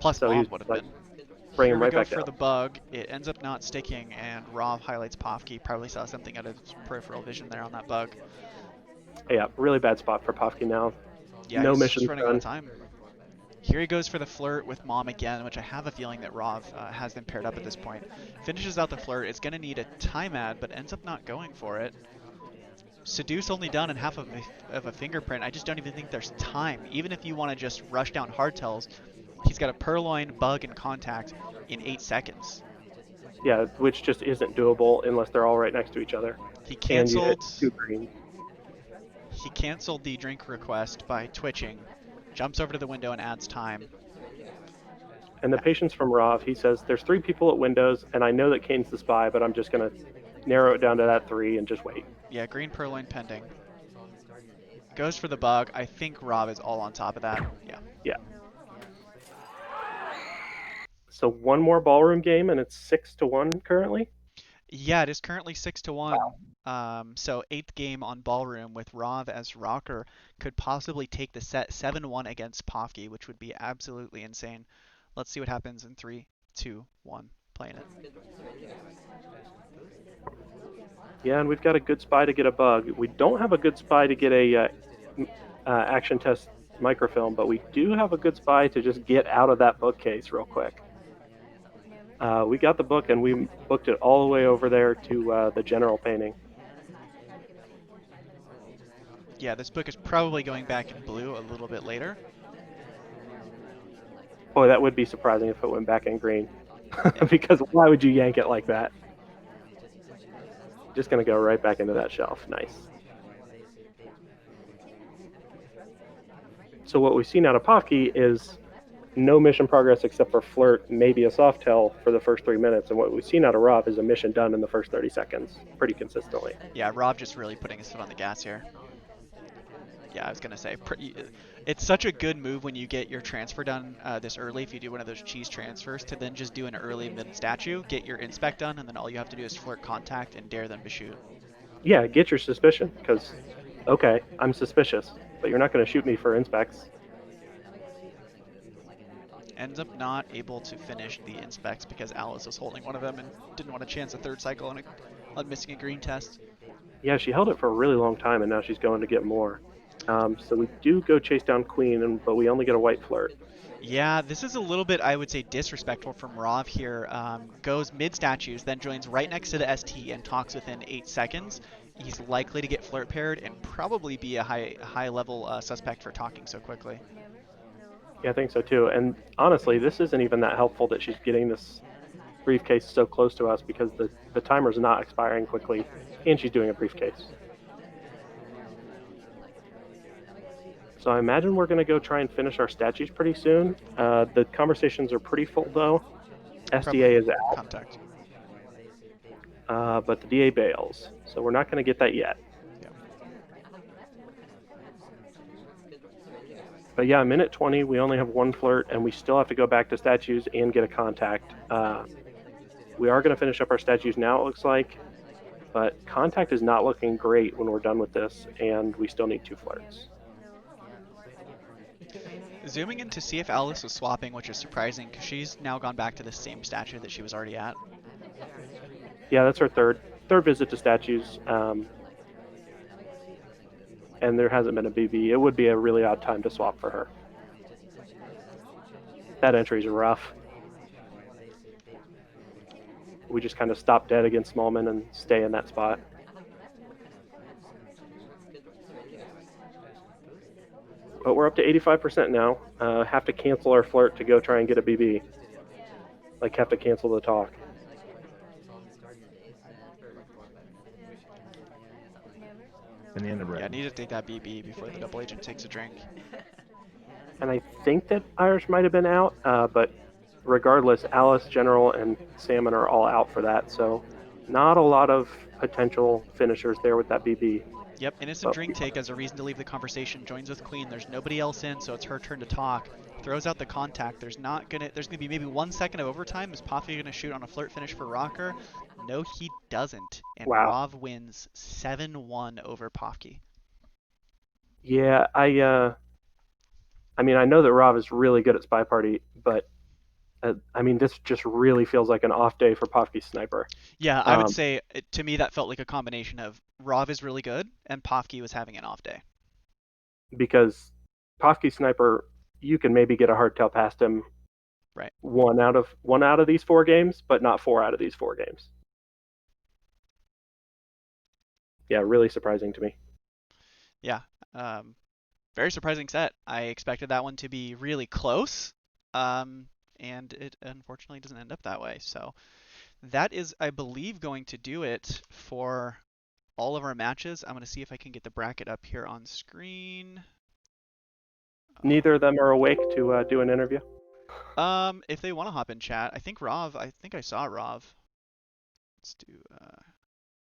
Plus so Mom would have been. Bring Here him we right go back for down. the bug. It ends up not sticking, and Rob highlights Pofke. Probably saw something out of his peripheral vision there on that bug. Yeah, really bad spot for Pofke now. Yeah, no he's mission just running done. out of time. Here he goes for the flirt with Mom again, which I have a feeling that Rov has them paired up at this point. Finishes out the flirt. It's going to need a time ad, but ends up not going for it. Seduce only done in half of a fingerprint. I just don't even think there's time. Even if you want to just rush down hardtails, he's got a purloin, bug, and contact in 8 seconds. Yeah, which just isn't doable unless they're all right next to each other. He canceled. And you hit 2 green. He canceled the drink request by twitching, jumps over to the window and adds time. And the patience from Rov, he says, there's 3 people at windows, and I know that Kane's the spy, but I'm just going to narrow it down to that 3 and just wait. Yeah, green purloin pending. Goes for the bug. I think Rob is all on top of that. Yeah. Yeah. So one more ballroom game, and it's 6-1 currently? Yeah, it is currently 6-1. Wow. So 8th game on ballroom with Rov as rocker could possibly take the set 7-1 against Pofke, which would be absolutely insane. Let's see what happens in 3, 2, 1. Playing it. Yeah, and we've got a good spy to get a bug. We don't have a good spy to get a action test microfilm, but we do have a good spy to just get out of that bookcase real quick. We got the book, and we booked it all the way over there to the general painting. Yeah, this book is probably going back in blue a little bit later. Boy, that would be surprising if it went back in green. Because why would you yank it like that? Just going to go right back into that shelf. Nice. So what we've seen out of Pofke is no mission progress except for flirt, maybe a soft tell for the first 3 minutes. And what we've seen out of Rob is a mission done in the first 30 seconds, pretty consistently. Yeah, Rob just really putting his foot on the gas here. Yeah, I was going to say, it's such a good move when you get your transfer done this early, if you do one of those cheese transfers, to then just do an early mid-statue, get your inspect done, and then all you have to do is flirt contact and dare them to shoot. Yeah, get your suspicion, because, okay, I'm suspicious, but you're not going to shoot me for inspects. Ends up not able to finish the inspects because Alice was holding one of them and didn't want to chance a 3rd cycle on missing a green test. Yeah, she held it for a really long time, and now she's going to get more. So we do go chase down Queen, but we only get a white flirt. Yeah, this is a little bit, I would say, disrespectful from Rov here. Goes mid-statues, then joins right next to the ST and talks within 8 seconds. He's likely to get flirt paired and probably be a high-level suspect for talking so quickly. Yeah, I think so too. And honestly, this isn't even that helpful that she's getting this briefcase so close to us because the timer's not expiring quickly, and she's doing a briefcase. So I imagine we're going to go try and finish our statues pretty soon. The conversations are pretty full, though. SDA is out. Contact. But the DA bails, so we're not going to get that yet. Yeah. But yeah, minute 20, we only have one flirt, and we still have to go back to statues and get a contact. We are going to finish up our statues now, it looks like, but contact is not looking great when we're done with this, and we still need 2 flirts. Zooming in to see if Alice was swapping, which is surprising because she's now gone back to the same statue that she was already at. Yeah, that's her third visit to statues, and there hasn't been a BB. It would be a really odd time to swap for her. That entry's rough. We just kind of stop dead against Smallman and stay in that spot. But we're up to 85% now. Have to cancel our flirt to go try and get a BB. Like, have to cancel the talk. Banana bread. Yeah, I need to take that BB before the double agent takes a drink. And I think that Irish might have been out, but regardless, Alice, General, and Salmon are all out for that. So not a lot of potential finishers there with that BB. Yep, innocent drink take as a reason to leave the conversation. Joins with Queen. There's nobody else in, so it's her turn to talk. Throws out the contact. There's gonna be maybe 1 second of overtime. Is Poffy gonna shoot on a flirt finish for Rocker? No, he doesn't. And Wow. Rov wins 7-1 over Poffy. Yeah, I mean, I know that Rob is really good at Spy Party, but I mean, this just really feels like an off day for Pofsky's sniper. Yeah, I would say to me that felt like a combination of Rov is really good and Pofsky was having an off day. Because Pofsky's sniper, you can maybe get a hardtail past him. Right. One out of these 4 games, but not 4 out of these 4 games. Yeah, really surprising to me. Yeah, very surprising set. I expected that one to be really close, and it unfortunately doesn't end up that way. So that is, I believe, going to do it for all of our matches. I'm going to see if I can get the bracket up here on screen. Neither of them are awake to do an interview. If they want to hop in chat, I think I saw Rov. Let's do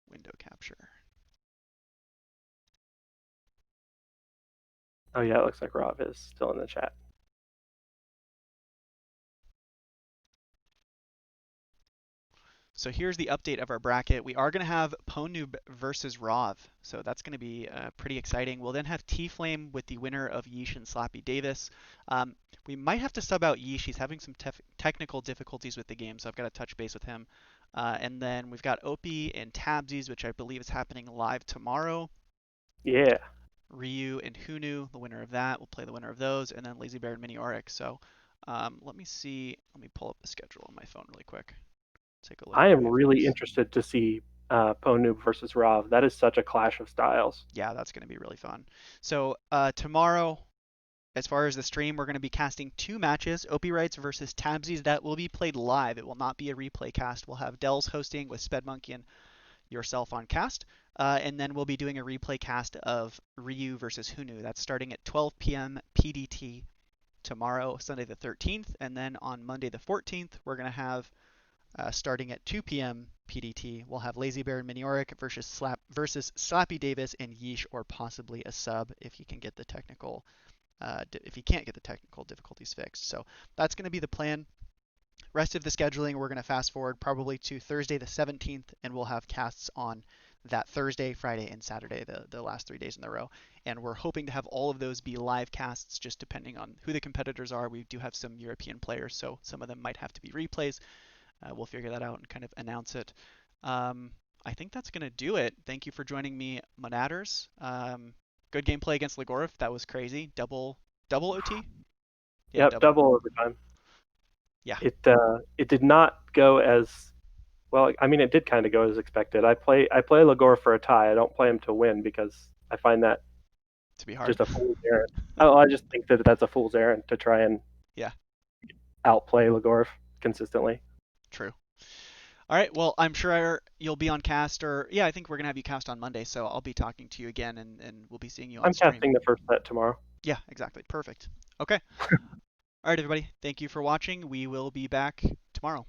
window capture. Oh yeah, it looks like Rob is still in the chat. So here's the update of our bracket. We are going to have Ponoob versus Rov, so that's going to be pretty exciting. We'll then have T-Flame with the winner of Yeesh and Slappy Davis. We might have to sub out Yeesh. He's having some technical difficulties with the game, so I've got to touch base with him. And then we've got Opie and Tabsies, which I believe is happening live tomorrow. Yeah. Ryu and Hunu, the winner of that. We'll play the winner of those, and then Lazy Bear and Mini Auric. So let me pull up the schedule on my phone really quick. Take a look. I am really interested to see Ponoob versus Rav. That is such a clash of styles. Yeah, that's going to be really fun. So tomorrow, as far as the stream, we're going to be casting 2 matches. Opie Wrights versus Tabsies. That will be played live. It will not be a replay cast. We'll have Dells hosting with Spedmonkey and yourself on cast. And then we'll be doing a replay cast of Ryu versus Hunu. That's starting at 12 p.m. PDT tomorrow, Sunday the 13th. And then on Monday the 14th, we're going to have, starting at 2 p.m. PDT, we'll have Lazy Bear and Mini Auric versus Slappy Davis and Yeesh, or possibly a sub if he can get the technical, if he can't get the technical difficulties fixed. So that's going to be the plan. Rest of the scheduling, we're going to fast forward probably to Thursday the 17th, and we'll have casts on that Thursday, Friday, and Saturday, the last 3 days in a row. And we're hoping to have all of those be live casts, just depending on who the competitors are. We do have some European players, so some of them might have to be replays. We'll figure that out and kind of announce it. I think that's going to do it. Thank you for joining me, Monadders. Good gameplay against Legorov. That was crazy. Double OT? Yeah, yep, double overtime. Yeah. It did not go as well. I mean, it did kind of go as expected. I play Legorov for a tie. I don't play him to win because I find that to be hard. Just a fool's errand. I just think that that's a fool's errand to try and outplay Legorov consistently. True. All right. Well, I'm sure you'll be on cast, or I think we're gonna have you cast on Monday, so I'll be talking to you again, and we'll be seeing you on stream. I'm casting the first set tomorrow. Yeah, exactly. Perfect. Okay. All right, everybody. Thank you for watching. We will be back tomorrow.